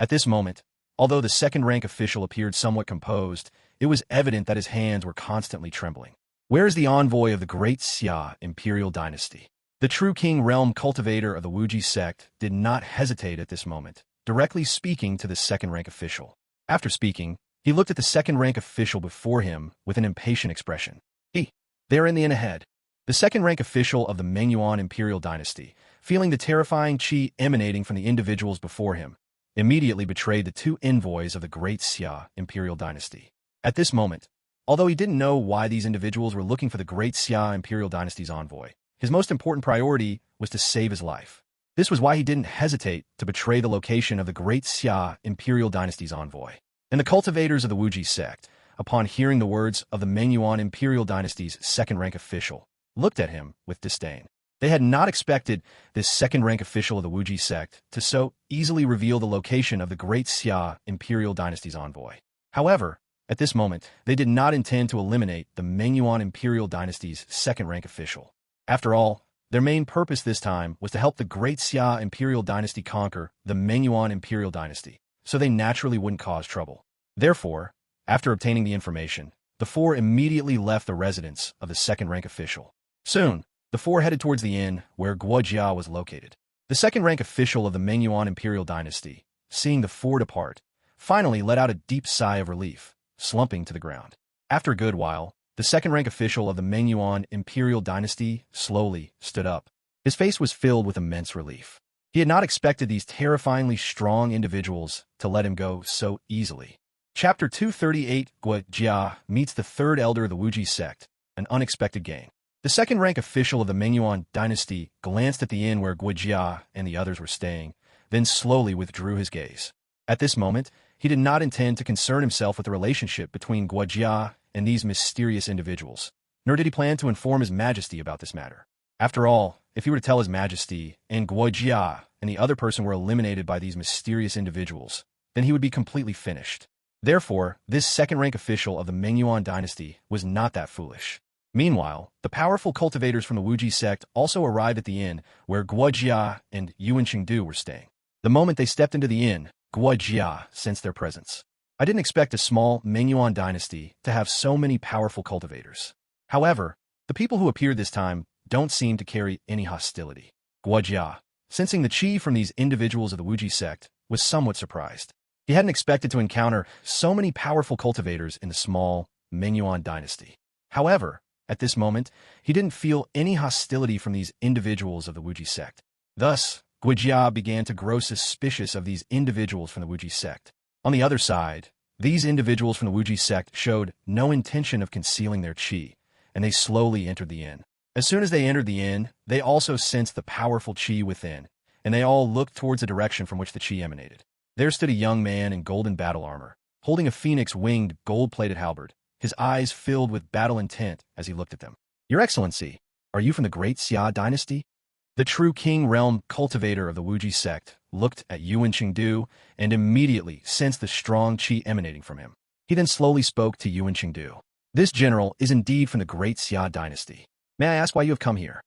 At this moment, although the second-rank official appeared somewhat composed, it was evident that his hands were constantly trembling. "Where is the envoy of the Great Xia Imperial Dynasty?" The true King Realm cultivator of the Wuji sect did not hesitate at this moment, directly speaking to the second-rank official. After speaking, he looked at the second-rank official before him with an impatient expression. There in the inn ahead. The second-rank official of the Mengyuan Imperial Dynasty, feeling the terrifying qi emanating from the individuals before him, immediately betrayed the two envoys of the Great Xia Imperial Dynasty. At this moment, although he didn't know why these individuals were looking for the Great Xia Imperial Dynasty's envoy, his most important priority was to save his life. This was why he didn't hesitate to betray the location of the Great Xia Imperial Dynasty's envoy. And the cultivators of the Wuji sect, upon hearing the words of the Mengyuan Imperial Dynasty's second-rank official, looked at him with disdain. They had not expected this second-rank official of the Wuji sect to so easily reveal the location of the Great Xia Imperial Dynasty's envoy. However, at this moment, they did not intend to eliminate the Mengyuan Imperial Dynasty's second-rank official. After all, their main purpose this time was to help the Great Xia Imperial Dynasty conquer the Mengyuan Imperial Dynasty, so they naturally wouldn't cause trouble. Therefore, after obtaining the information, the four immediately left the residence of the second-rank official. Soon, the four headed towards the inn where Guo Jia was located. The second-rank official of the Mengyuan Imperial Dynasty, seeing the four depart, finally let out a deep sigh of relief, slumping to the ground. After a good while, the second-rank official of the Mengyuan Imperial Dynasty slowly stood up. His face was filled with immense relief. He had not expected these terrifyingly strong individuals to let him go so easily. Chapter 238 Guo Jia meets the third elder of the Wuji sect, an unexpected gain. The second-rank official of the Mengyuan Dynasty glanced at the inn where Guo Jia and the others were staying, then slowly withdrew his gaze. At this moment, he did not intend to concern himself with the relationship between Guo Jia and these mysterious individuals, nor did he plan to inform His Majesty about this matter. After all, if he were to tell His Majesty and Guo Jia and the other person were eliminated by these mysterious individuals, then he would be completely finished. Therefore, this second-rank official of the Mengyuan Dynasty was not that foolish. Meanwhile, the powerful cultivators from the Wuji sect also arrived at the inn where Guo Jia and Yuan Qingdu were staying. The moment they stepped into the inn, Guo Jia sensed their presence. I didn't expect a small Mengyuan dynasty to have so many powerful cultivators. However, the people who appeared this time don't seem to carry any hostility. Guo Jia, sensing the qi from these individuals of the Wuji sect, was somewhat surprised. He hadn't expected to encounter so many powerful cultivators in the small Mengyuan dynasty. However, at this moment, he didn't feel any hostility from these individuals of the Wuji sect. Thus, Guo Jia began to grow suspicious of these individuals from the Wuji sect. On the other side, these individuals from the Wuji sect showed no intention of concealing their qi, and they slowly entered the inn. As soon as they entered the inn, they also sensed the powerful qi within, and they all looked towards the direction from which the qi emanated. There stood a young man in golden battle armor, holding a phoenix-winged gold-plated halberd, his eyes filled with battle intent as he looked at them. "Your Excellency, are you from the Great Xia Dynasty?" The true King Realm cultivator of the Wuji sect looked at Yuan Qingdu and immediately sensed the strong qi emanating from him. He then slowly spoke to Yuan Qingdu. "This general is indeed from the Great Xia Dynasty. May I ask why you have come here?"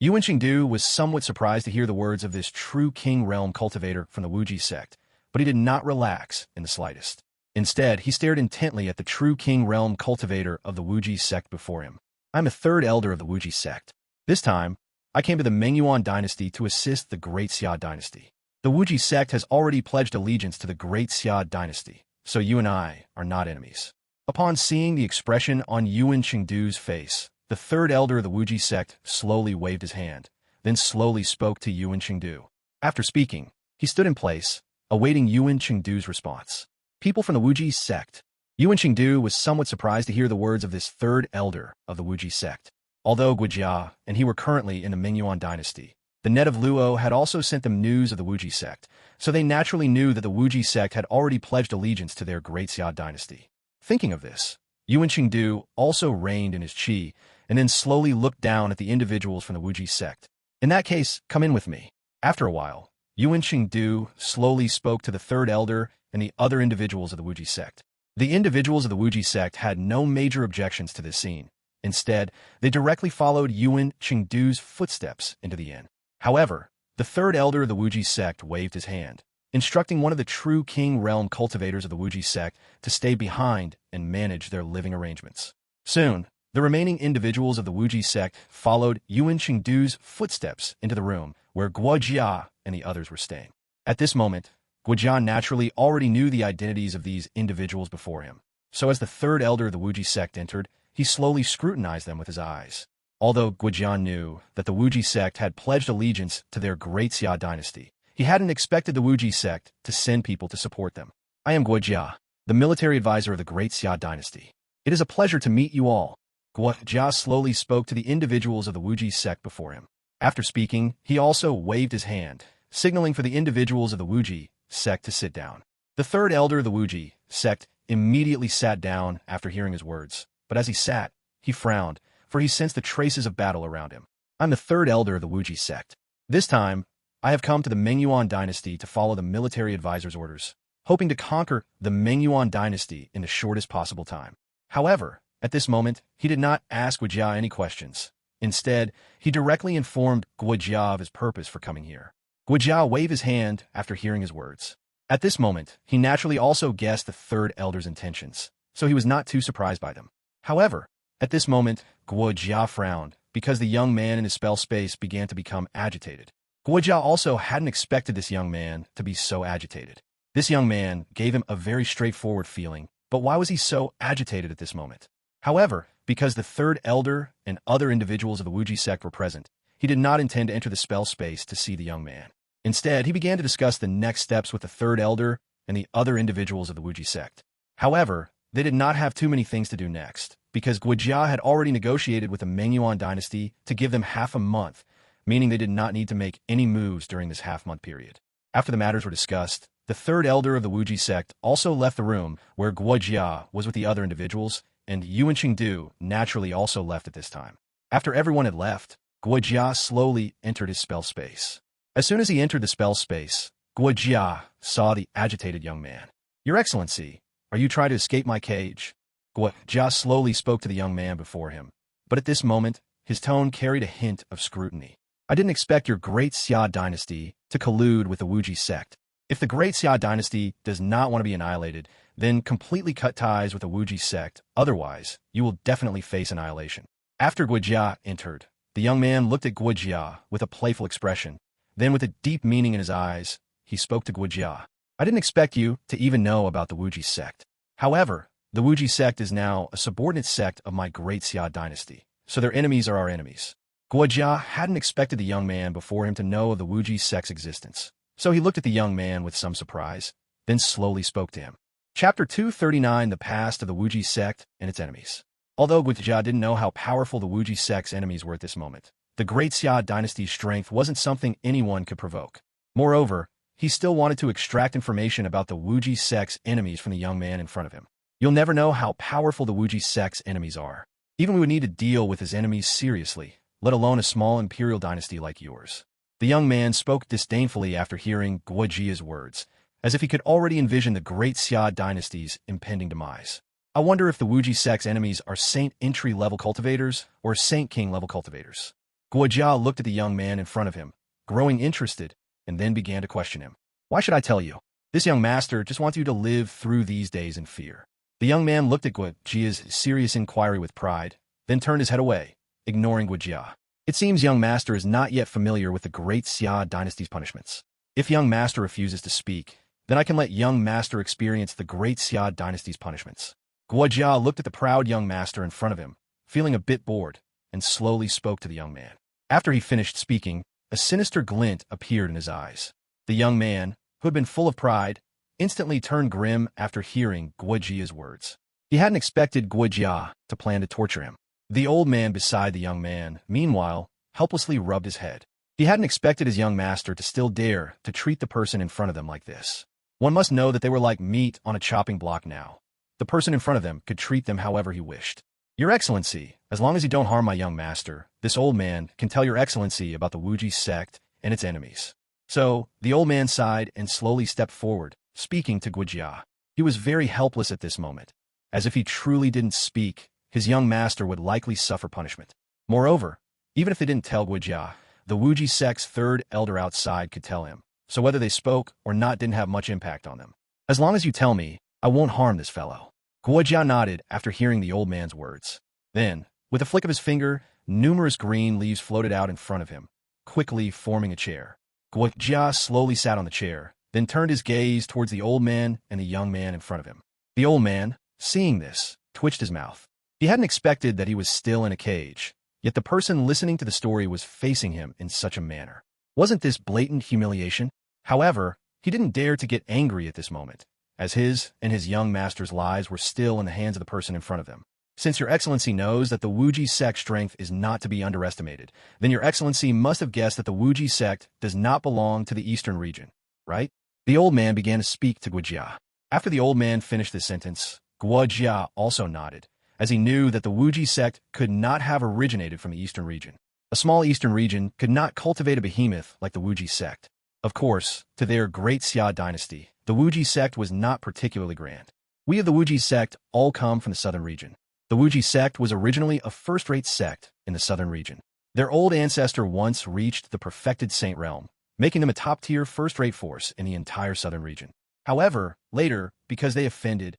Yuan Qingdu was somewhat surprised to hear the words of this true King Realm cultivator from the Wuji sect, but he did not relax in the slightest. Instead, he stared intently at the true King Realm cultivator of the Wuji sect before him. "I'm a third elder of the Wuji sect. This time, I came to the Mengyuan Dynasty to assist the Great Xia Dynasty. The Wuji sect has already pledged allegiance to the Great Xia Dynasty, so you and I are not enemies." Upon seeing the expression on Yuan Qingdu's face, the third elder of the Wuji sect slowly waved his hand, then slowly spoke to Yuan Qingdu. After speaking, he stood in place, awaiting Yuan Qingdu's response. People from the Wuji sect. Yuan Qingdu was somewhat surprised to hear the words of this third elder of the Wuji sect. Although Guijia and he were currently in the Mingyuan dynasty, the net of Luo had also sent them news of the Wuji sect, so they naturally knew that the Wuji sect had already pledged allegiance to their great Xia dynasty. Thinking of this, Yuan Qingdu also reined in his qi and then slowly looked down at the individuals from the Wuji sect. In that case, come in with me. After a while, Yuan Qingdu slowly spoke to the third elder and the other individuals of the Wuji sect. The individuals of the Wuji sect had no major objections to this scene. Instead, they directly followed Yuan Qingdu's footsteps into the inn. However, the third elder of the Wuji sect waved his hand, instructing one of the true King Realm cultivators of the Wuji sect to stay behind and manage their living arrangements. Soon, the remaining individuals of the Wuji sect followed Yuan Qingdu's footsteps into the room where Guojia and the others were staying. At this moment, Guojia naturally already knew the identities of these individuals before him. So as the third elder of the Wuji sect entered, he slowly scrutinized them with his eyes. Although Guojia knew that the Wuji sect had pledged allegiance to their great Xia dynasty, he hadn't expected the Wuji sect to send people to support them. I am Guojia, the military advisor of the great Xia dynasty. It is a pleasure to meet you all. Guojia slowly spoke to the individuals of the Wuji sect before him. After speaking, he also waved his hand, signaling for the individuals of the Wuji sect to sit down. The third elder of the Wuji sect immediately sat down after hearing his words, but as he sat, he frowned, for he sensed the traces of battle around him. I'm the third elder of the Wuji sect. This time, I have come to the Mingyuan dynasty to follow the military advisor's orders, hoping to conquer the Mingyuan dynasty in the shortest possible time. However, at this moment, he did not ask Guojia any questions. Instead, he directly informed Guojia of his purpose for coming here. Guojia waved his hand after hearing his words. At this moment, he naturally also guessed the third elder's intentions, so he was not too surprised by them. However, at this moment, Guojia frowned, because the young man in his spell space began to become agitated. Guojia also hadn't expected this young man to be so agitated. This young man gave him a very straightforward feeling, but why was he so agitated at this moment? However, because the third elder and other individuals of the Wuji sect were present, he did not intend to enter the spell space to see the young man. Instead, he began to discuss the next steps with the third elder and the other individuals of the Wuji sect. However, they did not have too many things to do next, because Guojia had already negotiated with the Mingyuan dynasty to give them half a month, meaning they did not need to make any moves during this half-month period. After the matters were discussed, the third elder of the Wuji sect also left the room where Guojia was with the other individuals, and Yuan Qingdu naturally also left at this time. After everyone had left, Guojia slowly entered his spell space. As soon as he entered the spell space, Guojia saw the agitated young man. Your Excellency, are you trying to escape my cage? Guojia slowly spoke to the young man before him, but at this moment, his tone carried a hint of scrutiny. I didn't expect your great Xia dynasty to collude with the Wuji sect. If the great Xia dynasty does not want to be annihilated, then completely cut ties with the Wuji sect, otherwise, you will definitely face annihilation. After Guojia entered, the young man looked at Guojia with a playful expression. Then with a deep meaning in his eyes, he spoke to Guojia. I didn't expect you to even know about the Wuji sect. However, the Wuji sect is now a subordinate sect of my great Xia dynasty, so their enemies are our enemies. Guojia hadn't expected the young man before him to know of the Wuji sect's existence, so he looked at the young man with some surprise, then slowly spoke to him. Chapter 239, The Past of the Wuji Sect and Its Enemies. Although Guojia didn't know how powerful the Wuji sect's enemies were at this moment, the great Xia dynasty's strength wasn't something anyone could provoke. Moreover, he still wanted to extract information about the Wuji sect's enemies from the young man in front of him. You'll never know how powerful the Wuji sect's enemies are. Even we would need to deal with his enemies seriously, let alone a small imperial dynasty like yours. The young man spoke disdainfully after hearing Guojia's words, as if he could already envision the great Xia dynasty's impending demise. I wonder if the Wuji sect's enemies are Saint entry-level cultivators or Saint King-level cultivators. Guojia looked at the young man in front of him, growing interested, and then began to question him. Why should I tell you? This young master just wants you to live through these days in fear. The young man looked at Guojia's serious inquiry with pride, then turned his head away, ignoring Guojia. It seems young master is not yet familiar with the great Xia dynasty's punishments. If young master refuses to speak, then I can let young master experience the great Xia dynasty's punishments. Guojia looked at the proud young master in front of him, feeling a bit bored, and slowly spoke to the young man. After he finished speaking, a sinister glint appeared in his eyes. The young man, who had been full of pride, instantly turned grim after hearing Guojia's words. He hadn't expected Guojia to plan to torture him. The old man beside the young man, meanwhile, helplessly rubbed his head. He hadn't expected his young master to still dare to treat the person in front of them like this. One must know that they were like meat on a chopping block now. The person in front of them could treat them however he wished. Your Excellency, as long as you don't harm my young master, this old man can tell your Excellency about the Wuji sect and its enemies. So, the old man sighed and slowly stepped forward, speaking to Guojia. He was very helpless at this moment. As if he truly didn't speak, his young master would likely suffer punishment. Moreover, even if they didn't tell Guojia, the Wuji sect's third elder outside could tell him, so whether they spoke or not didn't have much impact on them. As long as you tell me, I won't harm this fellow. Guojia nodded after hearing the old man's words. Then, with a flick of his finger, numerous green leaves floated out in front of him, quickly forming a chair. Guojia slowly sat on the chair, then turned his gaze towards the old man and the young man in front of him. The old man, seeing this, twitched his mouth. He hadn't expected that he was still in a cage, yet the person listening to the story was facing him in such a manner. Wasn't this blatant humiliation? However, he didn't dare to get angry at this moment, as his and his young master's lives were still in the hands of the person in front of them. Since your Excellency knows that the Wuji sect strength is not to be underestimated, then your Excellency must have guessed that the Wuji sect does not belong to the eastern region, right? The old man began to speak to Guojia. After the old man finished this sentence, Guojia also nodded, as he knew that the Wuji sect could not have originated from the eastern region. A small eastern region could not cultivate a behemoth like the Wuji sect. Of course, to their great Xia dynasty, the Wuji sect was not particularly grand. We of the Wuji sect all come from the southern region. The Wuji sect was originally a first-rate sect in the southern region. Their old ancestor once reached the perfected saint realm, making them a top-tier first-rate force in the entire southern region. However, later, because they offended,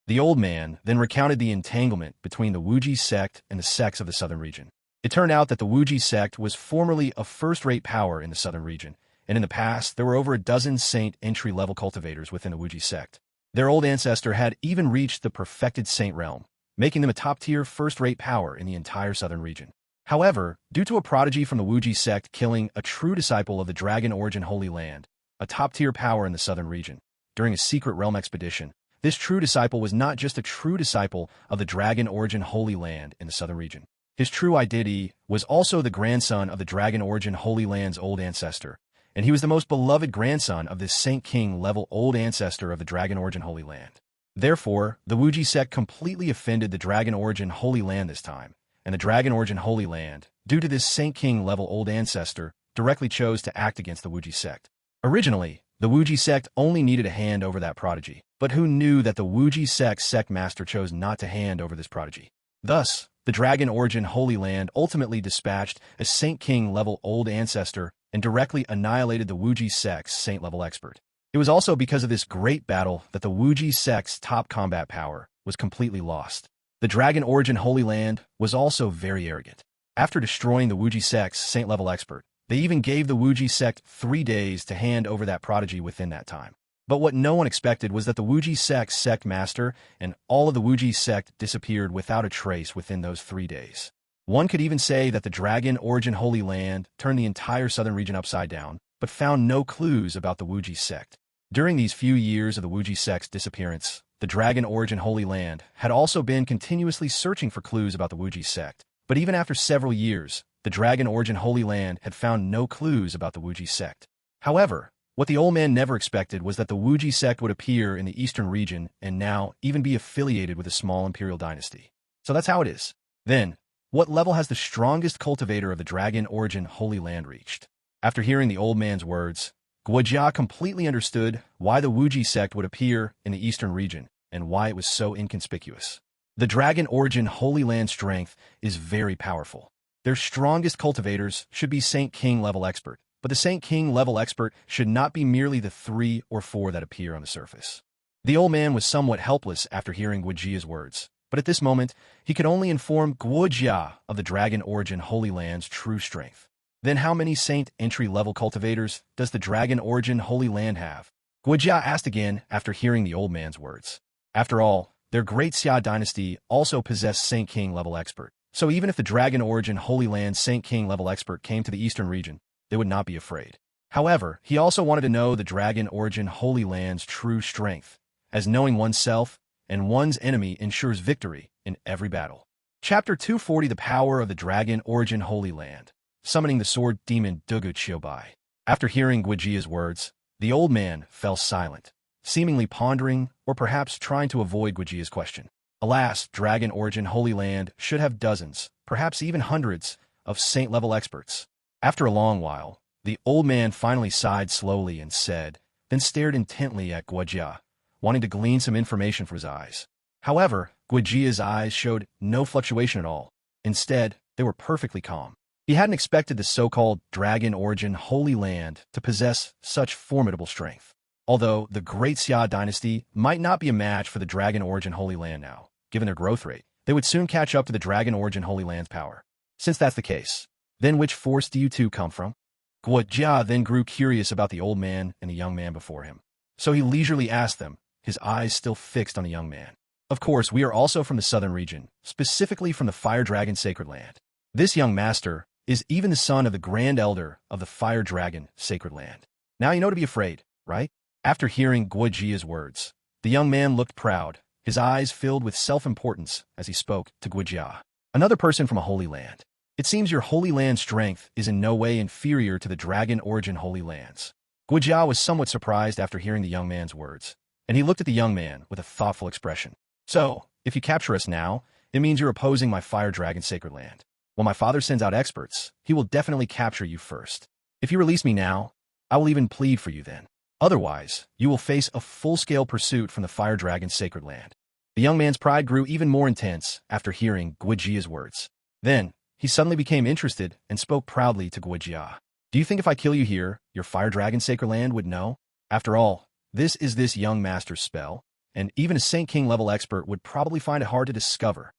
the old man then recounted the entanglement between the Wuji sect and the sects of the southern region. It turned out that the Wuji sect was formerly a first-rate power in the southern region, and in the past there were over a dozen saint entry-level cultivators within the Wuji sect. Their old ancestor had even reached the perfected saint realm, making them a top-tier first-rate power in the entire southern region. However, due to a prodigy from the Wuji sect killing a true disciple of the Dragon Origin Holy Land, a top-tier power in the southern region, during a secret realm expedition, this true disciple was not just a true disciple of the Dragon Origin Holy Land in the southern region. His true identity was also the grandson of the Dragon Origin Holy Land's old ancestor, and he was the most beloved grandson of this Saint King-level old ancestor of the Dragon Origin Holy Land. Therefore, the Wuji sect completely offended the Dragon Origin Holy Land this time, and the Dragon Origin Holy Land, due to this Saint King-level old ancestor, directly chose to act against the Wuji sect. Originally, the Wuji sect only needed a hand over that prodigy, but who knew that the Wuji sect's sect master chose not to hand over this prodigy? Thus, the Dragon Origin Holy Land ultimately dispatched a Saint King-level old ancestor and directly annihilated the Wuji sect's saint-level expert. It was also because of this great battle that the Wuji sect's top combat power was completely lost. The Dragon Origin Holy Land was also very arrogant. After destroying the Wuji sect's saint-level expert, they even gave the Wuji sect 3 days to hand over that prodigy within that time. But what no one expected was that the Wuji sect's sect master and all of the Wuji sect disappeared without a trace within those 3 days. One could even say that the Dragon Origin Holy Land turned the entire southern region upside down, but found no clues about the Wuji sect. During these few years of the Wuji sect's disappearance, the Dragon Origin Holy Land had also been continuously searching for clues about the Wuji sect. But even after several years, the Dragon Origin Holy Land had found no clues about the Wuji sect. However, what the old man never expected was that the Wuji sect would appear in the eastern region and now even be affiliated with a small imperial dynasty. So that's how it is. Then, what level has the strongest cultivator of the Dragon Origin Holy Land reached? After hearing the old man's words, Guojia completely understood why the Wuji sect would appear in the eastern region and why it was so inconspicuous. The Dragon Origin Holy Land strength is very powerful. Their strongest cultivators should be Saint King level expert, but the Saint King level expert should not be merely the 3 or 4 that appear on the surface. The old man was somewhat helpless after hearing Guojia's words, but at this moment, he could only inform Guojia of the Dragon Origin Holy Land's true strength. Then how many Saint entry-level cultivators does the Dragon Origin Holy Land have? Guojia asked again after hearing the old man's words. After all, their great Xia dynasty also possessed Saint King level expert, So even if the Dragon Origin Holy Land Saint King level expert came to the Eastern region, they would not be afraid. However, he also wanted to know the Dragon Origin Holy Land's true strength, as knowing oneself and one's enemy ensures victory in every battle. Chapter 240 The Power of the Dragon Origin Holy Land, Summoning the Sword Demon Dugu Chiobai. After hearing Guijia's words, the old man fell silent, seemingly pondering or perhaps trying to avoid Guijia's question. Alas, Dragon Origin Holy Land should have dozens, perhaps even hundreds, of saint-level experts. After a long while, the old man finally sighed slowly and said, then stared intently at Guijia, wanting to glean some information from his eyes. However, Guijia's eyes showed no fluctuation at all. Instead, they were perfectly calm. He hadn't expected the so-called Dragon Origin Holy Land to possess such formidable strength. Although the Great Xia Dynasty might not be a match for the Dragon Origin Holy Land now, given their growth rate, they would soon catch up to the Dragon Origin Holy Land's power. Since that's the case, then which force do you two come from? Guijia then grew curious about the old man and the young man before him. So he leisurely asked them, his eyes still fixed on the young man. Of course, we are also from the southern region, specifically from the Fire Dragon Sacred Land. This young master is even the son of the Grand Elder of the Fire Dragon Sacred Land. Now you know to be afraid, right? After hearing Guijia's words, the young man looked proud, his eyes filled with self-importance as he spoke to Guijia, another person from a holy land. It seems your holy land strength is in no way inferior to the Dragon Origin Holy Lands. Guijia was somewhat surprised after hearing the young man's words, and he looked at the young man with a thoughtful expression. So, if you capture us now, it means you're opposing my Fire Dragon Sacred Land. When my father sends out experts, he will definitely capture you first. If you release me now, I will even plead for you then. Otherwise, you will face a full-scale pursuit from the Fire Dragon Sacred Land. The young man's pride grew even more intense after hearing Guijia's words. Then, he suddenly became interested and spoke proudly to Guijia. Do you think if I kill you here, your Fire Dragon Sacred Land would know? After all, this young master's spell, and even a Saint King level expert would probably find it hard to discover.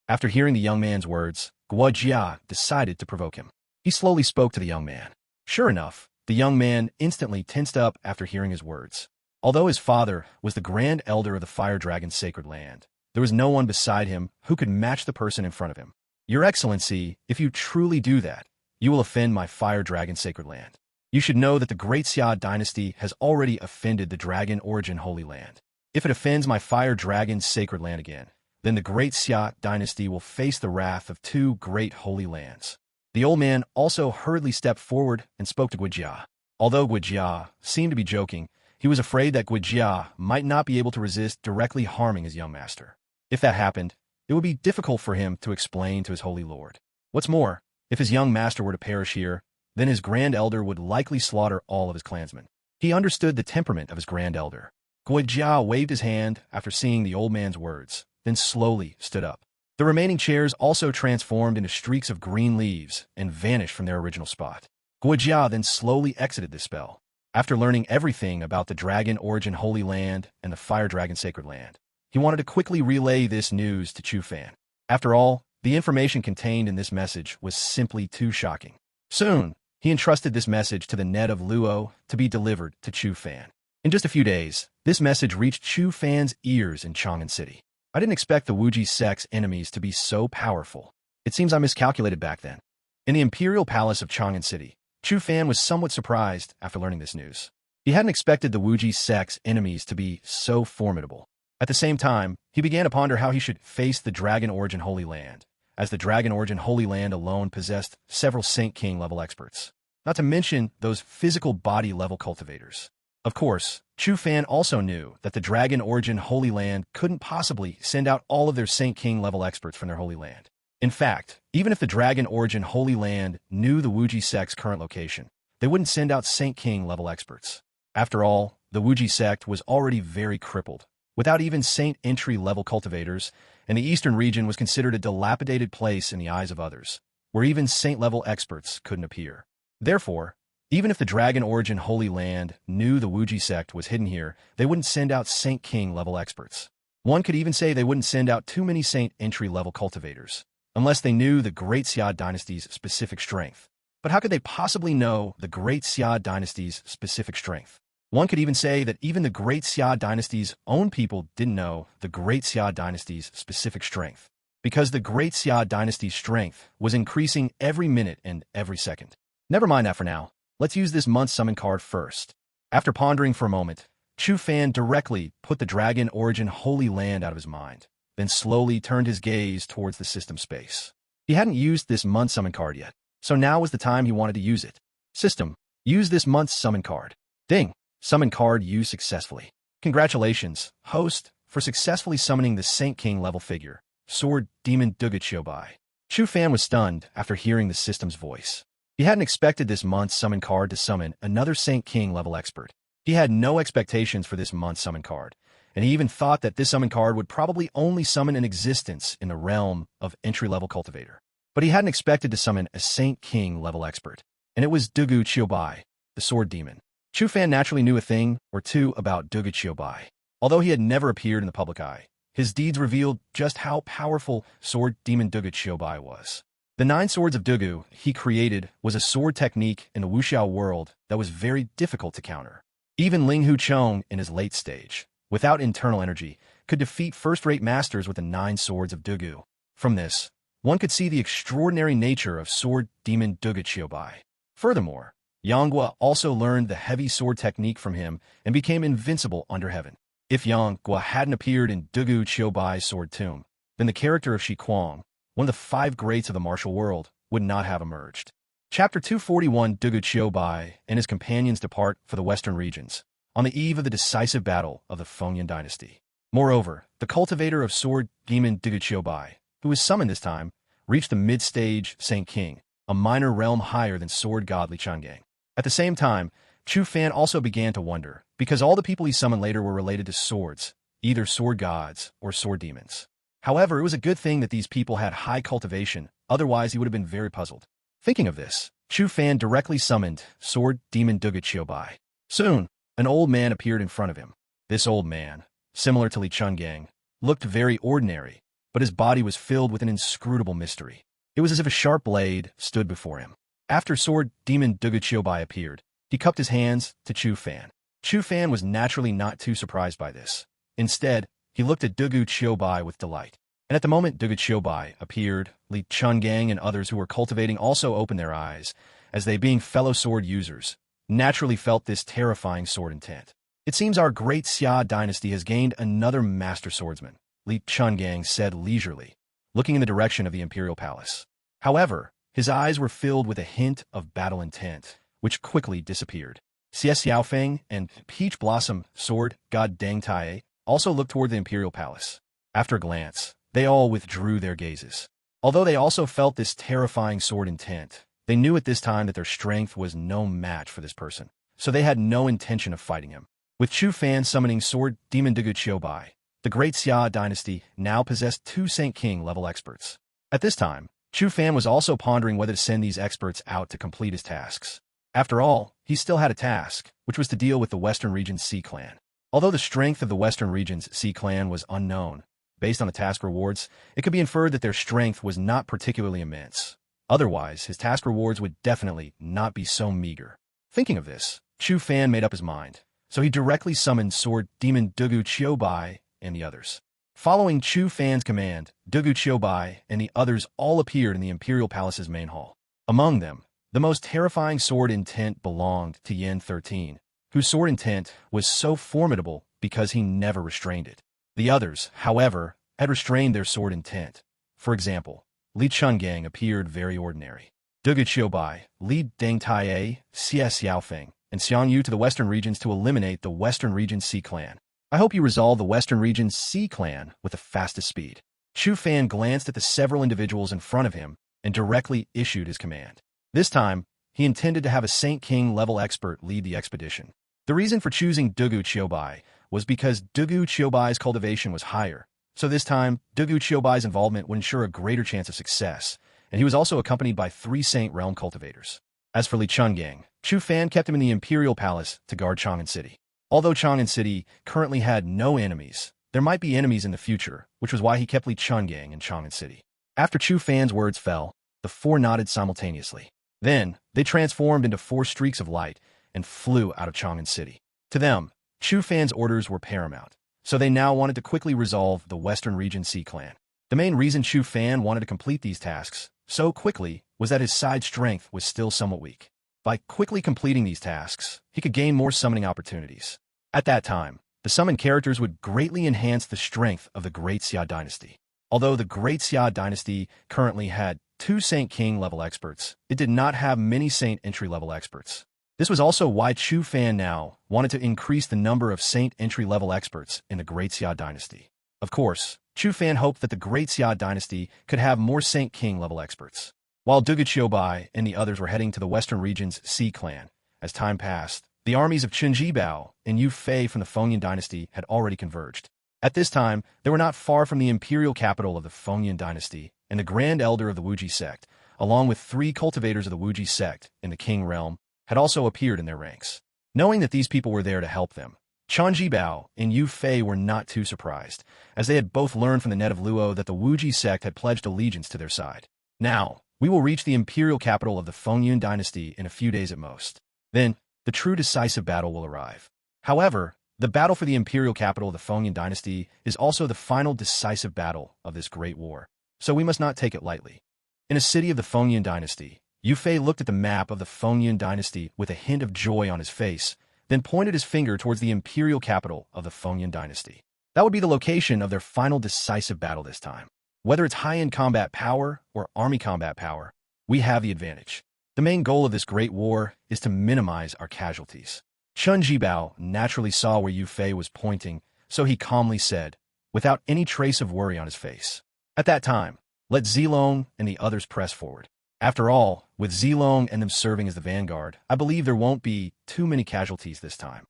After hearing the young man's words, Guijia decided to provoke him. He slowly spoke to the young man. Sure enough, the young man instantly tensed up after hearing his words. Although his father was the Grand Elder of the Fire Dragon Sacred Land, there was no one beside him who could match the person in front of him. Your Excellency, if you truly do that, you will offend my Fire Dragon Sacred Land. You should know that the Great Xia Dynasty has already offended the Dragon Origin Holy Land. If it offends my Fire Dragon Sacred Land again, then the Great Xia Dynasty will face the wrath of two great holy lands. The old man also hurriedly stepped forward and spoke to Guijia. Although Guijia seemed to be joking, he was afraid that Guijia might not be able to resist directly harming his young master. If that happened, it would be difficult for him to explain to his holy lord. What's more, if his young master were to perish here, then his Grand Elder would likely slaughter all of his clansmen. He understood the temperament of his Grand Elder. Guijia waved his hand after seeing the old man's words, then slowly stood up. The remaining chairs also transformed into streaks of green leaves and vanished from their original spot. Guijia then slowly exited this spell. After learning everything about the Dragon Origin Holy Land and the Fire Dragon Sacred Land, he wanted to quickly relay this news to Chu Fan. After all, the information contained in this message was simply too shocking. Soon, he entrusted this message to the Net of Luo to be delivered to Chu Fan. In just a few days, this message reached Chu Fan's ears in Chang'an City. I didn't expect the Wuji sect's enemies to be so powerful. It seems I miscalculated back then. In the Imperial Palace of Chang'an City, Chu Fan was somewhat surprised after learning this news. He hadn't expected the Wuji sect's enemies to be so formidable. At the same time, he began to ponder how he should face the Dragon Origin Holy Land, as the Dragon Origin Holy Land alone possessed several Saint King level experts, not to mention those physical body level cultivators. Of course, Chu Fan also knew that the Dragon Origin Holy Land couldn't possibly send out all of their Saint King level experts from their Holy Land. In fact, even if the Dragon Origin Holy Land knew the Wuji sect's current location, they wouldn't send out Saint King level experts. After all, the Wuji sect was already very crippled, without even Saint entry level cultivators, and the eastern region was considered a dilapidated place in the eyes of others, where even Saint level experts couldn't appear. Therefore, even if the Dragon Origin Holy Land knew the Wuji sect was hidden here, they wouldn't send out Saint King level experts. One could even say they wouldn't send out too many Saint entry level cultivators, unless they knew the Great Xia Dynasty's specific strength. But how could they possibly know the Great Xia Dynasty's specific strength? One could even say that even the Great Xia Dynasty's own people didn't know the Great Xia Dynasty's specific strength. because the Great Xia dynasty's strength was increasing every minute and every second. Never mind that for now. Let's use this month's summon card first. After pondering for a moment, Chu Fan directly put the Dragon Origin Holy Land out of his mind, then slowly turned his gaze towards the system space. He hadn't used this month's summon card yet, so now was the time he wanted to use it. System, use this month's summon card. Ding! Summon card used successfully. Congratulations, host, for successfully summoning the Saint King level figure, Sword Demon Dugachiobai. Chu Fan was stunned after hearing the system's voice. He hadn't expected this month's summon card to summon another Saint King level expert. He had no expectations for this month's summon card, and he even thought that this summon card would probably only summon an existence in the realm of entry-level cultivator. But he hadn't expected to summon a Saint King level expert, and it was Dugachiobai, the Sword Demon. Chu Fan naturally knew a thing or two about Dugachiobai. Although he had never appeared in the public eye, his deeds revealed just how powerful Sword Demon Dugachiobai was. The 9 swords of Dugu he created was a sword technique in the wuxiao world that was very difficult to counter. Even Ling Hu Chong, in his late stage, without internal energy, could defeat first-rate masters with the 9 swords of Dugu. From this, one could see the extraordinary nature of Sword Demon Dugachiobai. Furthermore, Yanghua also learned the heavy sword technique from him and became invincible under heaven. If Yanghua hadn't appeared in Dugu Chiobai's sword tomb, then the character of Shi Kuang, one of the 5 greats of the martial world, would not have emerged. Chapter 241. Dugu Chiobai and his companions depart for the western regions, on the eve of the decisive battle of the Fengyan dynasty. Moreover, the cultivator of Sword Demon Dugu Chiobai, who was summoned this time, reached the mid-stage Saint King, a minor realm higher than Sword God Li Changgang. At the same time, Chu Fan also began to wonder, because all the people he summoned later were related to swords, either sword gods or sword demons. However, it was a good thing that these people had high cultivation, otherwise he would have been very puzzled. Thinking of this, Chu Fan directly summoned Sword Demon Dugu Chiobai. Soon, an old man appeared in front of him. This old man, similar to Li Changgang, looked very ordinary, but his body was filled with an inscrutable mystery. It was as if a sharp blade stood before him. After Sword Demon Dugu Chiobai appeared, he cupped his hands to Chu Fan. Chu Fan was naturally not too surprised by this. Instead, he looked at Dugu Chiobai with delight. And at the moment Dugu Chiobai appeared, Li Changgang and others who were cultivating also opened their eyes, as they, being fellow sword users, naturally felt this terrifying sword intent. It seems our Great Xia dynasty has gained another master swordsman, Li Changgang said leisurely, looking in the direction of the imperial palace. However, his eyes were filled with a hint of battle intent, which quickly disappeared. Xie Xiaofeng and Peach Blossom Sword God Deng Tai also looked toward the imperial palace. After a glance, they all withdrew their gazes. Although they also felt this terrifying sword intent, they knew at this time that their strength was no match for this person, so they had no intention of fighting him. With Chu Fan summoning Sword Demon Dugu Chiobai, the Great Xia dynasty now possessed 2 Saint King level experts. At this time, Chu Fan was also pondering whether to send these experts out to complete his tasks. After all, he still had a task, which was to deal with the Western Region's Sea Clan. Although the strength of the Western Region's Sea Clan was unknown, based on the task rewards, it could be inferred that their strength was not particularly immense. Otherwise, his task rewards would definitely not be so meager. Thinking of this, Chu Fan made up his mind, so he directly summoned Sword Demon Dugu Chiobai and the others. Following Chu Fan's command, Dugu Chiobai and the others all appeared in the Imperial Palace's main hall. Among them, the most terrifying sword intent belonged to Yen 13, whose sword intent was so formidable because he never restrained it. The others, however, had restrained their sword intent. For example, Li Changgang appeared very ordinary. Dugu Chiobai, Li Deng Tai, Xie Xiaofeng, and Xiang Yu to the Western regions to eliminate the Western Region's Sea Clan. I hope you resolve the Western Region's Sea Clan with the fastest speed. Chu Fan glanced at the several individuals in front of him and directly issued his command. This time, he intended to have a Saint King level expert lead the expedition. The reason for choosing Dugu Chiobai was because Dugu Chiobai's cultivation was higher, so this time, Dugu Chiobai's involvement would ensure a greater chance of success, and he was also accompanied by 3 Saint Realm cultivators. As for Li Changgang, Chu Fan kept him in the Imperial Palace to guard Chang'an City. Although Chang'an City currently had no enemies, there might be enemies in the future, which was why he kept Li Changgang in Chang'an City. After Chu Fan's words fell, the 4 nodded simultaneously. Then, they transformed into 4 streaks of light and flew out of Chang'an City. To them, Chu Fan's orders were paramount, so they now wanted to quickly resolve the Western Region Sea Clan. The main reason Chu Fan wanted to complete these tasks so quickly was that his side strength was still somewhat weak. By quickly completing these tasks, he could gain more summoning opportunities. At that time, the summoned characters would greatly enhance the strength of the Great Xia Dynasty. Although the Great Xia Dynasty currently had 2 Saint King level experts, it did not have many Saint entry level experts. This was also why Chu Fan now wanted to increase the number of Saint entry level experts in the Great Xia Dynasty. Of course, Chu Fan hoped that the Great Xia Dynasty could have more Saint King level experts. While Bai and the others were heading to the western region's Xi clan, as time passed, the armies of Chen Jibao and Yu Fei from the Fengyan Dynasty had already converged. At this time, they were not far from the imperial capital of the Fengyan Dynasty, and the Grand Elder of the Wuji sect, along with 3 cultivators of the Wuji sect in the King realm, had also appeared in their ranks. Knowing that these people were there to help them, Chen Jibao and Yu Fei were not too surprised, as they had both learned from the net of Luo that the Wuji sect had pledged allegiance to their side. Now, we will reach the imperial capital of the Fengyan Dynasty in a few days at most. Then, the true decisive battle will arrive. However, the battle for the imperial capital of the Fengyan Dynasty is also the final decisive battle of this great war, so we must not take it lightly. In a city of the Fengyan Dynasty, Yu Fei looked at the map of the Fengyan Dynasty with a hint of joy on his face, then pointed his finger towards the imperial capital of the Fengyan Dynasty. That would be the location of their final decisive battle this time. Whether it's high-end combat power or army combat power, we have the advantage. The main goal of this great war is to minimize our casualties. Chen Jibao naturally saw where Yu Fei was pointing, so he calmly said, without any trace of worry on his face. At that time, let Zilong and the others press forward. After all, with Zilong and them serving as the vanguard, I believe there won't be too many casualties this time.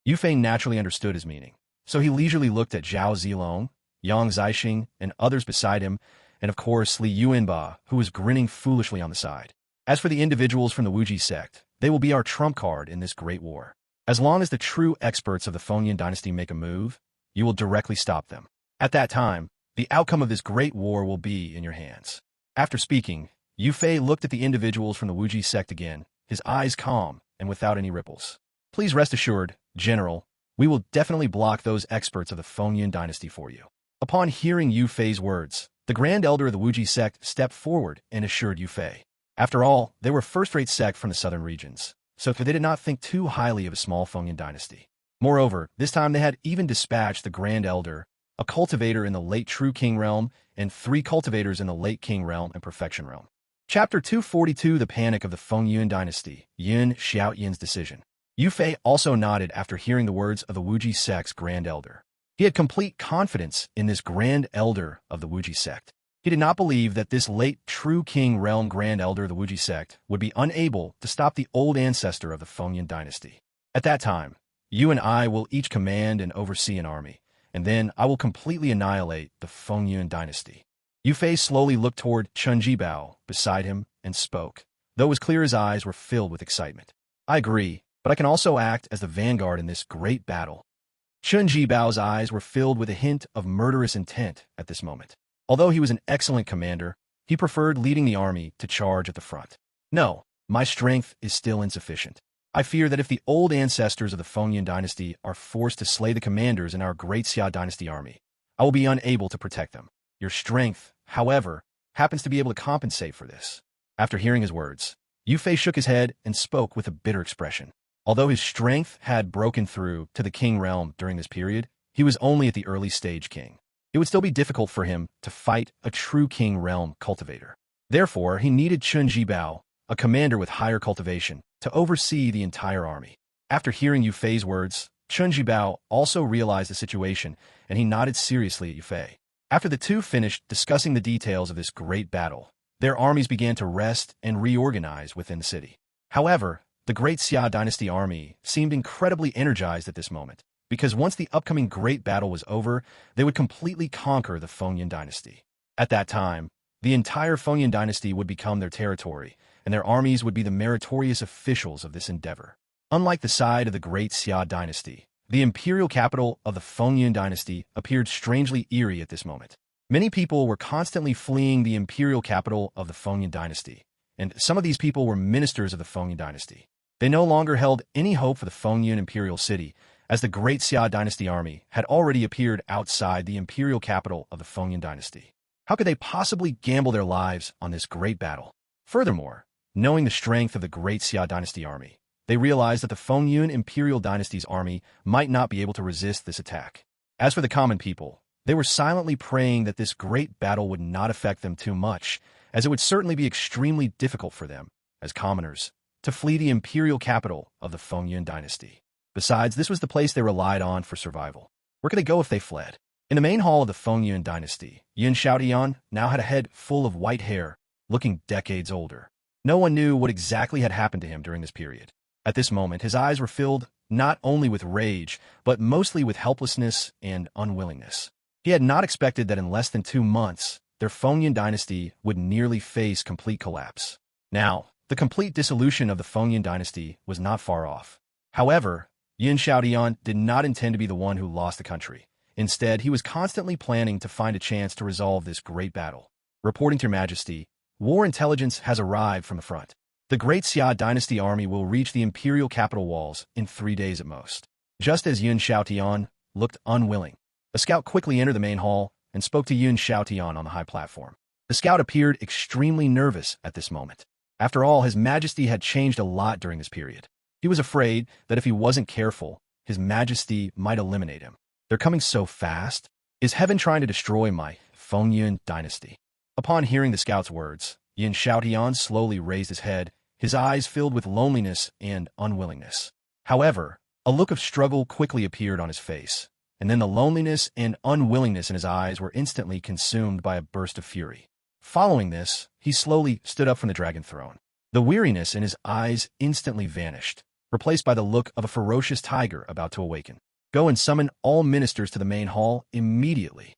Yu Fei naturally understood his meaning, so he leisurely looked at Zhao Zilong, Yang Zixing, and others beside him, and of course Li Yuanba, who was grinning foolishly on the side. As for the individuals from the Wuji sect, they will be our trump card in this great war. As long as the true experts of the Fengyan Dynasty make a move, you will directly stop them. At that time, the outcome of this great war will be in your hands. After speaking, Yu Fei looked at the individuals from the Wuji sect again, his eyes calm and without any ripples. Please rest assured, General, we will definitely block those experts of the Fengyan Dynasty for you. Upon hearing Yu Fei's words, the Grand Elder of the Wuji sect stepped forward and assured Yu Fei. After all, they were a first-rate sect from the southern regions, so they did not think too highly of a small Fengyan dynasty. Moreover, this time they had even dispatched the Grand Elder, a cultivator in the late True King realm, and 3 cultivators in the late King realm and Perfection realm. Chapter 242, The Panic of the Fengyan Dynasty, Yin Xiaoyin's Decision. Yu Fei also nodded after hearing the words of the Wuji sect's Grand Elder. He had complete confidence in this Grand Elder of the Wuji sect. He did not believe that this late True King realm Grand Elder of the Wuji sect would be unable to stop the old ancestor of the Fengyan Dynasty. At that time, you and I will each command and oversee an army, and then I will completely annihilate the Fengyan Dynasty. Yu Fei slowly looked toward Chen Jibao beside him and spoke, though it was clear his eyes were filled with excitement. I agree, but I can also act as the vanguard in this great battle. Chen Jibao's eyes were filled with a hint of murderous intent at this moment. Although he was an excellent commander, he preferred leading the army to charge at the front. No, my strength is still insufficient. I fear that if the old ancestors of the Fengyan Dynasty are forced to slay the commanders in our Great Xia Dynasty army, I will be unable to protect them. Your strength, however, happens to be able to compensate for this. After hearing his words, Yu Fei shook his head and spoke with a bitter expression. Although his strength had broken through to the king realm during this period, he was only at the early stage king. It would still be difficult for him to fight a true king realm cultivator. Therefore, he needed Chen Jibao, a commander with higher cultivation, to oversee the entire army. After hearing Yu Fei's words, Chen Jibao also realized the situation, and he nodded seriously at Yu Fei. After the two finished discussing the details of this great battle, their armies began to rest and reorganize within the city. However, the Great Xia Dynasty army seemed incredibly energized at this moment, because once the upcoming great battle was over, they would completely conquer the Fengyan Dynasty. At that time, the entire Fengyan Dynasty would become their territory, and their armies would be the meritorious officials of this endeavor. Unlike the side of the Great Xia Dynasty, the imperial capital of the Fengyan Dynasty appeared strangely eerie at this moment. Many people were constantly fleeing the imperial capital of the Fengyan Dynasty, and some of these people were ministers of the Fengyan Dynasty. They no longer held any hope for the Fengyan imperial city, as the Great Xia Dynasty army had already appeared outside the imperial capital of the Fengyan Dynasty. How could they possibly gamble their lives on this great battle? Furthermore, knowing the strength of the Great Xia Dynasty army, they realized that the Fengyun Imperial Dynasty's army might not be able to resist this attack. As for the common people, they were silently praying that this great battle would not affect them too much, as it would certainly be extremely difficult for them, as commoners, to flee the imperial capital of the Fengyun Dynasty. Besides, this was the place they relied on for survival. Where could they go if they fled? In the main hall of the Fengyun Dynasty, Yun Xiaotian now had a head full of white hair, looking decades older. No one knew what exactly had happened to him during this period. At this moment, his eyes were filled not only with rage, but mostly with helplessness and unwillingness. He had not expected that in less than 2 months, their Fengyun Dynasty would nearly face complete collapse. Now, the complete dissolution of the Fengyun Dynasty was not far off. However, Yun Xiaotian did not intend to be the one who lost the country. Instead, he was constantly planning to find a chance to resolve this great battle. Reporting to Your Majesty, war intelligence has arrived from the front. The Great Xia Dynasty army will reach the imperial capital walls in 3 days at most. Just as Yun Xiaotian looked unwilling, a scout quickly entered the main hall and spoke to Yun Xiaotian on the high platform. The scout appeared extremely nervous at this moment. After all, His Majesty had changed a lot during this period. He was afraid that if he wasn't careful, His Majesty might eliminate him. They're coming so fast. Is heaven trying to destroy my Fengyun Dynasty? Upon hearing the scout's words, Yun Xiaotian slowly raised his head, his eyes filled with loneliness and unwillingness. However, a look of struggle quickly appeared on his face, and then the loneliness and unwillingness in his eyes were instantly consumed by a burst of fury. Following this, he slowly stood up from the dragon throne. The weariness in his eyes instantly vanished, replaced by the look of a ferocious tiger about to awaken. Go and summon all ministers to the main hall immediately.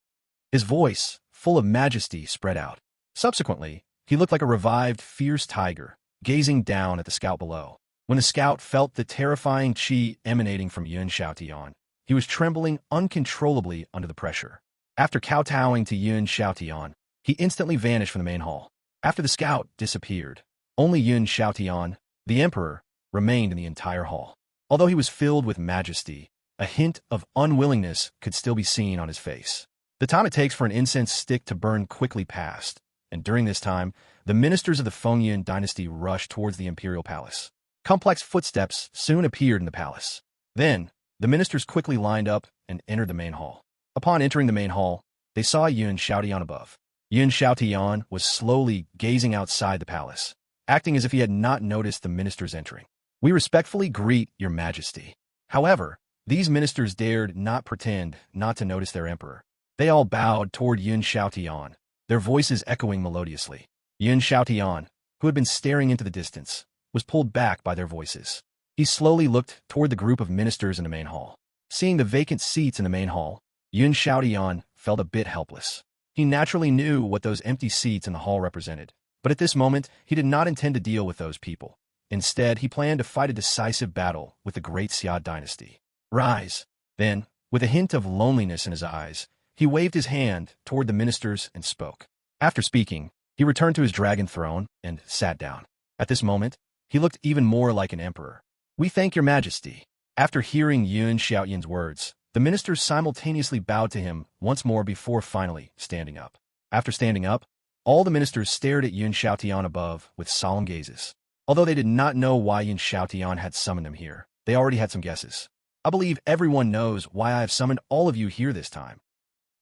His voice, full of majesty, spread out. Subsequently, he looked like a revived, fierce tiger, gazing down at the scout below. When the scout felt the terrifying qi emanating from Yun Xiaotian, he was trembling uncontrollably under the pressure. After kowtowing to Yun Xiaotian, he instantly vanished from the main hall. After the scout disappeared, only Yun Xiaotian, the emperor, remained in the entire hall. Although he was filled with majesty, a hint of unwillingness could still be seen on his face. The time it takes for an incense stick to burn quickly passed, and during this time, the ministers of the Fengyun Dynasty rushed towards the imperial palace. Complex footsteps soon appeared in the palace. Then, the ministers quickly lined up and entered the main hall. Upon entering the main hall, they saw Yun Xiaotian above. Yun Xiaotian was slowly gazing outside the palace, acting as if he had not noticed the ministers entering. We respectfully greet Your Majesty. However, these ministers dared not pretend not to notice their emperor. They all bowed toward Yun Xiaotian, their voices echoing melodiously. Yun Xiaotian, who had been staring into the distance, was pulled back by their voices. He slowly looked toward the group of ministers in the main hall. Seeing the vacant seats in the main hall, Yun Xiaotian felt a bit helpless. He naturally knew what those empty seats in the hall represented, but at this moment, he did not intend to deal with those people. Instead, he planned to fight a decisive battle with the Great Xia Dynasty. Rise. Then, with a hint of loneliness in his eyes, he waved his hand toward the ministers and spoke. After speaking, he returned to his dragon throne and sat down. At this moment, he looked even more like an emperor. We thank Your Majesty. After hearing Yun Xiaotian's words, the ministers simultaneously bowed to him once more before finally standing up. After standing up, all the ministers stared at Yun Xiaotian above with solemn gazes. Although they did not know why Yun Xiaotian had summoned them here, they already had some guesses. I believe everyone knows why I have summoned all of you here this time.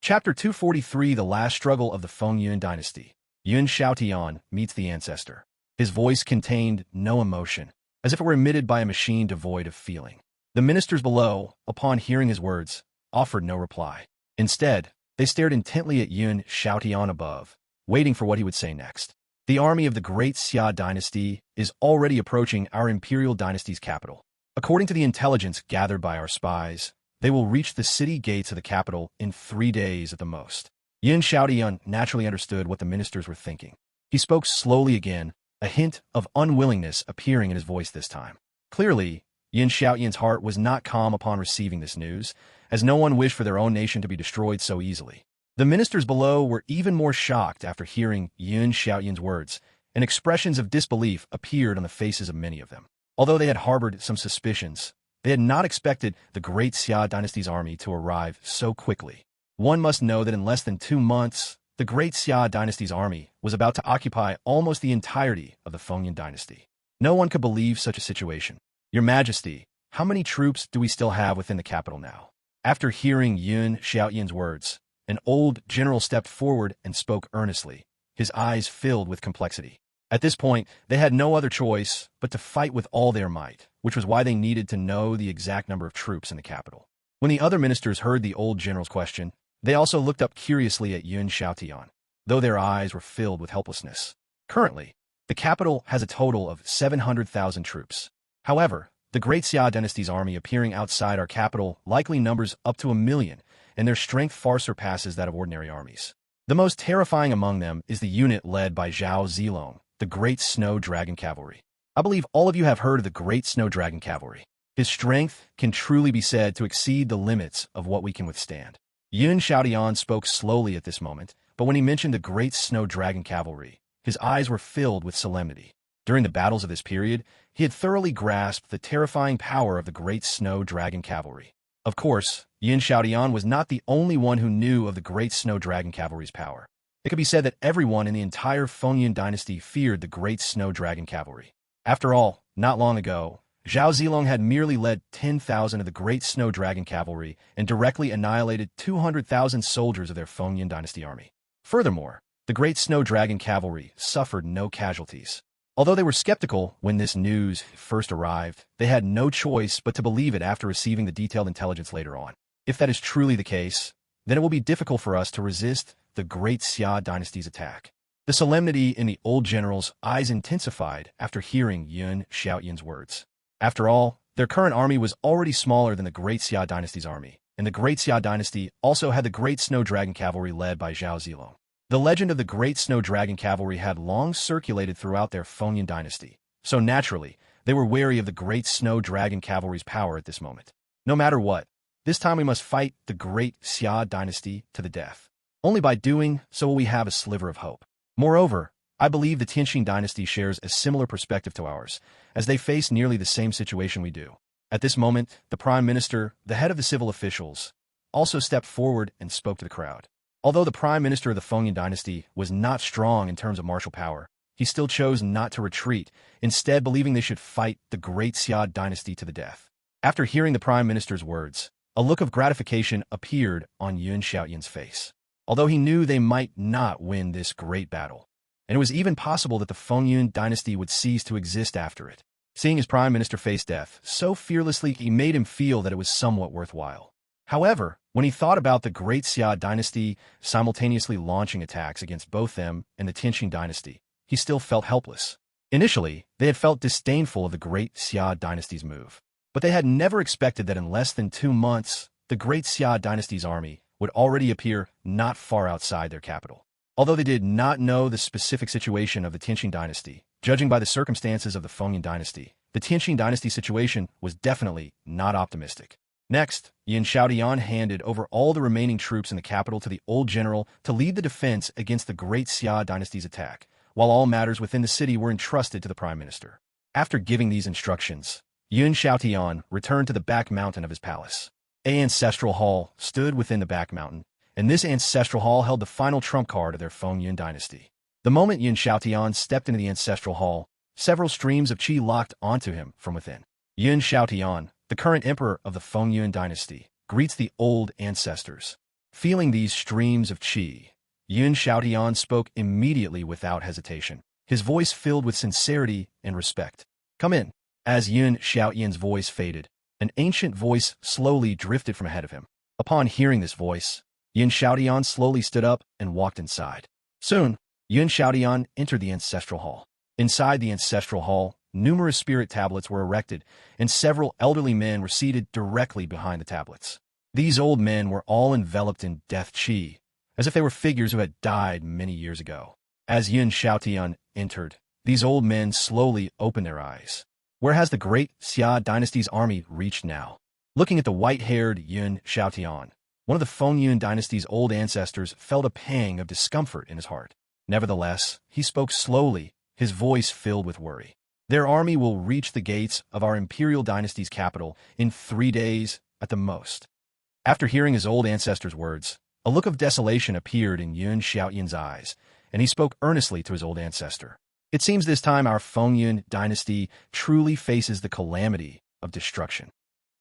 Chapter 243, The Last Struggle of the Fengyun Dynasty. Yun Xiaotian meets the ancestor. His voice contained no emotion, as if it were emitted by a machine devoid of feeling. The ministers below, upon hearing his words, offered no reply. Instead, they stared intently at Yun Xiaotian above, waiting for what he would say next. The army of the Great Xia Dynasty is already approaching our imperial dynasty's capital. According to the intelligence gathered by our spies, they will reach the city gates of the capital in 3 days at the most. Yun Xiaotian naturally understood what the ministers were thinking. He spoke slowly again, a hint of unwillingness appearing in his voice this time. Clearly, Yun Xiaotian's heart was not calm upon receiving this news, as no one wished for their own nation to be destroyed so easily. The ministers below were even more shocked after hearing Yun Xiaotian's words, and expressions of disbelief appeared on the faces of many of them. Although they had harbored some suspicions, they had not expected the Great Xia Dynasty's army to arrive so quickly. One must know that in less than 2 months, the great Xia dynasty's army was about to occupy almost the entirety of the Fengyun dynasty. No one could believe such a situation. Your Majesty, how many troops do we still have within the capital now? After hearing Yuan Xiaoyan's words, an old general stepped forward and spoke earnestly, his eyes filled with complexity. At this point, they had no other choice but to fight with all their might, which was why they needed to know the exact number of troops in the capital. When the other ministers heard the old general's question, they also looked up curiously at Yuan Xiaotian, though their eyes were filled with helplessness. Currently, the capital has a total of 700,000 troops. However, the Great Xia dynasty's army appearing outside our capital likely numbers up to 1 million, and their strength far surpasses that of ordinary armies. The most terrifying among them is the unit led by Zhao Zilong, the Great Snow Dragon Cavalry. I believe all of you have heard of the Great Snow Dragon Cavalry. His strength can truly be said to exceed the limits of what we can withstand. Yuan Xiaotian spoke slowly at this moment, but when he mentioned the Great Snow Dragon Cavalry, his eyes were filled with solemnity. During the battles of this period, he had thoroughly grasped the terrifying power of the Great Snow Dragon Cavalry. Of course, Yuan Xiaotian was not the only one who knew of the Great Snow Dragon Cavalry's power. It could be said that everyone in the entire Fengyun dynasty feared the Great Snow Dragon Cavalry. After all, not long ago, Zhao Zilong had merely led 10,000 of the Great Snow Dragon Cavalry and directly annihilated 200,000 soldiers of their Fengyun dynasty army. Furthermore, the Great Snow Dragon Cavalry suffered no casualties. Although they were skeptical when this news first arrived, they had no choice but to believe it after receiving the detailed intelligence later on. If that is truly the case, then it will be difficult for us to resist the Great Xia dynasty's attack. The solemnity in the old general's eyes intensified after hearing Yuan Xiaoyan's words. After all, their current army was already smaller than the Great Xia dynasty's army, and the Great Xia dynasty also had the Great Snow Dragon Cavalry led by Zhao Zilong. The legend of the Great Snow Dragon Cavalry had long circulated throughout their Fengyun dynasty, so naturally, they were wary of the Great Snow Dragon Cavalry's power at this moment. No matter what, this time we must fight the Great Xia dynasty to the death. Only by doing so will we have a sliver of hope. Moreover, I believe the Tianqing dynasty shares a similar perspective to ours, as they face nearly the same situation we do. At this moment, the Prime Minister, the head of the civil officials, also stepped forward and spoke to the crowd. Although the Prime Minister of the Fengyun dynasty was not strong in terms of martial power, he still chose not to retreat, instead believing they should fight the Great Xia dynasty to the death. After hearing the Prime Minister's words, a look of gratification appeared on Yuan Xiaoyan's face. Although he knew they might not win this great battle, and it was even possible that the Fengyun dynasty would cease to exist after it. Seeing his prime minister face death so fearlessly, he made him feel that it was somewhat worthwhile. However, when he thought about the Great Xia dynasty simultaneously launching attacks against both them and the Tianqing dynasty, he still felt helpless. Initially, they had felt disdainful of the Great Xia dynasty's move, but they had never expected that in less than 2 months, the Great Xia dynasty's army would already appear not far outside their capital. Although they did not know the specific situation of the Tianqing dynasty, judging by the circumstances of the Fengyun dynasty, the Tianqing dynasty situation was definitely not optimistic. Next, Yuan Xiaotian handed over all the remaining troops in the capital to the old general to lead the defense against the Great Xia dynasty's attack, while all matters within the city were entrusted to the prime minister. After giving these instructions, Yuan Xiaotian returned to the back mountain of his palace. An ancestral hall stood within the back mountain, and this ancestral hall held the final trump card of their Fengyun dynasty. The moment Yuan Xiaotian stepped into the ancestral hall, several streams of qi locked onto him from within. Yuan Xiaotian, the current emperor of the Fengyun dynasty, greets the old ancestors. Feeling these streams of qi, Yuan Xiaotian spoke immediately without hesitation, his voice filled with sincerity and respect. "Come in." As Yuan Xiaotian's voice faded, an ancient voice slowly drifted from ahead of him. Upon hearing this voice, Yuan Xiaotian slowly stood up and walked inside. Soon, Yuan Xiaotian entered the ancestral hall. Inside the ancestral hall, numerous spirit tablets were erected, and several elderly men were seated directly behind the tablets. These old men were all enveloped in death qi, as if they were figures who had died many years ago. As Yuan Xiaotian entered, these old men slowly opened their eyes. Where has the Great Xia dynasty's army reached now? Looking at the white-haired Yuan Xiaotian, one of the Fengyun dynasty's old ancestors felt a pang of discomfort in his heart. Nevertheless, he spoke slowly, his voice filled with worry. Their army will reach the gates of our imperial dynasty's capital in 3 days at the most. After hearing his old ancestor's words, A look of desolation appeared in Yun Xiaoyan's eyes, and he spoke earnestly to his old ancestor. It seems this time our Fengyun dynasty truly faces the calamity of destruction.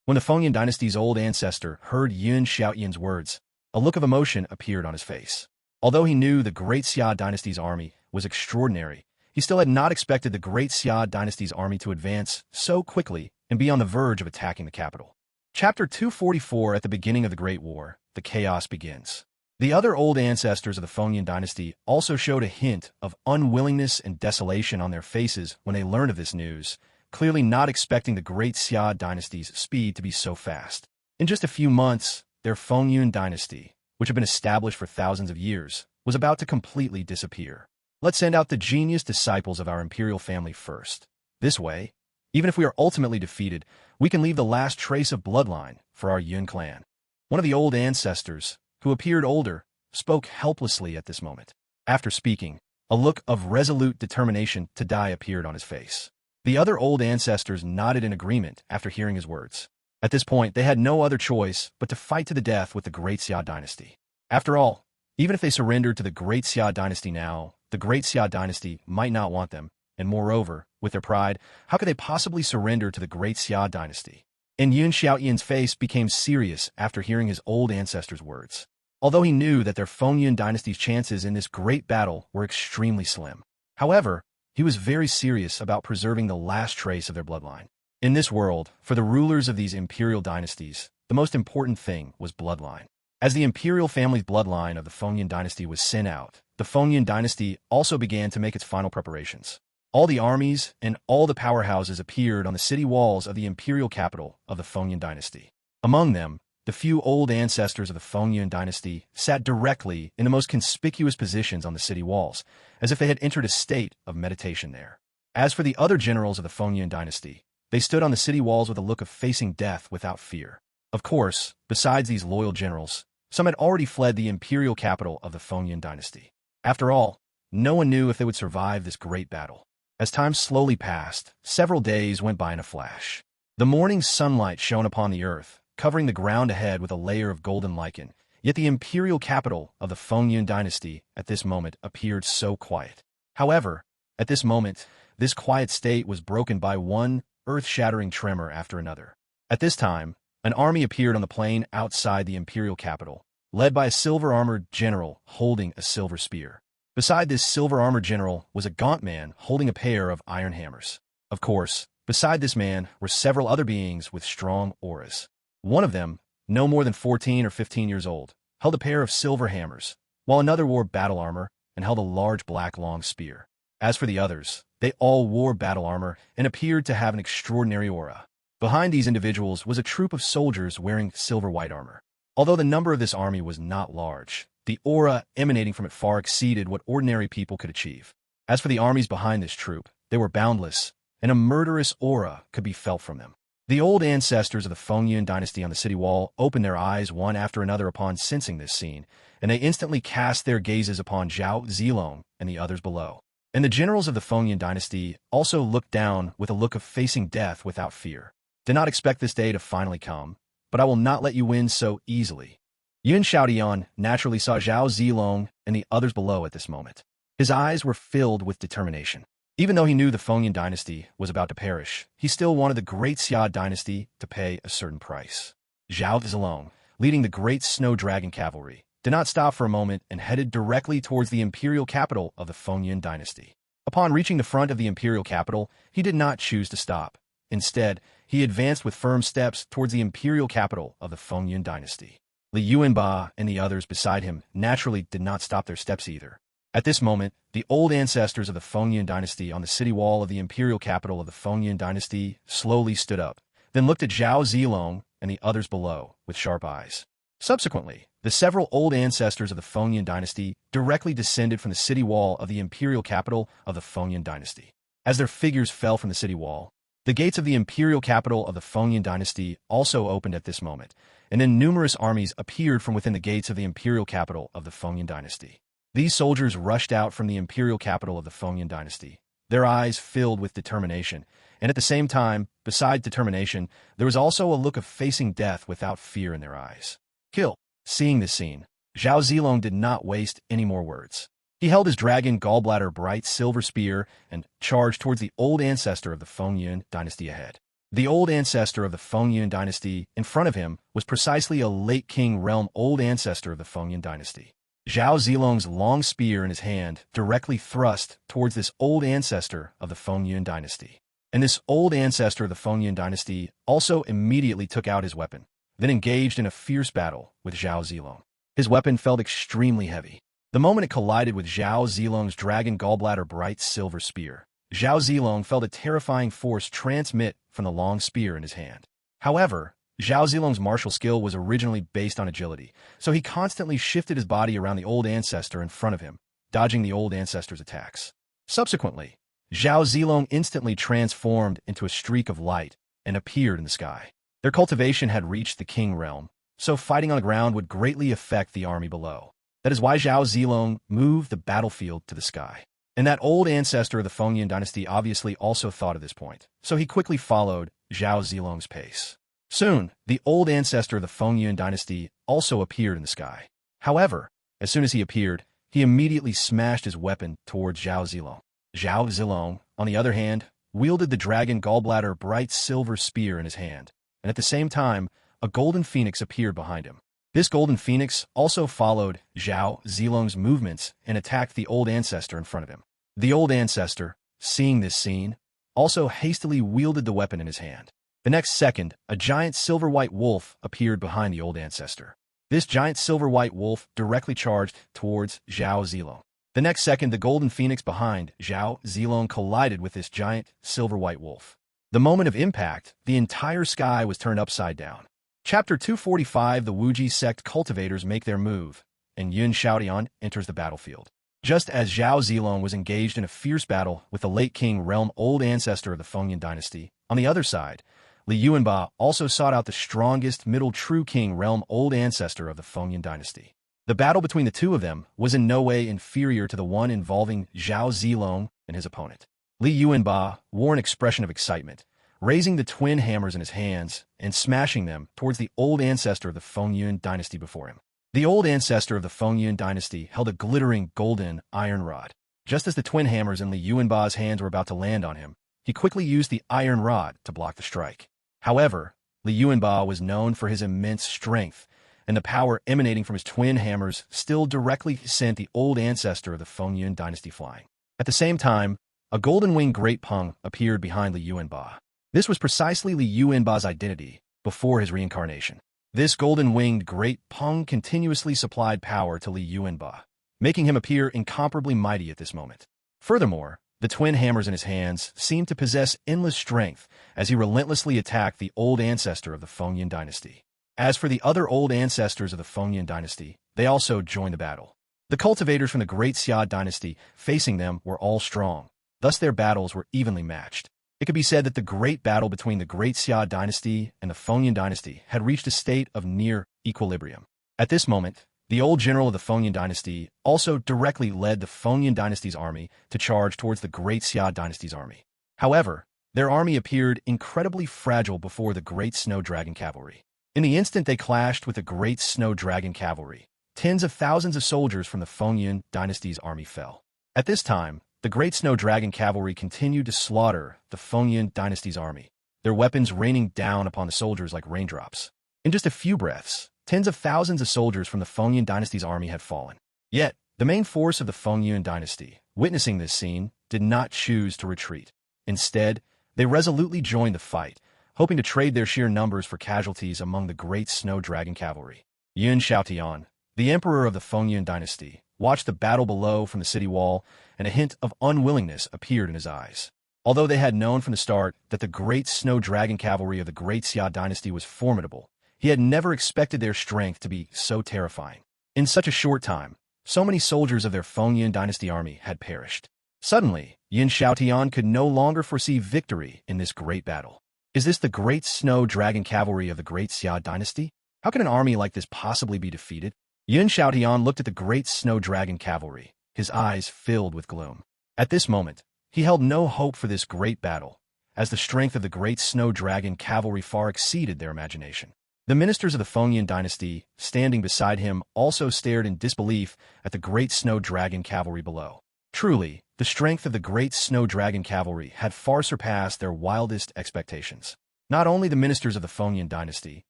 When the Fengyun dynasty's old ancestor heard Yun Xiaoyan's words, a look of emotion appeared on his face. Although he knew the Great Xia dynasty's army was extraordinary, he still had not expected the Great Xia dynasty's army to advance so quickly and be on the verge of attacking the capital. Chapter 244. At the beginning of the Great War, the chaos begins. The other old ancestors of the Fengyun dynasty also showed a hint of unwillingness and desolation on their faces when they learned of this news, clearly not expecting the Great Xia dynasty's speed to be so fast. In just a few months, their Fengyun dynasty, which had been established for thousands of years, was about to completely disappear. Let's send out the genius disciples of our imperial family first. This way, even if we are ultimately defeated, we can leave the last trace of bloodline for our Yun clan. One of the old ancestors, who appeared older, spoke helplessly at this moment. After speaking, a look of resolute determination to die appeared on his face. The other old ancestors nodded in agreement after hearing his words. At this point, they had no other choice but to fight to the death with the Great Xia dynasty. After all, even if they surrendered to the Great Xia dynasty now, the Great Xia dynasty might not want them, and moreover, with their pride, how could they possibly surrender to the Great Xia dynasty? And Yun Xiaoyan's face became serious after hearing his old ancestor's words. Although he knew that their Fengyun dynasty's chances in this great battle were extremely slim. However, he was very serious about preserving the last trace of their bloodline. In this world, for the rulers of these imperial dynasties, the most important thing was bloodline. As the imperial family's bloodline of the Fengyun dynasty was sent out, the Fengyun dynasty also began to make its final preparations. All the armies and all the powerhouses appeared on the city walls of the imperial capital of the Fengyun dynasty. Among them, the few old ancestors of the Fengyun dynasty sat directly in the most conspicuous positions on the city walls, as if they had entered a state of meditation there. As for the other generals of the Fengyun dynasty, they stood on the city walls with a look of facing death without fear. Of course, besides these loyal generals, some had already fled the imperial capital of the Fengyun dynasty. After all, no one knew if they would survive this great battle. As time slowly passed, several days went by in a flash. The morning sunlight shone upon the earth, covering the ground ahead with a layer of golden lichen, yet the imperial capital of the Fengyun dynasty at this moment appeared so quiet. However, at this moment, this quiet state was broken by one earth-shattering tremor after another. At this time, an army appeared on the plain outside the imperial capital, led by a silver-armored general holding a silver spear. Beside this silver-armored general was a gaunt man holding a pair of iron hammers. Of course, beside this man were several other beings with strong auras. One of them, no more than 14 or 15 years old, held a pair of silver hammers, while another wore battle armor and held a large black long spear. As for the others, they all wore battle armor and appeared to have an extraordinary aura. Behind these individuals was a troop of soldiers wearing silver white armor. Although the number of this army was not large, the aura emanating from it far exceeded what ordinary people could achieve. As for the armies behind this troop, they were boundless, and a murderous aura could be felt from them. The old ancestors of the Fengyun dynasty on the city wall opened their eyes one after another upon sensing this scene, and they instantly cast their gazes upon Zhao Zilong and the others below. And the generals of the Fengyun dynasty also looked down with a look of facing death without fear. Did not expect this day to finally come, but I will not let you win so easily. Yun Xiaoyan naturally saw Zhao Zilong and the others below at this moment. His eyes were filled with determination. Even though he knew the Fengyun dynasty was about to perish, he still wanted the Great Xia dynasty to pay a certain price. Zhao Zilong, leading the Great Snow Dragon Cavalry, did not stop for a moment and headed directly towards the imperial capital of the Fengyun dynasty. Upon reaching the front of the imperial capital, he did not choose to stop. Instead, he advanced with firm steps towards the imperial capital of the Fengyun dynasty. Li Yuanba and the others beside him naturally did not stop their steps either. At this moment, the old ancestors of the Fengyun dynasty on the city wall of the imperial capital of the Fengyun dynasty slowly stood up, then looked at Zhao Zilong and the others below with sharp eyes. Subsequently, the several old ancestors of the Fengyun dynasty directly descended from the city wall of the imperial capital of the Fengyun dynasty. As their figures fell from the city wall, the gates of the imperial capital of the Fengyun dynasty also opened at this moment, and then numerous armies appeared from within the gates of the imperial capital of the Fengyun dynasty. These soldiers rushed out from the imperial capital of the Fengyun dynasty, their eyes filled with determination, and at the same time, besides determination, there was also a look of facing death without fear in their eyes. Kill. Seeing this scene, Zhao Zilong did not waste any more words. He held his dragon gallbladder bright silver spear and charged towards the old ancestor of the Fengyun dynasty ahead. The old ancestor of the Fengyun dynasty in front of him was precisely a late king realm old ancestor of the Fengyun dynasty. Zhao Zilong's long spear in his hand directly thrust towards this old ancestor of the Fengyun dynasty. And this old ancestor of the Fengyun dynasty also immediately took out his weapon, then engaged in a fierce battle with Zhao Zilong. His weapon felt extremely heavy. The moment it collided with Zhao Zilong's dragon gallbladder bright silver spear, Zhao Zilong felt a terrifying force transmit from the long spear in his hand. However, Zhao Zilong's martial skill was originally based on agility, so he constantly shifted his body around the old ancestor in front of him, dodging the old ancestor's attacks. Subsequently, Zhao Zilong instantly transformed into a streak of light and appeared in the sky. Their cultivation had reached the king realm, so fighting on the ground would greatly affect the army below. That is why Zhao Zilong moved the battlefield to the sky. And that old ancestor of the Fengyun dynasty obviously also thought of this point, so he quickly followed Zhao Zilong's pace. Soon, the old ancestor of the Fengyun dynasty also appeared in the sky. However, as soon as he appeared, he immediately smashed his weapon towards Zhao Zilong. Zhao Zilong, on the other hand, wielded the dragon gallbladder bright silver spear in his hand, and at the same time, a golden phoenix appeared behind him. This golden phoenix also followed Zhao Zilong's movements and attacked the old ancestor in front of him. The old ancestor, seeing this scene, also hastily wielded the weapon in his hand. The next second, a giant silver-white wolf appeared behind the old ancestor. This giant silver-white wolf directly charged towards Zhao Zilong. The next second, the golden phoenix behind Zhao Zilong collided with this giant silver-white wolf. The moment of impact, the entire sky was turned upside down. Chapter 245, the Wuji sect cultivators make their move, and Yun Xiaotian enters the battlefield. Just as Zhao Zilong was engaged in a fierce battle with the late king realm old ancestor of the Fengyun dynasty, on the other side, Li Yuanba also sought out the strongest middle true king realm old ancestor of the Fengyun dynasty. The battle between the two of them was in no way inferior to the one involving Zhao Zilong and his opponent. Li Yuanba wore an expression of excitement, raising the twin hammers in his hands and smashing them towards the old ancestor of the Fengyun dynasty before him. The old ancestor of the Fengyun dynasty held a glittering golden iron rod. Just as the twin hammers in Li Yuanba's hands were about to land on him, he quickly used the iron rod to block the strike. However, Li Yuanba was known for his immense strength, and the power emanating from his twin hammers still directly sent the old ancestor of the Fengyun dynasty flying. At the same time, a golden-winged great peng appeared behind Li Yuanba. This was precisely Li Yuanba's identity before his reincarnation. This golden-winged great peng continuously supplied power to Li Yuanba, making him appear incomparably mighty at this moment. Furthermore, the twin hammers in his hands seemed to possess endless strength as he relentlessly attacked the old ancestor of the Fengyun dynasty. As for the other old ancestors of the Fengyun dynasty, they also joined the battle. The cultivators from the Great Xia dynasty facing them were all strong, thus their battles were evenly matched. It could be said that the great battle between the Great Xia dynasty and the Fengyun dynasty had reached a state of near equilibrium. At this moment, the old general of the Fengyun dynasty also directly led the Fengyun dynasty's army to charge towards the Great Xia dynasty's army. However, their army appeared incredibly fragile before the Great Snow Dragon cavalry. In the instant they clashed with the Great Snow Dragon cavalry, tens of thousands of soldiers from the Fengyun dynasty's army fell. At this time, the Great Snow Dragon cavalry continued to slaughter the Fengyun dynasty's army, their weapons raining down upon the soldiers like raindrops. In just a few breaths, tens of thousands of soldiers from the Fengyun dynasty's army had fallen. Yet, the main force of the Fengyun dynasty, witnessing this scene, did not choose to retreat. Instead, they resolutely joined the fight, hoping to trade their sheer numbers for casualties among the Great Snow Dragon cavalry. Yun Xiaotian, the emperor of the Fengyun dynasty, watched the battle below from the city wall, and a hint of unwillingness appeared in his eyes. Although they had known from the start that the Great Snow Dragon cavalry of the Great Xia dynasty was formidable, he had never expected their strength to be so terrifying. In such a short time, so many soldiers of their Fengyun dynasty army had perished. Suddenly, Yin Xiaotian could no longer foresee victory in this great battle. Is this the Great Snow Dragon cavalry of the Great Xia dynasty? How can an army like this possibly be defeated? Yin Xiaotian looked at the Great Snow Dragon cavalry, his eyes filled with gloom. At this moment, he held no hope for this great battle, as the strength of the Great Snow Dragon cavalry far exceeded their imagination. The ministers of the Fengyun dynasty, standing beside him, also stared in disbelief at the great snow dragon cavalry below. Truly, the strength of the great snow dragon cavalry had far surpassed their wildest expectations. Not only the ministers of the Fengyun dynasty,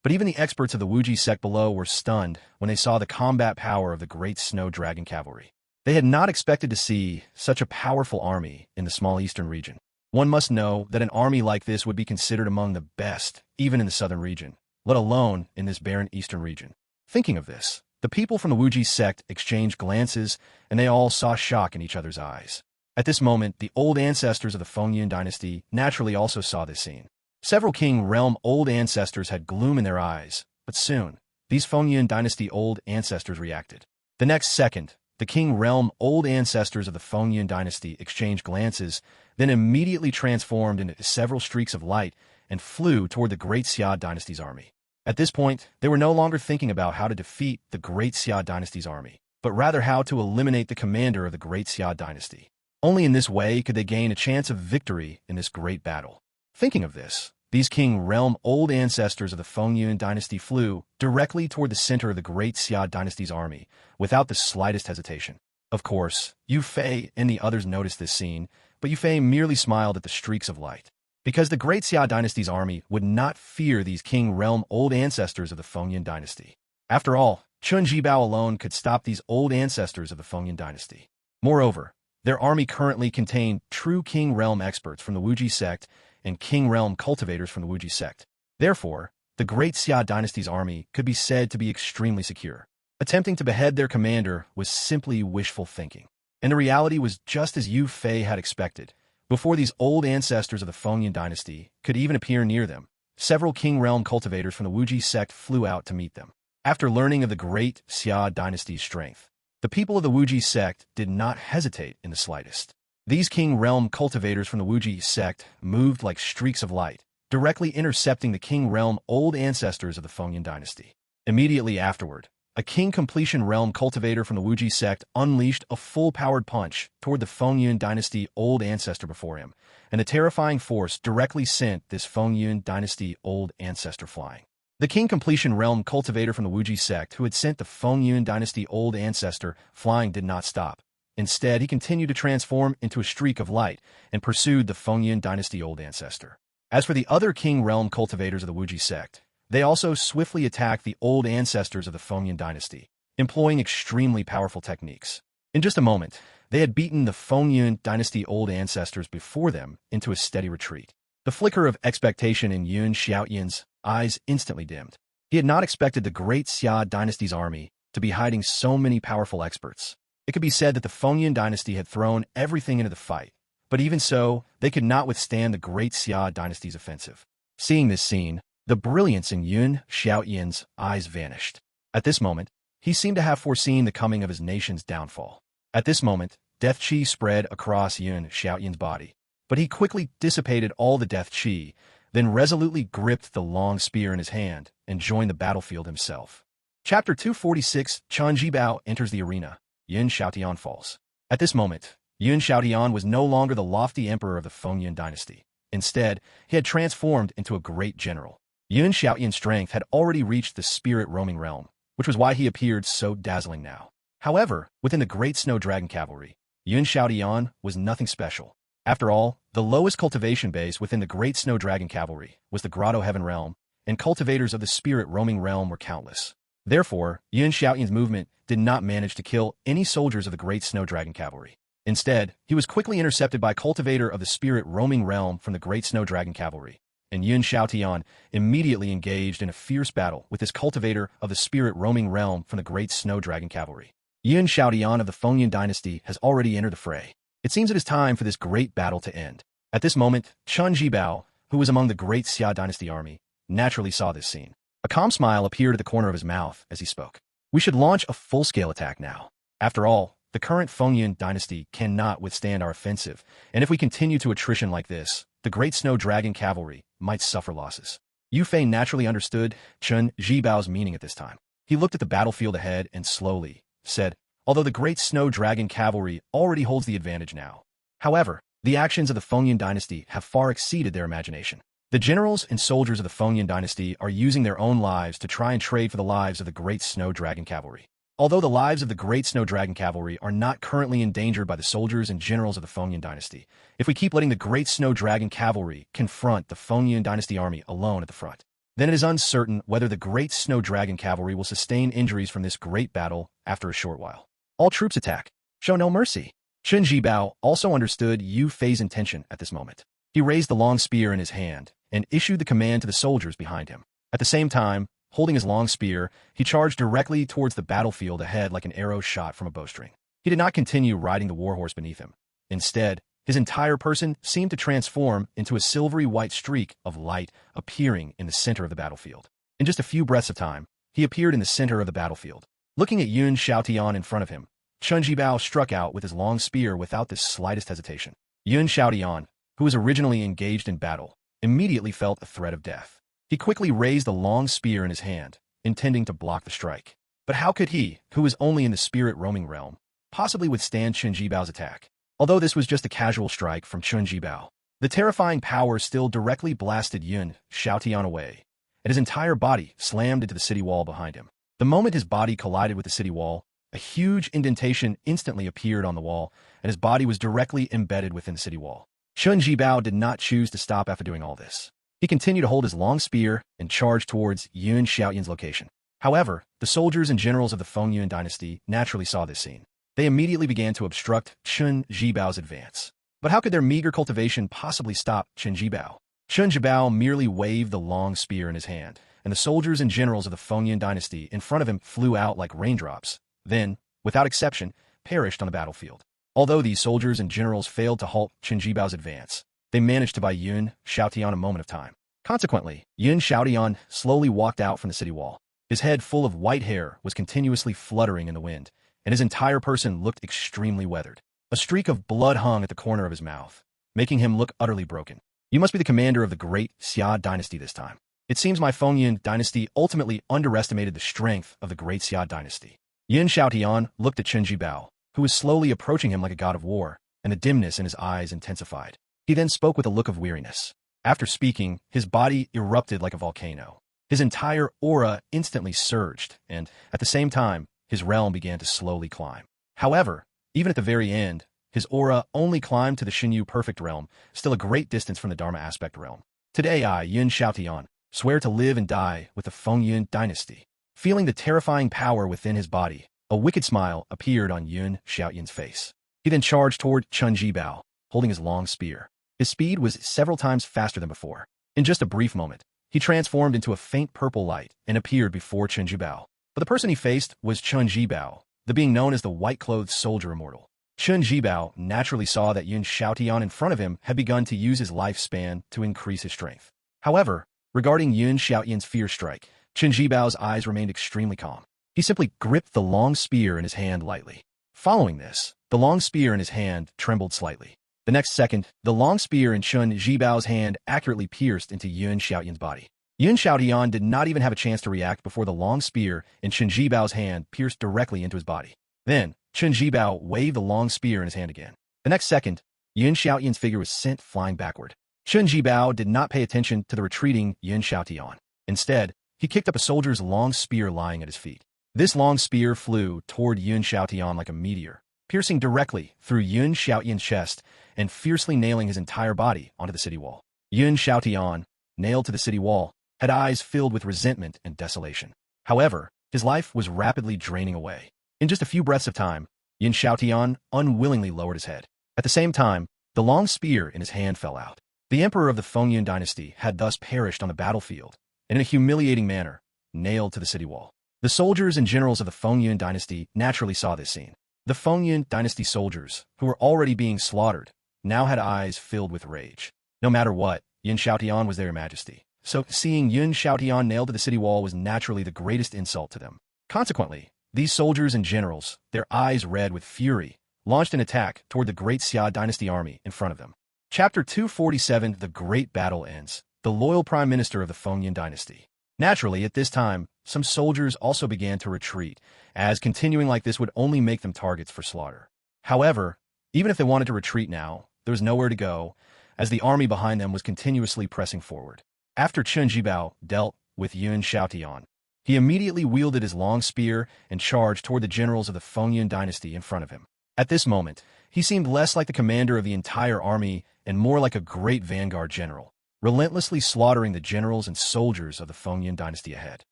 but even the experts of the Wuji sect below were stunned when they saw the combat power of the great snow dragon cavalry. They had not expected to see such a powerful army in the small eastern region. One must know that an army like this would be considered among the best, even in the southern region, let alone in this barren eastern region. Thinking of this, the people from the Wuji sect exchanged glances, and they all saw shock in each other's eyes. At this moment, the old ancestors of the Fengyun dynasty naturally also saw this scene. Several King Realm old ancestors had gloom in their eyes, but soon, these Fengyun dynasty old ancestors reacted. The next second, the King Realm old ancestors of the Fengyun dynasty exchanged glances, then immediately transformed into several streaks of light and flew toward the great Xia dynasty's army. At this point, they were no longer thinking about how to defeat the great Xia dynasty's army, but rather how to eliminate the commander of the great Xia dynasty. Only in this way could they gain a chance of victory in this great battle. Thinking of this, these King Realm old ancestors of the Fengyun dynasty flew directly toward the center of the great Xia dynasty's army, without the slightest hesitation. Of course, Yu Fei and the others noticed this scene, but Yu Fei merely smiled at the streaks of light. Because the great Xia dynasty's army would not fear these King Realm old ancestors of the Fengyun dynasty. After all, Chun Jibao alone could stop these old ancestors of the Fengyun dynasty. Moreover, their army currently contained true King Realm experts from the Wuji sect and King Realm cultivators from the Wuji sect. Therefore, the great Xia dynasty's army could be said to be extremely secure. Attempting to behead their commander was simply wishful thinking. And the reality was just as Yu Fei had expected. Before these old ancestors of the Fengyun dynasty could even appear near them, several King Realm cultivators from the Wuji sect flew out to meet them. After learning of the great Xia dynasty's strength, the people of the Wuji sect did not hesitate in the slightest. These King Realm cultivators from the Wuji sect moved like streaks of light, directly intercepting the King Realm old ancestors of the Fengyun dynasty. Immediately afterward, a King Completion Realm cultivator from the Wuji sect unleashed a full-powered punch toward the Fengyun dynasty old ancestor before him, and the terrifying force directly sent this Fengyun dynasty old ancestor flying. The King Completion Realm cultivator from the Wuji sect who had sent the Fengyun dynasty old ancestor flying did not stop. Instead, he continued to transform into a streak of light and pursued the Fengyun dynasty old ancestor. As for the other King Realm cultivators of the Wuji sect, they also swiftly attacked the old ancestors of the Fengyun dynasty, employing extremely powerful techniques. In just a moment, they had beaten the Fengyun dynasty old ancestors before them into a steady retreat. The flicker of expectation in Yun Xiaoyan's eyes instantly dimmed. He had not expected the great Xia dynasty's army to be hiding so many powerful experts. It could be said that the Fengyun dynasty had thrown everything into the fight, but even so, they could not withstand the great Xia dynasty's offensive. Seeing this scene, the brilliance in Yun Xiaoyan's eyes vanished. At this moment, he seemed to have foreseen the coming of his nation's downfall. At this moment, death chi spread across Yun Xiaoyan's body, but he quickly dissipated all the death chi, then resolutely gripped the long spear in his hand and joined the battlefield himself. Chapter 246, Chun Jibao enters the arena. Yun Xiaotian falls. At this moment, Yun Xiaotian was no longer the lofty emperor of the Fengyun dynasty. Instead, he had transformed into a great general. Yun Xiaotian's strength had already reached the spirit roaming realm, which was why he appeared so dazzling now. However, within the great snow dragon cavalry, Yun Xiaotian was nothing special. After all, the lowest cultivation base within the great snow dragon cavalry was the grotto heaven realm, and cultivators of the spirit roaming realm were countless. Therefore, Yun Xiaotian's movement did not manage to kill any soldiers of the great snow dragon cavalry. Instead, he was quickly intercepted by a cultivator of the spirit roaming realm from the great snow dragon cavalry, and Yun Xiaotian immediately engaged in a fierce battle with this cultivator of the spirit roaming realm from the great snow dragon cavalry. Yun Xiaotian of the Fengyun dynasty has already entered the fray. It seems it is time for this great battle to end. At this moment, Chun Jibao, who was among the great Xia dynasty army, naturally saw this scene. A calm smile appeared at the corner of his mouth as he spoke. We should launch a full-scale attack now. After all, the current Fengyun dynasty cannot withstand our offensive, and if we continue to attrition like this, the great snow dragon cavalry might suffer losses. Yu Fei naturally understood Chun Jibao's meaning at this time. He looked at the battlefield ahead and slowly said, although the great snow dragon cavalry already holds the advantage now. However, the actions of the Fengyun dynasty have far exceeded their imagination. The generals and soldiers of the Fengyun dynasty are using their own lives to try and trade for the lives of the Great Snow Dragon Cavalry. Although the lives of the Great Snow Dragon Cavalry are not currently endangered by the soldiers and generals of the Fengyun dynasty, if we keep letting the Great Snow Dragon Cavalry confront the Fengyun dynasty army alone at the front, then it is uncertain whether the Great Snow Dragon Cavalry will sustain injuries from this great battle after a short while. All troops attack. Show no mercy. Chen Jibao also understood Yu Fei's intention at this moment. He raised the long spear in his hand and issued the command to the soldiers behind him. At the same time, holding his long spear, he charged directly towards the battlefield ahead like an arrow shot from a bowstring. He did not continue riding the warhorse beneath him. Instead, his entire person seemed to transform into a silvery white streak of light appearing in the center of the battlefield. In just a few breaths of time, he appeared in the center of the battlefield. Looking at Yun Xiaotian in front of him, Chen Jibao struck out with his long spear without the slightest hesitation. Yun Xiaotian, who was originally engaged in battle, immediately felt the threat of death. He quickly raised the long spear in his hand, intending to block the strike. But how could he, who was only in the spirit roaming realm, possibly withstand Chen Jibao's attack? Although this was just a casual strike from Chen Jibao, the terrifying power still directly blasted Yun Xiaotian away, and his entire body slammed into the city wall behind him. The moment his body collided with the city wall, a huge indentation instantly appeared on the wall, and his body was directly embedded within the city wall. Chen Jibao did not choose to stop after doing all this. He continued to hold his long spear and charge towards Yun Xiaotian's location. However, the soldiers and generals of the Fengyun dynasty naturally saw this scene. They immediately began to obstruct Chen Jibao's advance. But how could their meager cultivation possibly stop Chen Jibao? Chen Jibao merely waved the long spear in his hand, and the soldiers and generals of the Fengyun dynasty in front of him flew out like raindrops, then, without exception, perished on the battlefield. Although these soldiers and generals failed to halt Chen Jibao's advance, they managed to buy Yun Xiaotian a moment of time. Consequently, Yun Xiaotian slowly walked out from the city wall. His head full of white hair was continuously fluttering in the wind, and his entire person looked extremely weathered. A streak of blood hung at the corner of his mouth, making him look utterly broken. You must be the commander of the Great Xia dynasty this time. It seems my Fengyun dynasty ultimately underestimated the strength of the Great Xia dynasty. Yun Xiaotian looked at Chen Jibao, who was slowly approaching him like a god of war, and the dimness in his eyes intensified. He then spoke with a look of weariness. After speaking, his body erupted like a volcano. His entire aura instantly surged, and, at the same time, his realm began to slowly climb. However, even at the very end, his aura only climbed to the Xinyu Perfect Realm, still a great distance from the Dharma Aspect Realm. Today I, Yun Xiaotian, swear to live and die with the Fengyun dynasty. Feeling the terrifying power within his body, a wicked smile appeared on Yun Xiaotian's face. He then charged toward Chen Jibao, holding his long spear. His speed was several times faster than before. In just a brief moment, he transformed into a faint purple light and appeared before Chen Jibao. But the person he faced was Chen Jibao, the being known as the white-clothed soldier immortal. Chen Jibao naturally saw that Yun Xiaotian in front of him had begun to use his lifespan to increase his strength. However, regarding Yun Xiaotian's fear strike, Chen Jibao's eyes remained extremely calm. He simply gripped the long spear in his hand lightly. Following this, the long spear in his hand trembled slightly. The next second, the long spear in Chen Jibao's hand accurately pierced into Yun Xiaotian's body. Yun Xiaotian did not even have a chance to react before the long spear in Chen Jibao's hand pierced directly into his body. Then, Chen Jibao waved the long spear in his hand again. The next second, Yun Xiaotian's figure was sent flying backward. Chen Jibao did not pay attention to the retreating Yun Xiaotian. Instead, he kicked up a soldier's long spear lying at his feet. This long spear flew toward Yun Xiaotian like a meteor, piercing directly through Yun Xiaotian's chest and fiercely nailing his entire body onto the city wall. Yun Xiaotian, nailed to the city wall, had eyes filled with resentment and desolation. However, his life was rapidly draining away. In just a few breaths of time, Yun Xiaotian unwillingly lowered his head. At the same time, the long spear in his hand fell out. The emperor of the Fengyun dynasty had thus perished on the battlefield, and in a humiliating manner, nailed to the city wall. The soldiers and generals of the Fengyun dynasty naturally saw this scene. The Fengyun dynasty soldiers, who were already being slaughtered, now had eyes filled with rage. No matter what, Yun Xiaotian was their majesty. So seeing Yun Xiaotian nailed to the city wall was naturally the greatest insult to them. Consequently, these soldiers and generals, their eyes red with fury, launched an attack toward the Great Xia dynasty army in front of them. Chapter 247, The Great Battle Ends. The loyal prime minister of the Fengyun dynasty. Naturally, at this time, some soldiers also began to retreat, as continuing like this would only make them targets for slaughter. However, even if they wanted to retreat now, there was nowhere to go, as the army behind them was continuously pressing forward. After Chen Jibao dealt with Yun Xiaotian, he immediately wielded his long spear and charged toward the generals of the Fengyun dynasty in front of him. At this moment, he seemed less like the commander of the entire army and more like a great vanguard general, relentlessly slaughtering the generals and soldiers of the Fengyun dynasty ahead.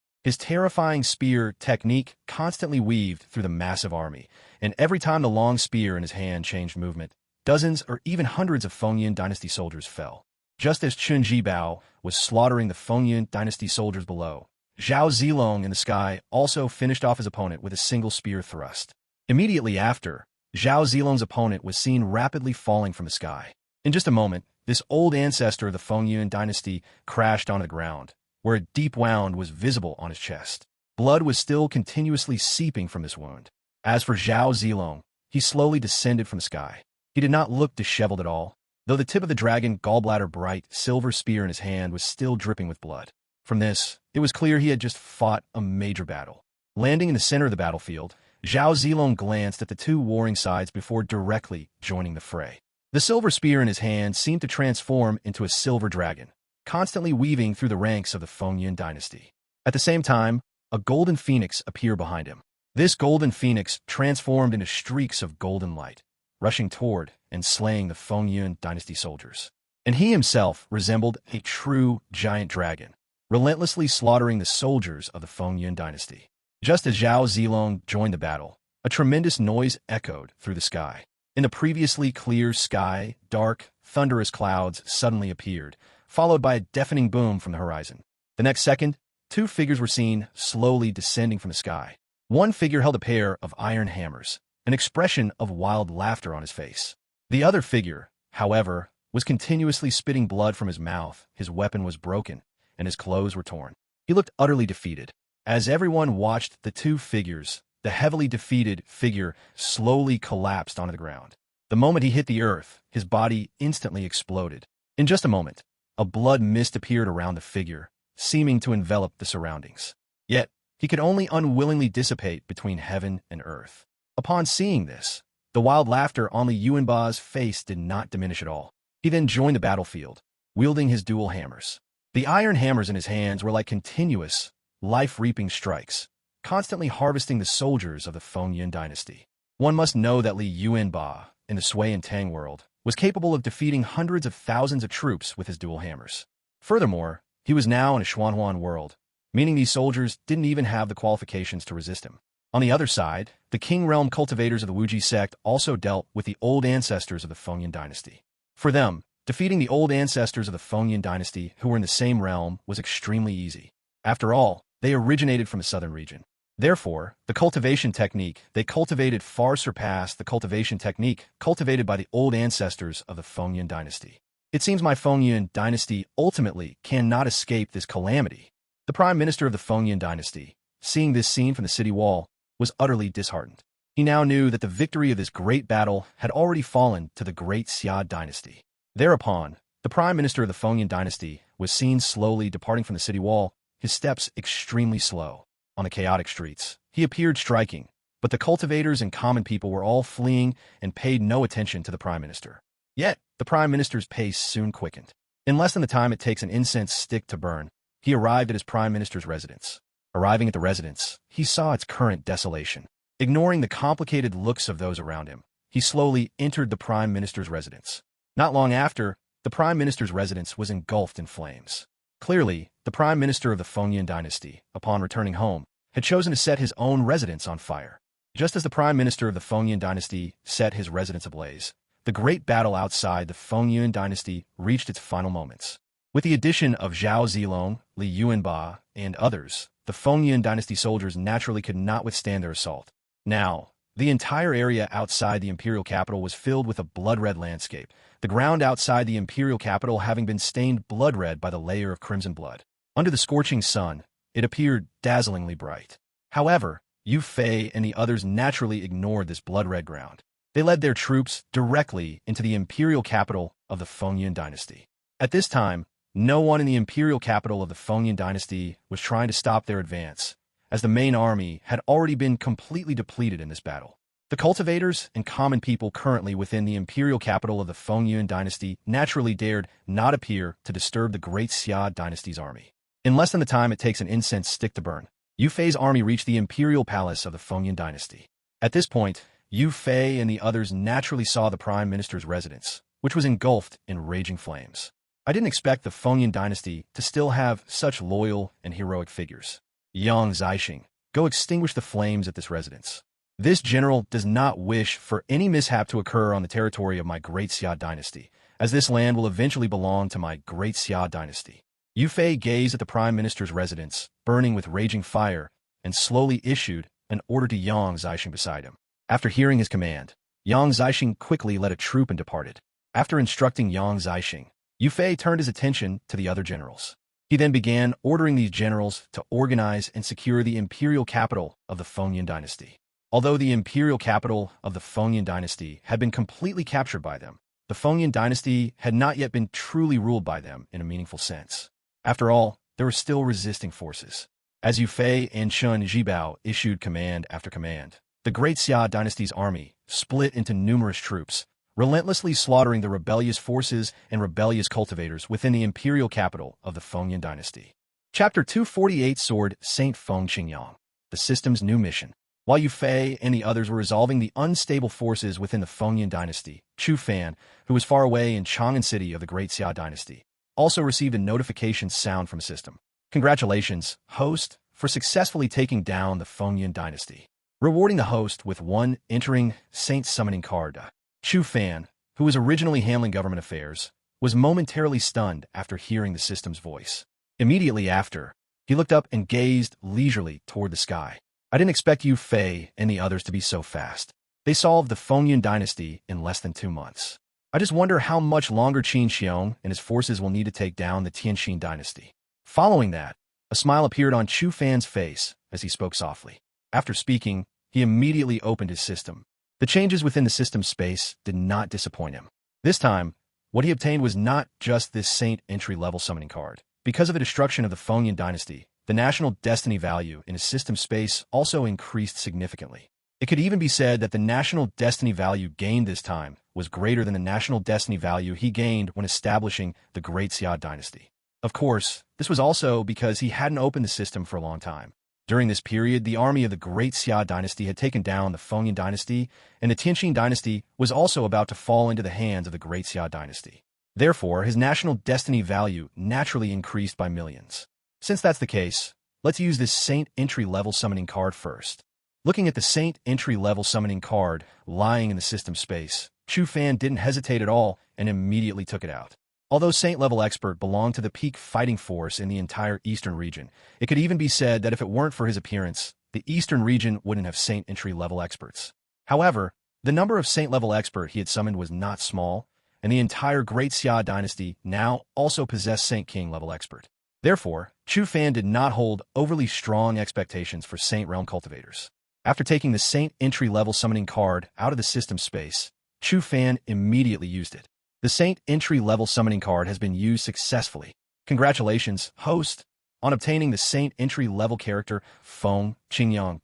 His terrifying spear technique constantly weaved through the massive army, and every time the long spear in his hand changed movement, dozens or even hundreds of Fengyun dynasty soldiers fell. Just as Chen Jibao was slaughtering the Fengyun dynasty soldiers below, Zhao Zilong in the sky also finished off his opponent with a single spear thrust. Immediately after, Zhao Zilong's opponent was seen rapidly falling from the sky. In just a moment, this old ancestor of the Fengyun dynasty crashed onto the ground, where a deep wound was visible on his chest. Blood was still continuously seeping from this wound. As for Zhao Zilong, he slowly descended from the sky. He did not look disheveled at all, though the tip of the dragon gallbladder bright silver spear in his hand was still dripping with blood. From this, it was clear he had just fought a major battle. Landing in the center of the battlefield, Zhao Zilong glanced at the two warring sides before directly joining the fray. The silver spear in his hand seemed to transform into a silver dragon, constantly weaving through the ranks of the Fengyun dynasty. At the same time, a golden phoenix appeared behind him. This golden phoenix transformed into streaks of golden light, rushing toward and slaying the Fengyun dynasty soldiers. And he himself resembled a true giant dragon, relentlessly slaughtering the soldiers of the Fengyun dynasty. Just as Zhao Zilong joined the battle, a tremendous noise echoed through the sky. In the previously clear sky, dark, thunderous clouds suddenly appeared, followed by a deafening boom from the horizon. The next second, two figures were seen slowly descending from the sky. One figure held a pair of iron hammers, an expression of wild laughter on his face. The other figure, however, was continuously spitting blood from his mouth. His weapon was broken, and his clothes were torn. He looked utterly defeated. As everyone watched the two figures, the heavily defeated figure slowly collapsed onto the ground. The moment he hit the earth, his body instantly exploded. In just a moment, a blood mist appeared around the figure, seeming to envelop the surroundings. Yet, he could only unwillingly dissipate between heaven and earth. Upon seeing this, the wild laughter on Li Yuanba's face did not diminish at all. He then joined the battlefield, wielding his dual hammers. The iron hammers in his hands were like continuous, life-reaping strikes, constantly harvesting the soldiers of the Fengyun dynasty. One must know that Li Yuanba, in the Sui and Tang world, was capable of defeating hundreds of thousands of troops with his dual hammers. Furthermore, he was now in a Xuanhuan world, meaning these soldiers didn't even have the qualifications to resist him. On the other side, the King Realm cultivators of the Wuji sect also dealt with the old ancestors of the Fengyun dynasty. For them, defeating the old ancestors of the Fengyun dynasty who were in the same realm was extremely easy. After all, they originated from the southern region. Therefore, the cultivation technique they cultivated far surpassed the cultivation technique cultivated by the old ancestors of the Fengyun dynasty. It seems my Fengyun dynasty ultimately cannot escape this calamity. The prime minister of the Fengyun dynasty, seeing this scene from the city wall, was utterly disheartened. He now knew that the victory of this great battle had already fallen to the great Xia dynasty. Thereupon, the prime minister of the Fengyun dynasty was seen slowly departing from the city wall, his steps extremely slow. On the chaotic streets, he appeared striking, but the cultivators and common people were all fleeing and paid no attention to the prime minister. Yet, the prime minister's pace soon quickened. In less than the time it takes an incense stick to burn, he arrived at his prime minister's residence. Arriving at the residence, he saw its current desolation. Ignoring the complicated looks of those around him, he slowly entered the prime minister's residence. Not long after, the prime minister's residence was engulfed in flames. Clearly, the prime minister of the Fengyun dynasty, upon returning home, had chosen to set his own residence on fire. Just as the prime minister of the Fengyun dynasty set his residence ablaze, the great battle outside the Fengyun dynasty reached its final moments. With the addition of Zhao Zilong, Li Yuanba, and others, the Fengyun dynasty soldiers naturally could not withstand their assault. Now, the entire area outside the imperial capital was filled with a blood-red landscape, the ground outside the imperial capital having been stained blood-red by the layer of crimson blood. Under the scorching sun, it appeared dazzlingly bright. However, Yu Fei and the others naturally ignored this blood-red ground. They led their troops directly into the imperial capital of the Fengyun dynasty. At this time, no one in the imperial capital of the Fengyun dynasty was trying to stop their advance, as the main army had already been completely depleted in this battle. The cultivators and common people currently within the imperial capital of the Fengyun dynasty naturally dared not appear to disturb the great Xia dynasty's army. In less than the time it takes an incense stick to burn, Yu Fei's army reached the imperial palace of the Fengyun dynasty. At this point, Yu Fei and the others naturally saw the prime minister's residence, which was engulfed in raging flames. I didn't expect the Fengyun dynasty to still have such loyal and heroic figures. Yang Zixing, go extinguish the flames at this residence. This general does not wish for any mishap to occur on the territory of my great Xia dynasty, as this land will eventually belong to my great Xia dynasty. Yu Fei gazed at the prime minister's residence, burning with raging fire, and slowly issued an order to Yang Zixing beside him. After hearing his command, Yang Zixing quickly led a troop and departed. After instructing Yang Zixing, Yu Fei turned his attention to the other generals. He then began ordering these generals to organize and secure the imperial capital of the Fengyun dynasty. Although the imperial capital of the Fengyun dynasty had been completely captured by them, the Fengyun dynasty had not yet been truly ruled by them in a meaningful sense. After all, there were still resisting forces. As Yu Fei and Shun Zhibao issued command after command, the great Xia dynasty's army split into numerous troops, relentlessly slaughtering the rebellious forces and rebellious cultivators within the imperial capital of the Fengyun dynasty. Chapter 248 Sword Saint Feng Qingyang, the system's new mission. While Yu Fei and the others were resolving the unstable forces within the Fengyun dynasty, Chu Fan, who was far away in Chang'an City of the Great Xia dynasty, also received a notification sound from a system. Congratulations, host, for successfully taking down the Fengyun dynasty. Rewarding the host with one entering Saint Summoning card. Chu Fan, who was originally handling government affairs, was momentarily stunned after hearing the system's voice. Immediately after, he looked up and gazed leisurely toward the sky. I didn't expect Yu Fei and the others to be so fast. They solved the Fengyun dynasty in less than 2 months. I just wonder how much longer Qin Xiong and his forces will need to take down the Tianxin dynasty. Following that, a smile appeared on Chu Fan's face as he spoke softly. After speaking, he immediately opened his system. The changes within the system space did not disappoint him. This time, what he obtained was not just this Saint entry-level summoning card. Because of the destruction of the Fengyun dynasty, the national destiny value in his system space also increased significantly. It could even be said that the national destiny value gained this time was greater than the national destiny value he gained when establishing the Great Xia dynasty. Of course, this was also because he hadn't opened the system for a long time. During this period, the army of the Great Xia dynasty had taken down the Fengyun dynasty, and the Tianxin dynasty was also about to fall into the hands of the Great Xia dynasty. Therefore, his national destiny value naturally increased by millions. Since that's the case, let's use this Saint entry-level summoning card first. Looking at the Saint entry-level summoning card lying in the system space, Chu Fan didn't hesitate at all and immediately took it out. Although Saint-level expert belonged to the peak fighting force in the entire Eastern region, it could even be said that if it weren't for his appearance, the Eastern region wouldn't have Saint entry-level experts. However, the number of Saint-level expert he had summoned was not small, and the entire Great Xia dynasty now also possessed Saint King-level expert. Therefore, Chu Fan did not hold overly strong expectations for Saint Realm cultivators. After taking the Saint entry-level summoning card out of the system space, Chu Fan immediately used it. The Saint entry-level summoning card has been used successfully. Congratulations, host, on obtaining the Saint entry-level character Feng Qingyang.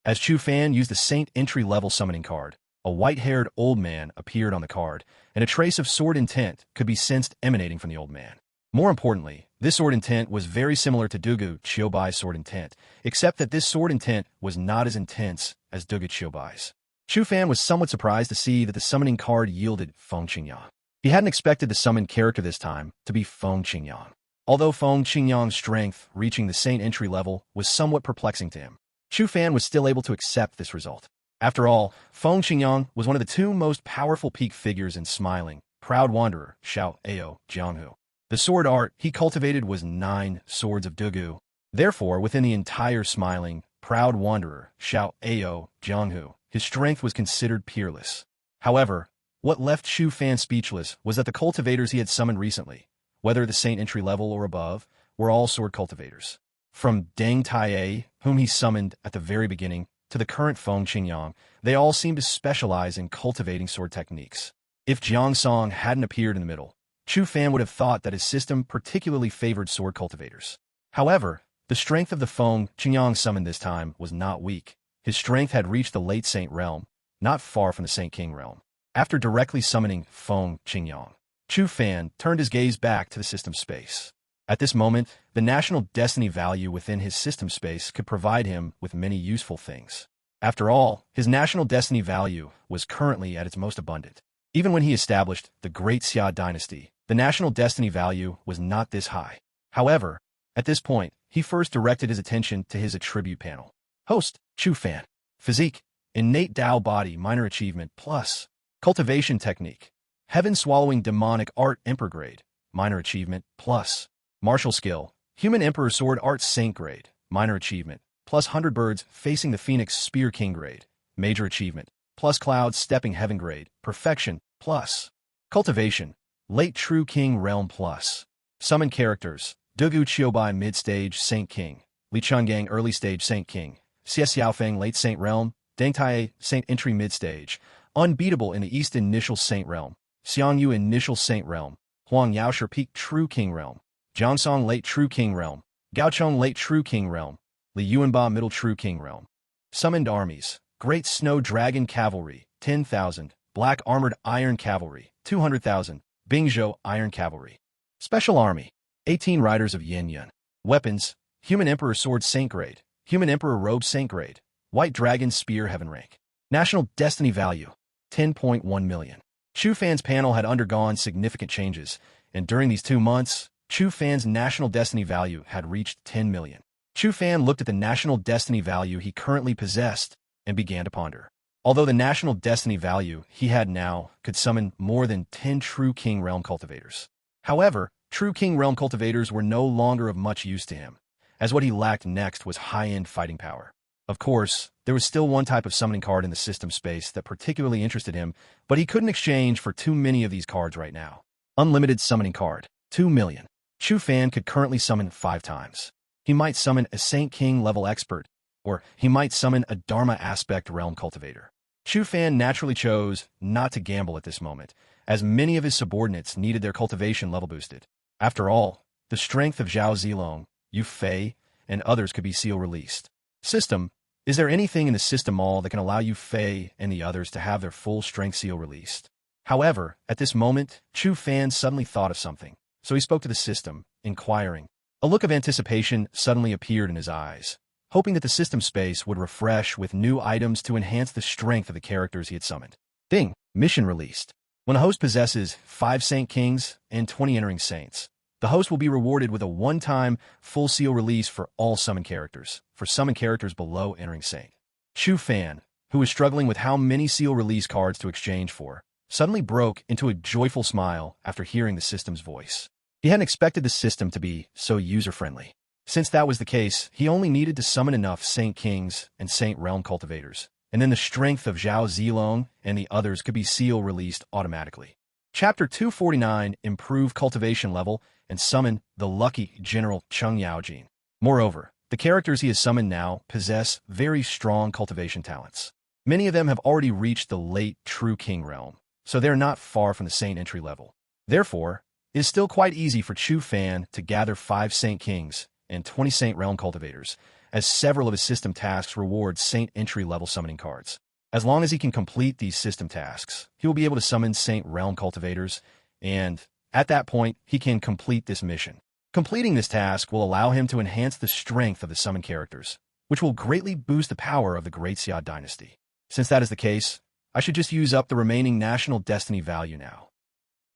As Chu Fan used the Saint entry-level summoning card, a white-haired old man appeared on the card, and a trace of sword intent could be sensed emanating from the old man. More importantly, this sword intent was very similar to Dugu Qiubai's sword intent, except that this sword intent was not as intense as Dugu Qiubai's. Chu Fan was somewhat surprised to see that the summoning card yielded Feng Qingyang. He hadn't expected the summoned character this time to be Feng Qingyang. Although Feng Qingyang's strength reaching the Saint entry level was somewhat perplexing to him, Chu Fan was still able to accept this result. After all, Feng Qingyang was one of the 2 most powerful peak figures in Smiling, Proud Wanderer, Xiao Ao Jianghu. The sword art he cultivated was 9 swords of Dugu. Therefore, within the entire Smiling, Proud Wanderer, Xiao Ao Jianghu, his strength was considered peerless. However, what left Chu Fan speechless was that the cultivators he had summoned recently, whether the Saint entry level or above, were all sword cultivators. From Deng Taiye, whom he summoned at the very beginning, to the current Feng Qingyang, they all seemed to specialize in cultivating sword techniques. If Jiang Song hadn't appeared in the middle, Chu Fan would have thought that his system particularly favored sword cultivators. However, the strength of the Feng Qingyang summoned this time was not weak. His strength had reached the late Saint realm, not far from the Saint King realm. After directly summoning Feng Qingyang, Chu Fan turned his gaze back to the system space. At this moment, the national destiny value within his system space could provide him with many useful things. After all, his national destiny value was currently at its most abundant. Even when he established the Great Xia dynasty, the national destiny value was not this high. However, at this point, he first directed his attention to his attribute panel. Host, Chu Fan. Physique, Innate Dao Body, minor achievement, plus. Cultivation technique, heaven-swallowing demonic art, emperor grade, minor achievement, plus. Martial skill, human emperor sword art, saint grade, minor achievement, plus 100 birds facing the phoenix spear, king grade, major achievement, plus cloud stepping, heaven grade, perfection, plus. Cultivation, late true king realm, plus. Summon characters, Dugu Qiubai mid-stage saint king, Li Chungang early stage saint king, Xie Xiaofeng late saint realm, Deng Tai saint entry mid-stage, unbeatable in the east initial saint realm, Xiang Yu initial saint realm, Huang Yaoshi peak true king realm, Jiangsong late true king realm, Gaochong late true king realm, Li Yuanba middle true king realm. Summoned armies, Great Snow Dragon Cavalry, 10,000, Black Armored Iron Cavalry, 200,000, Bingzhou Iron Cavalry. Special Army, 18 Riders of Yin Yun. Weapons, Human Emperor Sword Saint Grade, Human Emperor Robe Saint Grade, White Dragon Spear Heaven Rank. National Destiny Value, 10.1 million. Chu Fan's panel had undergone significant changes, and during these 2 months, Chu Fan's national destiny value had reached 10 million. Chu Fan looked at the national destiny value he currently possessed and began to ponder. Although the national destiny value he had now could summon more than 10 true King Realm cultivators. However, true King Realm cultivators were no longer of much use to him, as what he lacked next was high-end fighting power. Of course, there was still one type of summoning card in the system space that particularly interested him, but he couldn't exchange for too many of these cards right now. Unlimited summoning card, 2 million. Chu Fan could currently summon 5 times. He might summon a Saint King level expert, or he might summon a Dharma aspect realm cultivator. Chu Fan naturally chose not to gamble at this moment, as many of his subordinates needed their cultivation level boosted. After all, the strength of Zhao Zilong, Yu Fei, and others could be seal released. System, is there anything in the system mall that can allow Yu Fei and the others to have their full strength seal released? However, at this moment, Chu Fan suddenly thought of something, so he spoke to the system, inquiring. A look of anticipation suddenly appeared in his eyes, hoping that the system space would refresh with new items to enhance the strength of the characters he had summoned. Ding! Mission released. When a host possesses 5 Saint Kings and 20 entering saints, the host will be rewarded with a one-time full seal release for all summon characters, for summon characters below entering saint. Chu Fan, who was struggling with how many seal release cards to exchange for, suddenly broke into a joyful smile after hearing the system's voice. He hadn't expected the system to be so user-friendly. Since that was the case, he only needed to summon enough Saint Kings and Saint Realm cultivators, and then the strength of Zhao Zilong and the others could be seal released automatically. Chapter 249, Improve Cultivation Level and Summon the Lucky General Cheng Yaojin. Moreover, the characters he has summoned now possess very strong cultivation talents. Many of them have already reached the late True King realm, so they're not far from the Saint entry level. Therefore, it is still quite easy for Chu Fan to gather 5 Saint Kings and 20 Saint Realm cultivators, as several of his system tasks reward Saint entry-level summoning cards. As long as he can complete these system tasks, he will be able to summon Saint Realm cultivators, and at that point, he can complete this mission. Completing this task will allow him to enhance the strength of the summon characters, which will greatly boost the power of the Great Xia dynasty. Since that is the case, I should just use up the remaining national destiny value now.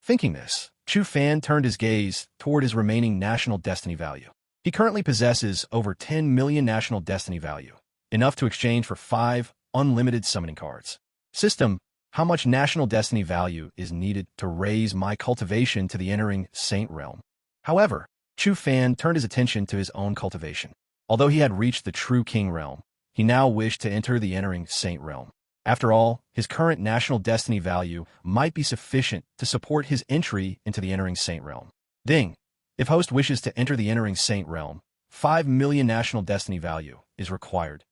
Thinking this, Chu Fan turned his gaze toward his remaining national destiny value. He currently possesses over 10 million national destiny value, enough to exchange for 5 unlimited summoning cards. System, how much national destiny value is needed to raise my cultivation to the entering Saint realm? However, Chu Fan turned his attention to his own cultivation. Although he had reached the True King realm, he now wished to enter the entering Saint realm. After all, his current national destiny value might be sufficient to support his entry into the entering Saint realm. Ding! If host wishes to enter the entering Saint realm, 5 million national destiny value is required.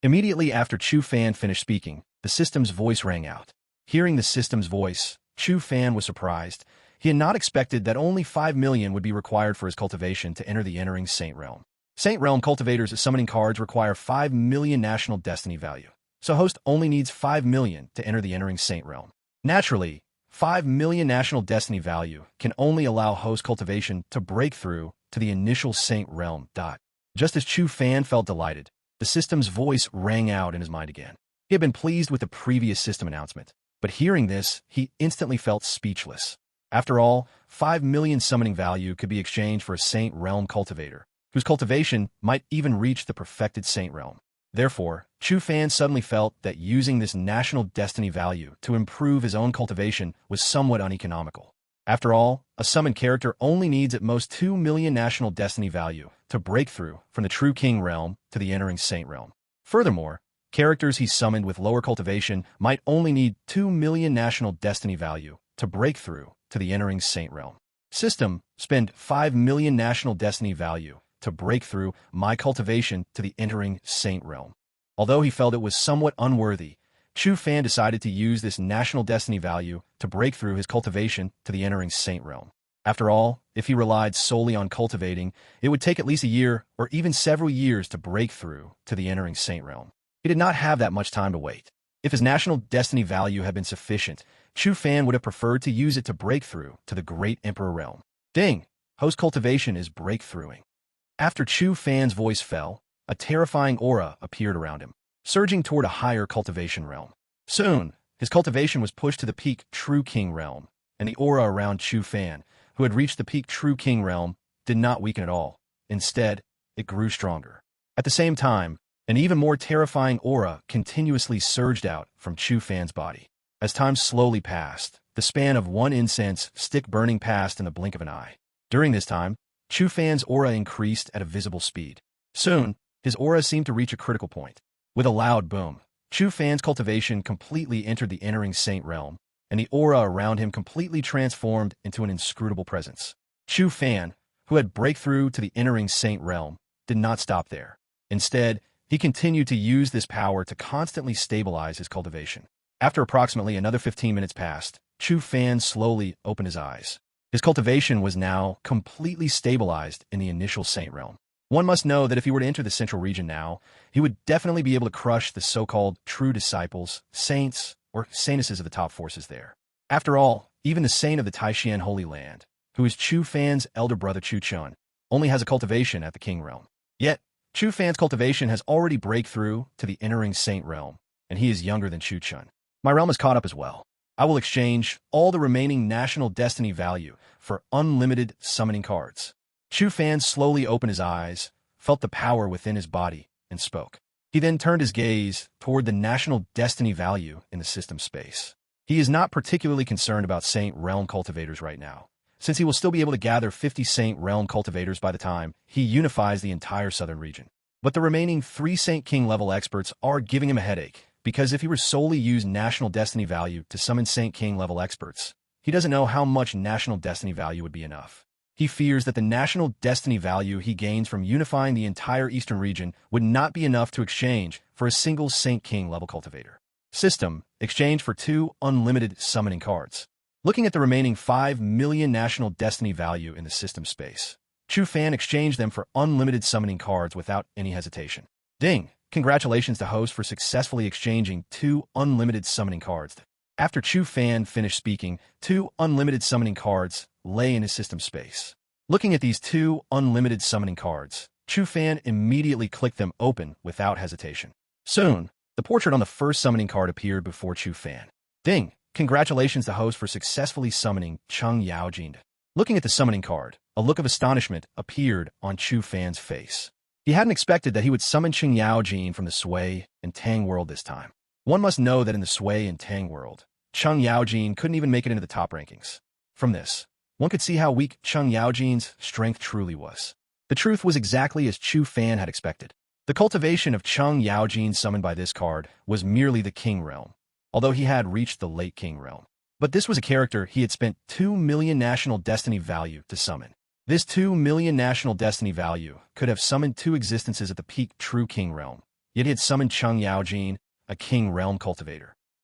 Immediately after Chu Fan finished speaking, the system's voice rang out. Hearing the system's voice, Chu Fan was surprised. He had not expected that only 5 million would be required for his cultivation to enter the entering Saint realm. Saint realm cultivators' summoning cards require 5 million national destiny value. so host only needs 5 million to enter the entering saint realm. Naturally, 5 million national destiny value can only allow host cultivation to break through to the initial saint realm. Just as Chu Fan felt delighted, the system's voice rang out in his mind again. He had been pleased with the previous system announcement, but hearing this, he instantly felt speechless. After all, 5 million summoning value could be exchanged for a saint realm cultivator, whose cultivation might even reach the perfected saint realm. Therefore, Chu Fan suddenly felt that using this national destiny value to improve his own cultivation was somewhat uneconomical. After all, a summoned character only needs at most 2 million national destiny value to break through from the true king realm to the entering saint realm. Furthermore, characters he summoned with lower cultivation might only need 2 million national destiny value to break through to the entering saint realm. System, spend 5 million national destiny value to break through my cultivation to the entering saint realm. Although he felt it was somewhat unworthy, Chu Fan decided to use this national destiny value to break through his cultivation to the entering saint realm. After all, if he relied solely on cultivating, it would take at least a year or even several years to break through to the entering saint realm. He did not have that much time to wait. If his national destiny value had been sufficient, Chu Fan would have preferred to use it to break through to the great emperor realm. Ding! Host cultivation is breakthroughing. After Chu Fan's voice fell, a terrifying aura appeared around him, surging toward a higher cultivation realm. Soon, his cultivation was pushed to the peak True King realm, and the aura around Chu Fan, who had reached the peak True King realm, did not weaken at all. Instead, it grew stronger. At the same time, an even more terrifying aura continuously surged out from Chu Fan's body. As time slowly passed, the span of one incense stick burning passed in the blink of an eye. During this time, Chu Fan's aura increased at a visible speed. Soon, his aura seemed to reach a critical point. With a loud boom, Chu Fan's cultivation completely entered the entering saint realm, and the aura around him completely transformed into an inscrutable presence. Chu Fan, who had breakthrough to the entering saint realm, did not stop there. Instead, he continued to use this power to constantly stabilize his cultivation. After approximately another 15 minutes passed, Chu Fan slowly opened his eyes. His cultivation was now completely stabilized in the initial saint realm. One must know that if he were to enter the central region now, he would definitely be able to crush the so-called true disciples, saints, or saintesses of the top forces there. After all, even the saint of the Taishan Holy Land, who is Chu Fan's elder brother Chu Chun, only has a cultivation at the king realm. Yet, Chu Fan's cultivation has already breakthrough to the entering saint realm, and he is younger than Chu Chun. My realm is caught up as well. I will exchange all the remaining national destiny value for unlimited summoning cards. Chu Fan slowly opened his eyes, felt the power within his body, and spoke. He then turned his gaze toward the national destiny value in the system space. He is not particularly concerned about Saint Realm cultivators right now, since he will still be able to gather 50 Saint Realm cultivators by the time he unifies the entire southern region. But the remaining 3 Saint King level experts are giving him a headache, because if he were solely use national destiny value to summon Saint King level experts, he doesn't know how much national destiny value would be enough. He fears that the national destiny value he gains from unifying the entire eastern region would not be enough to exchange for a single Saint King level cultivator. System, exchange for 2 unlimited summoning cards. Looking at the remaining 5 million national destiny value in the system space, Chu Fan exchanged them for unlimited summoning cards without any hesitation. Ding! Congratulations to host for successfully exchanging 2 unlimited summoning cards. After Chu Fan finished speaking, 2 unlimited summoning cards lay in his system space. Looking at these 2 unlimited summoning cards, Chu Fan immediately clicked them open without hesitation. Soon, the portrait on the first summoning card appeared before Chu Fan. Ding! Congratulations to host for successfully summoning Cheng Yaojin. Looking at the summoning card, a look of astonishment appeared on Chu Fan's face. He hadn't expected that he would summon Cheng Yaojin from the Sui and Tang world this time. One must know that in the Sui and Tang world, Cheng Yaojin couldn't even make it into the top rankings. From this, one could see how weak Cheng Yaojin's strength truly was. The truth was exactly as Chu Fan had expected. The cultivation of Cheng Yaojin summoned by this card was merely the King Realm, although he had reached the late King Realm. But this was a character he had spent 2 million national destiny value to summon. This 2 million national destiny value could have summoned 2 existences at the peak True King Realm, yet he had summoned Cheng Yaojin, a King Realm cultivator.